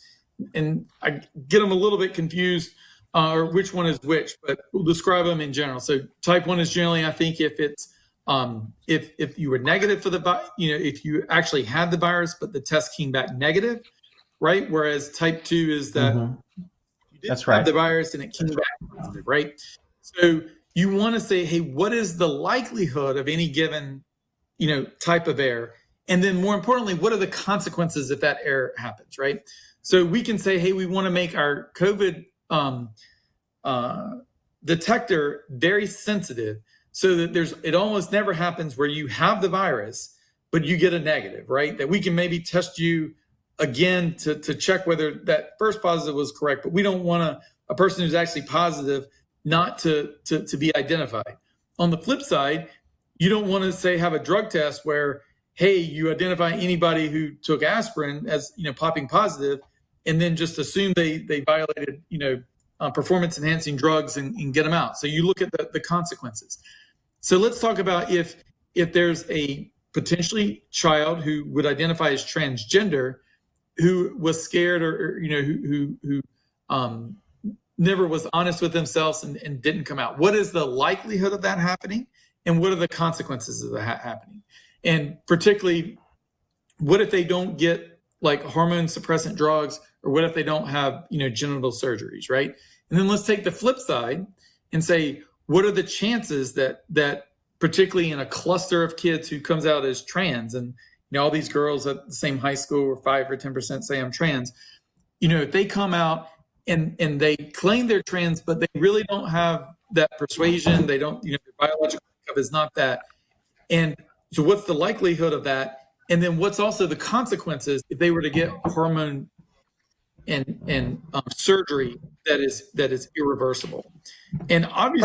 And I get them a little bit confused, or which one is which, but we'll describe them in general. So type 1 is generally, I think, if it's if you were negative for if you actually had the virus, but the test came back negative, right? Whereas type 2 is that you didn't have the virus and it came back positive, right? So you want to say, hey, what is the likelihood of any given, type of error? And then more importantly, what are the consequences if that error happens, right? So we can say, hey, we want to make our COVID detector very sensitive, so that it almost never happens where you have the virus, but you get a negative, right? That we can maybe test you again to check whether that first positive was correct, but we don't want a person who's actually positive not to be identified. On the flip side, you don't want to say have a drug test where, hey, you identify anybody who took aspirin as popping positive, and then just assume they violated performance enhancing drugs and get them out. So you look at the consequences. So let's talk about if there's a potentially child who would identify as transgender, who was scared or who never was honest with themselves and didn't come out. What is the likelihood of that happening, and what are the consequences of that happening? And particularly, what if they don't get like hormone suppressant drugs, or what if they don't have genital surgeries, right? And then let's take the flip side and say, what are the chances that particularly in a cluster of kids who comes out as trans, and all these girls at the same high school, or 5 or 10% say I'm trans, if they come out and they claim they're trans, but they really don't have that persuasion, they don't, their biological makeup is not that. And so what's the likelihood of that? And then what's also the consequences if they were to get hormone and surgery that is irreversible? And obviously,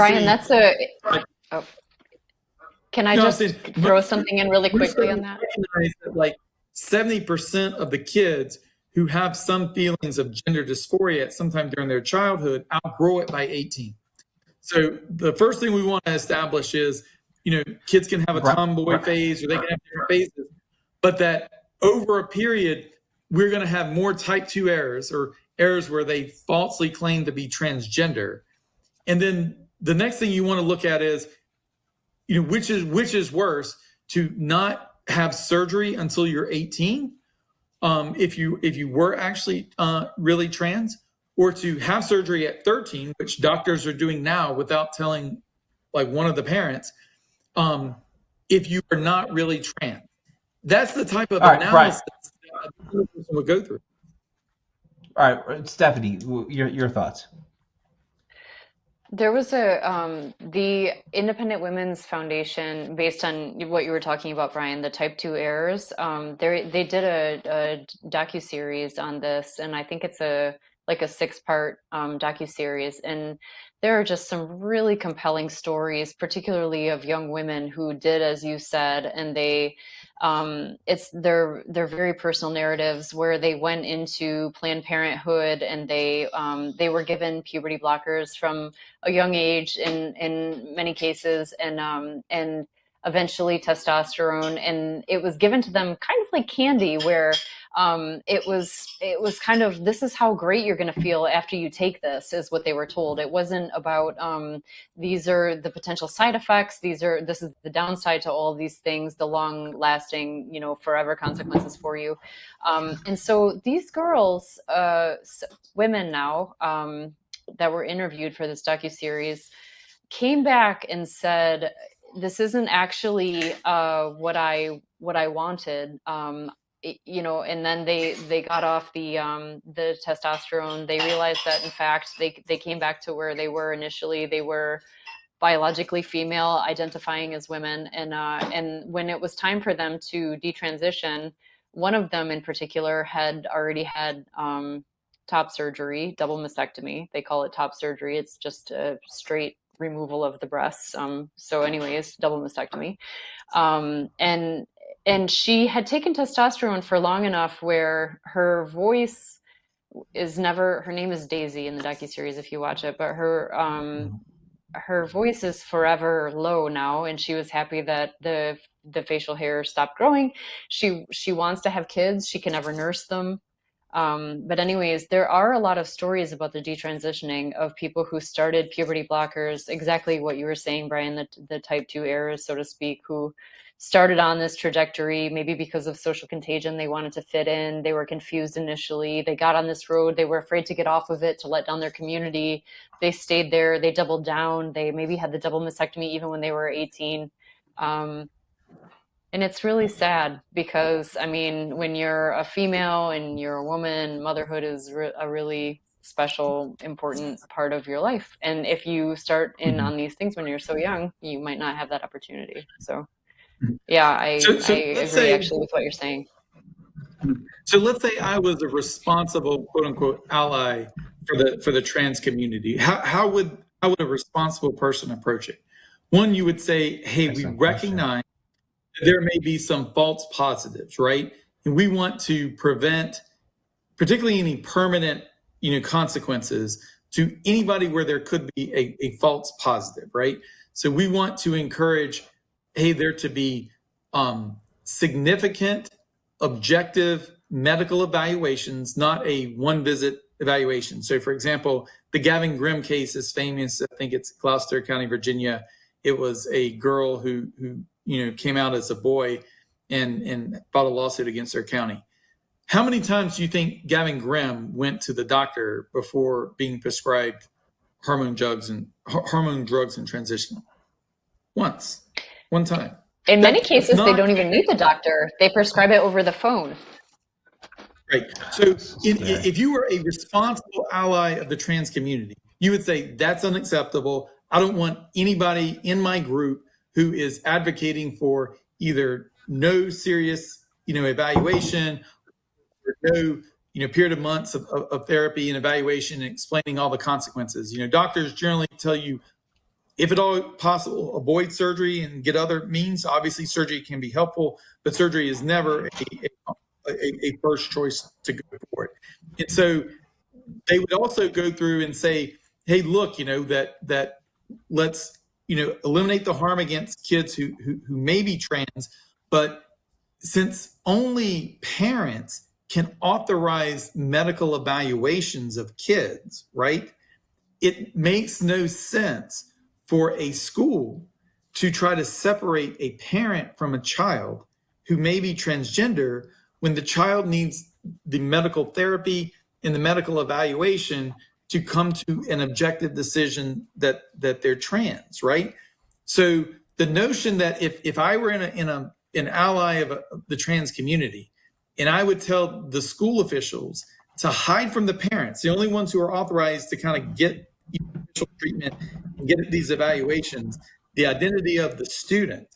Brian, can I just throw something in really quickly on that? Like 70% of the kids who have some feelings of gender dysphoria at some time during their childhood outgrow it by 18. So the first thing we want to establish is, kids can have a tomboy phase, or they can have different phases, but that over a period, we're going to have more type 2 errors, or errors where they falsely claim to be transgender. And then the next thing you want to look at is, which is worse, to not have surgery until you're 18, if you were actually really trans, or to have surgery at 13, which doctors are doing now without telling like one of the parents, if you are not really trans. That's the type of analysis that a person would go through. All right, Stephanie, your thoughts. There was the Independent Women's Foundation, based on what you were talking about, Brian, the type 2 errors. They did a docuseries on this, and I think it's a 6-part docuseries. And there are just some really compelling stories, particularly of young women who did, as you said, and they're very personal narratives where they went into Planned Parenthood, and they were given puberty blockers from a young age in many cases, and eventually testosterone, and it was given to them kind of like candy, where it was kind of, this is how great you're going to feel after you take this, is what they were told. It wasn't about these are the potential side effects, this is the downside to all of these things, the long lasting forever consequences for you. And so these girls, women now, that were interviewed for this docuseries, came back and said, this isn't actually what I wanted. And then they got off the testosterone. They realized that, in fact, they came back to where they were initially. They were biologically female, identifying as women, and when it was time for them to detransition, one of them in particular had already had top surgery, double mastectomy. They call it top surgery. It's just a straight removal of the breasts. So anyways, double mastectomy. And she had taken testosterone for long enough where her voice is never, her name is Daisy in the docuseries if you watch it, but her her voice is forever low now, and she was happy that the facial hair stopped growing. She wants to have kids. She can never nurse them. But anyways, there are a lot of stories about the detransitioning of people who started puberty blockers, exactly what you were saying, Brian, the type 2 errors, so to speak, who started on this trajectory, maybe because of social contagion. They wanted to fit in. They were confused initially. They got on this road. They were afraid to get off of it, to let down their community. They stayed there. They doubled down. They maybe had the double mastectomy even when they were 18. And it's really sad because, I mean, when you're a female and you're a woman, motherhood is a really special, important part of your life. And if you start in on these things when you're so young, you might not have that opportunity. So, yeah, I agree actually with what you're saying. So let's say I was a responsible, quote unquote, ally for the trans community. How would a responsible person approach it? One, you would say, hey, we recognize there may be some false positives, right? And we want to prevent, particularly any permanent, consequences to anybody where there could be a false positive, right? So we want to encourage, hey, there to be significant, objective medical evaluations, not a one-visit evaluation. So, for example, the Gavin Grimm case is famous. I think it's Gloucester County, Virginia. It was a girl who came out as a boy and filed a lawsuit against their county. How many times do you think Gavin Grimm went to the doctor before being prescribed hormone drugs and transitional? Once, one time. In many cases, they don't even need the doctor. They prescribe it over the phone. Right. So if you were a responsible ally of the trans community, you would say that's unacceptable. I don't want anybody in my group who is advocating for either no serious, evaluation or no, period of months of therapy and evaluation and explaining all the consequences. Doctors generally tell you, if at all possible, avoid surgery and get other means. Obviously, surgery can be helpful, but surgery is never a first choice to go for it. And so they would also go through and say, hey, look, that let's, eliminate the harm against kids who may be trans, but since only parents can authorize medical evaluations of kids, right? It makes no sense for a school to try to separate a parent from a child who may be transgender when the child needs the medical therapy and the medical evaluation to come to an objective decision that they're trans, right? So the notion that if I were an ally of the trans community, and I would tell the school officials to hide from the parents, the only ones who are authorized to kind of get treatment and get these evaluations, the identity of the student,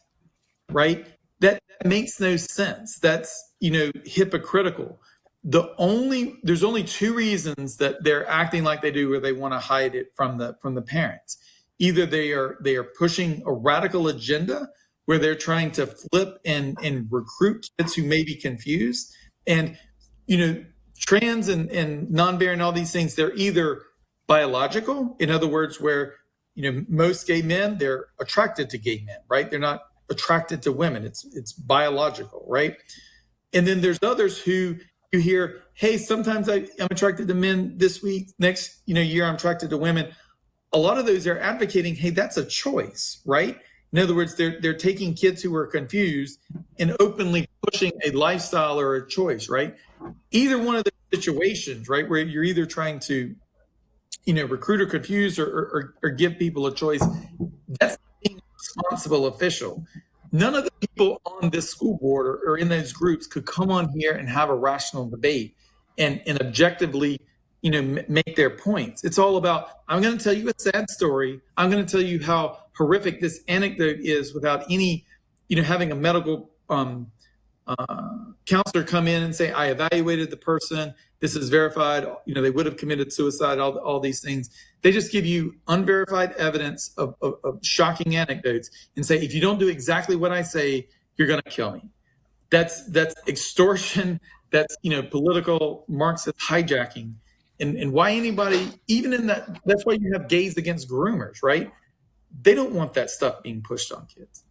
right? That makes no sense. That's, hypocritical. There's only two reasons that they're acting like they do, where they want to hide it from the parents. Either they are pushing a radical agenda where they're trying to flip and recruit kids who may be confused. And, trans and non-binary and all these things, they're either biological, in other words, where, most gay men, they're attracted to gay men, right? They're not attracted to women. It's biological, right? And then there's others who you hear, hey, sometimes I'm attracted to men this week, next, year I'm attracted to women. A lot of those are advocating, hey, that's a choice, right? In other words, they're taking kids who are confused and openly pushing a lifestyle or a choice, right? Either one of the situations, right, where you're either trying to, recruit or confuse or give people a choice, that's being a responsible official. None of the people on this school board or in those groups could come on here and have a rational debate and objectively, make their points. It's all about, I'm going to tell you a sad story. I'm going to tell you how horrific this anecdote is without any, having a medical counselor come in and say, I evaluated the person. This is verified. They would have committed suicide, all these things. They just give you unverified evidence of shocking anecdotes and say, if you don't do exactly what I say, you're going to kill me. That's extortion. That's, political Marxist hijacking. And why anybody, even in that's why you have gays against groomers, right? they don't want that stuff being pushed on kids.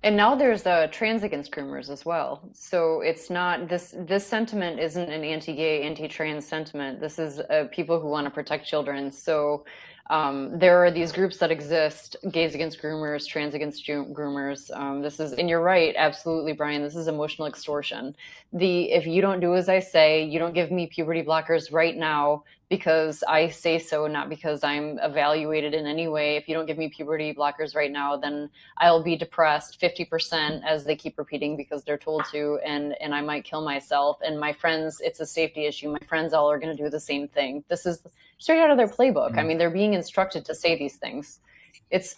And now there's trans against groomers as well. So it's not this sentiment isn't an anti-gay, anti-trans sentiment. This is people who want to protect children. So there are these groups that exist: gays against groomers, trans against groomers. This is, and you're right, absolutely, Brian. This is emotional extortion. If you don't do as I say, you don't give me puberty blockers right now because I say so, not because I'm evaluated in any way. If you don't give me puberty blockers right now, then I'll be depressed 50%, as they keep repeating because they're told to, and I might kill myself. And my friends, it's a safety issue. My friends all are going to do the same thing. This is straight out of their playbook. I mean, they're being instructed to say these things. It's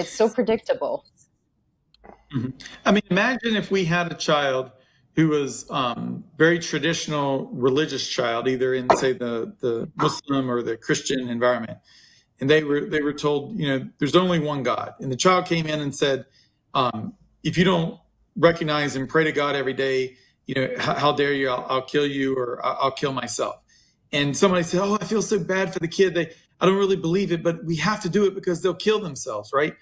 so predictable. I mean, imagine if we had a child who was very traditional religious child, either in, say, the Muslim or the Christian environment, and they were told, there's only one God, and the child came in and said, if you don't recognize and pray to God every day, how dare you? I'll kill you, or I'll kill myself. And somebody said, "Oh, I feel so bad for the kid. I don't really believe it, but we have to do it because they'll kill themselves, right?"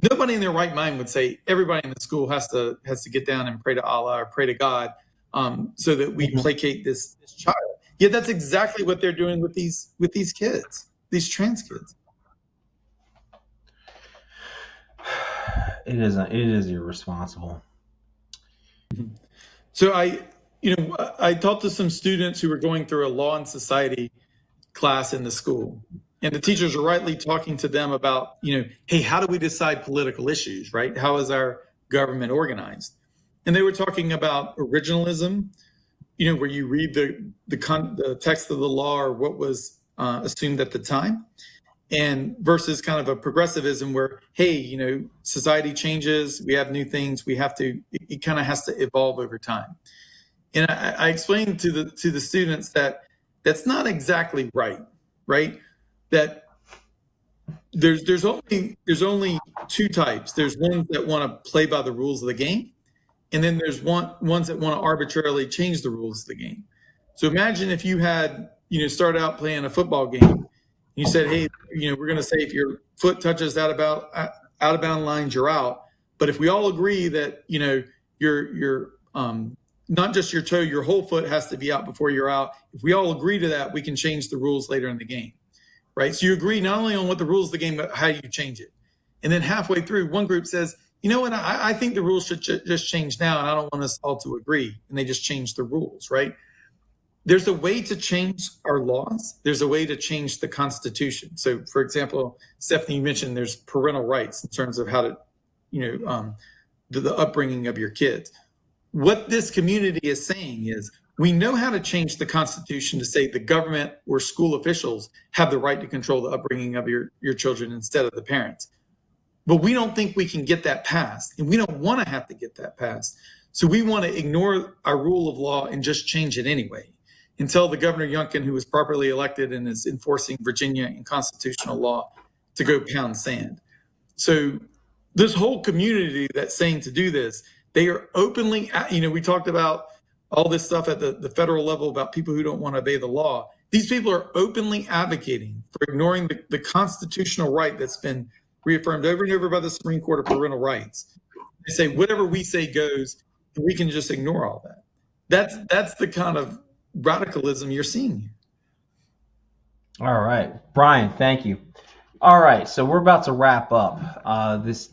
Nobody in their right mind would say everybody in the school has to get down and pray to Allah or pray to God so that we placate this child. Yet that's exactly what they're doing with these kids, these trans kids. It is irresponsible. So I talked to some students who were going through a law and society class in the school. And the teachers are rightly talking to them about, hey, how do we decide political issues, right? How is our government organized? And they were talking about originalism, where you read the text of the law or what was assumed at the time, and versus kind of a progressivism where, hey, society changes, we have new things, it kind of has to evolve over time. And I explained to the students that that's not exactly right? That there's only two types. There's ones that want to play by the rules of the game, and then there's ones that want to arbitrarily change the rules of the game. So imagine if you had started out playing a football game. You said, hey, we're going to say if your foot touches out of bound lines, you're out. But if we all agree that your not just your toe, your whole foot has to be out before you're out. If we all agree to that, we can change the rules later in the game. Right? So you agree not only on what the rules of the game, but how you change it. And then halfway through, one group says, you know what, I think the rules should just change now, and I don't want us all to agree. And they just change the rules, right? There's a way to change our laws. There's a way to change the Constitution. So, for example, Stephanie, you mentioned there's parental rights in terms of how to, the upbringing of your kids. What this community is saying is, we know how to change the Constitution to say the government or school officials have the right to control the upbringing of your children instead of the parents. But we don't think we can get that passed, and we don't want to have to get that passed. So we want to ignore our rule of law and just change it anyway, and tell the Governor Youngkin, who was properly elected and is enforcing Virginia and constitutional law, to go pound sand. So this whole community that's saying to do this, they are openly, we talked about all this stuff at the federal level about people who don't want to obey the law. These people are openly advocating for ignoring the constitutional right that's been reaffirmed over and over by the Supreme Court of parental rights. They say whatever we say goes, and we can just ignore all that. That's the kind of radicalism you're seeing here. All right, Brian, thank you. All right, so we're about to wrap up this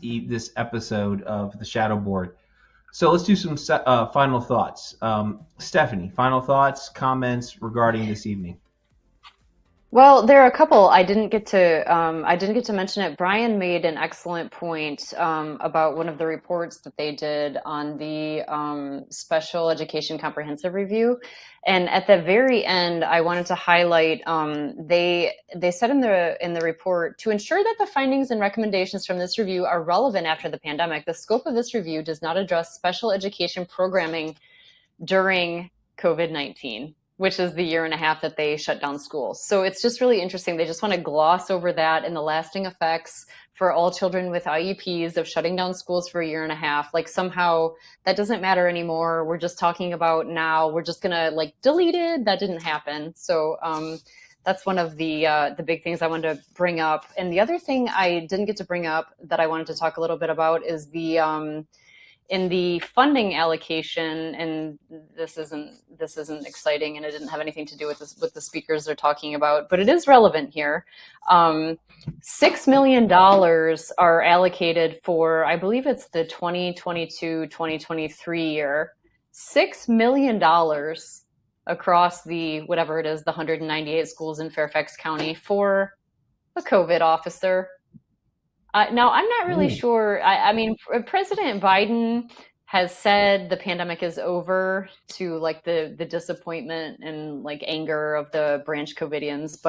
episode of the Shadow Board. So let's do some final thoughts. Stephanie, final thoughts, comments regarding this evening. Well, there are a couple. I didn't get to mention it. Brian made an excellent point about one of the reports that they did on the Special Education Comprehensive Review. And at the very end, I wanted to highlight, they said in the report, to ensure that the findings and recommendations from this review are relevant after the pandemic, the scope of this review does not address special education programming during COVID-19, which is the year and a half that they shut down schools. So it's just really interesting. They just want to gloss over that and the lasting effects for all children with IEPs of shutting down schools for a year and a half. Like somehow that doesn't matter anymore. We're just talking about now. We're just going to delete it. That didn't happen. So one of the big things I wanted to bring up. And the other thing I didn't get to bring up that I wanted to talk a little bit about is the in the funding allocation, and this isn't exciting, and it didn't have anything to do with this, what the speakers are talking about, but it is relevant here. $6 million are allocated for, I believe it's the 2022-2023 year. $6 million across the, whatever it is, the 198 schools in Fairfax County for a COVID officer. Now, I'm not really sure. I mean, President Biden has said the pandemic is over, to like the disappointment and like anger of the branch COVIDians.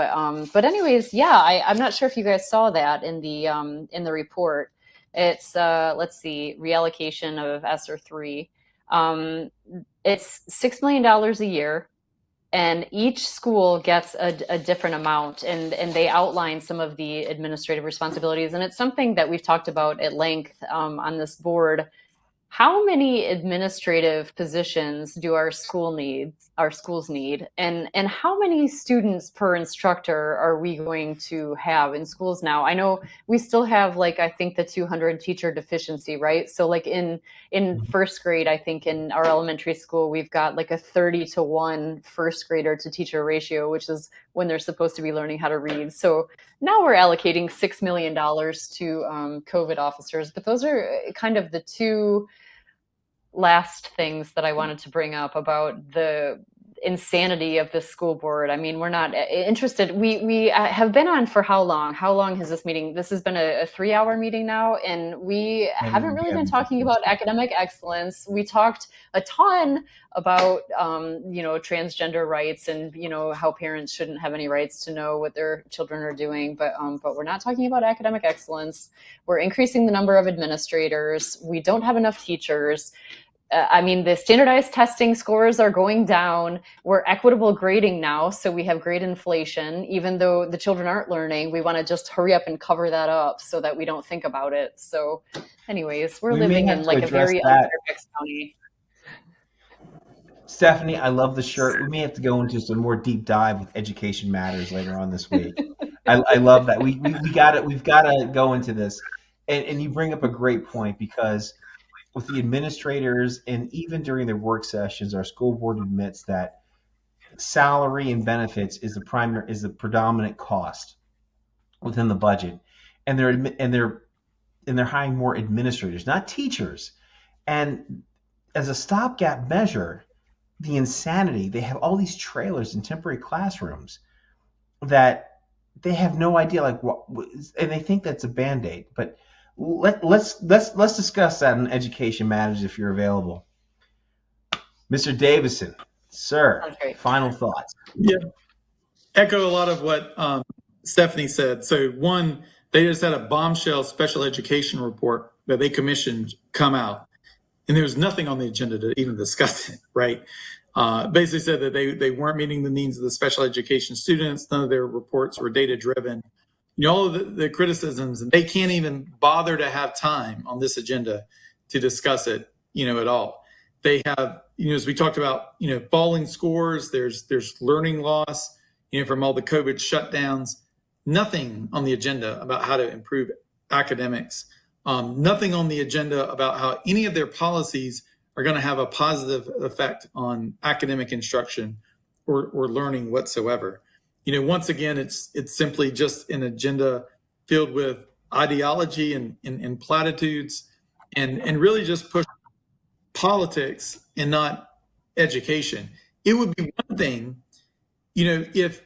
But anyways, yeah, I'm not sure if you guys saw that in the report. It's let's see, reallocation of ESSER 3. It's $6 million a year. And each school gets a different amount, and they outline some of the administrative responsibilities. And it's something that we've talked about at length on this board. How many administrative positions do our schools need? And how many students per instructor are we going to have in schools now? I know we still have, like, I think the 200 teacher deficiency, right? So like in first grade, I think in our elementary school, we've got like a 30-to-1 first grader to teacher ratio, which is when they're supposed to be learning how to read. So now we're allocating $6 million to COVID officers, but those are kind of the two last things that I wanted to bring up about the insanity of the school board. I mean, we're not interested. We have been on for how long? How long has this meeting? This has been a 3-hour meeting now, and we haven't really been talking about academic excellence. We talked a ton about, transgender rights and, how parents shouldn't have any rights to know what their children are doing. But we're not talking about academic excellence. We're increasing the number of administrators. We don't have enough teachers. I mean, the standardized testing scores are going down. We're equitable grading now, so we have grade inflation. Even though the children aren't learning, we want to just hurry up and cover that up so that we don't think about it. So anyways, we're living in like a very unfair county. Stephanie, I love the shirt. We may have to go into some more deep dive with Education Matters later on this week. I love that. We've got to go into this. And you bring up a great point, because with the administrators, and even during their work sessions, our school board admits that salary and benefits is the predominant cost within the budget, and they're hiring more administrators, not teachers. And as a stopgap measure, the insanity, they have all these trailers and temporary classrooms that they have no idea and they think that's a Band-Aid, but let's discuss that in Education Matters if you're available. Mr. Davison, sir, final thoughts. Yeah, echo a lot of what Stephanie said. So one, they just had a bombshell special education report that they commissioned come out, and there was nothing on the agenda to even discuss it, right? Basically said that they weren't meeting the needs of the special education students. None of their reports were data driven. All of the criticisms, and they can't even bother to have time on this agenda to discuss it, at all. They have, as we talked about, falling scores, there's learning loss, from all the COVID shutdowns, nothing on the agenda about how to improve academics, nothing on the agenda about how any of their policies are going to have a positive effect on academic instruction or learning whatsoever. Once again, it's simply just an agenda filled with ideology and platitudes, and really just push politics and not education. It would be one thing, if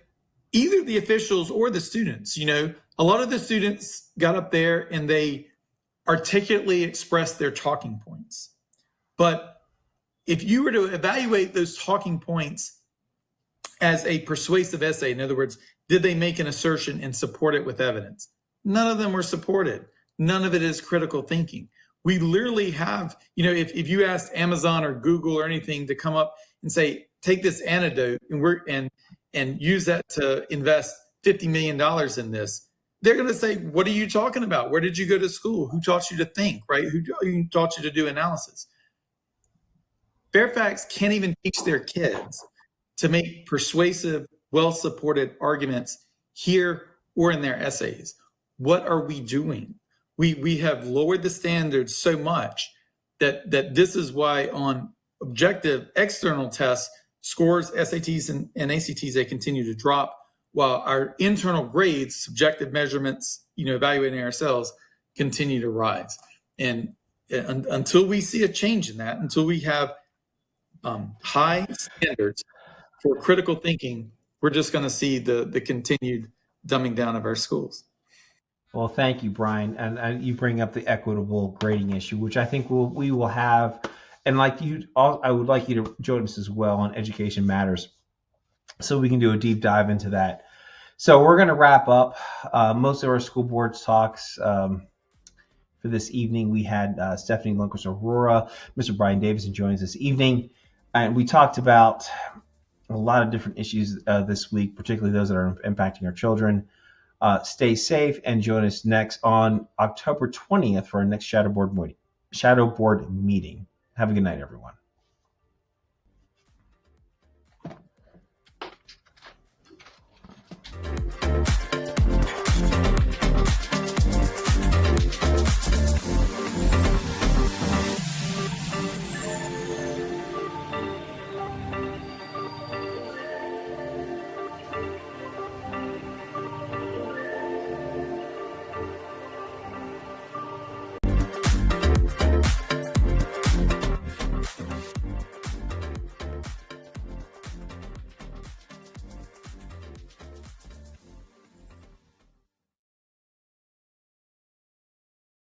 either the officials or the students, a lot of the students got up there and they articulately expressed their talking points. But if you were to evaluate those talking points as a persuasive essay, in other words, did they make an assertion and support it with evidence? None of them were supported. None of it is critical thinking. We literally have, if you asked Amazon or Google or anything to come up and say, take this antidote and use that to invest $50 million in this, they're going to say, what are you talking about? Where did you go to school? Who taught you to think, right? Who taught you to do analysis? Fairfax can't even teach their kids to make persuasive well-supported arguments here or in their essays. What are we doing? We have lowered the standards so much that this is why on objective external tests, scores, SATs and ACTs, they continue to drop, while our internal grades, subjective measurements, evaluating ourselves, continue to rise. And until we see a change in that, until we have high standards for critical thinking, we're just going to see the continued dumbing down of our schools. Well, thank you, Brian. And you bring up the equitable grading issue, which I think we will have. And I would like you to join us as well on Education Matters, so we can do a deep dive into that. So we're going to wrap up most of our school boards talks for this evening. We had Stephanie Lundquist Aurora, Mr. Brian Davison join us this evening, and we talked about a lot of different issues this week, particularly those that are impacting our children. Stay safe and join us next on October 20th for our next Shadow Board meeting. Have a good night, everyone.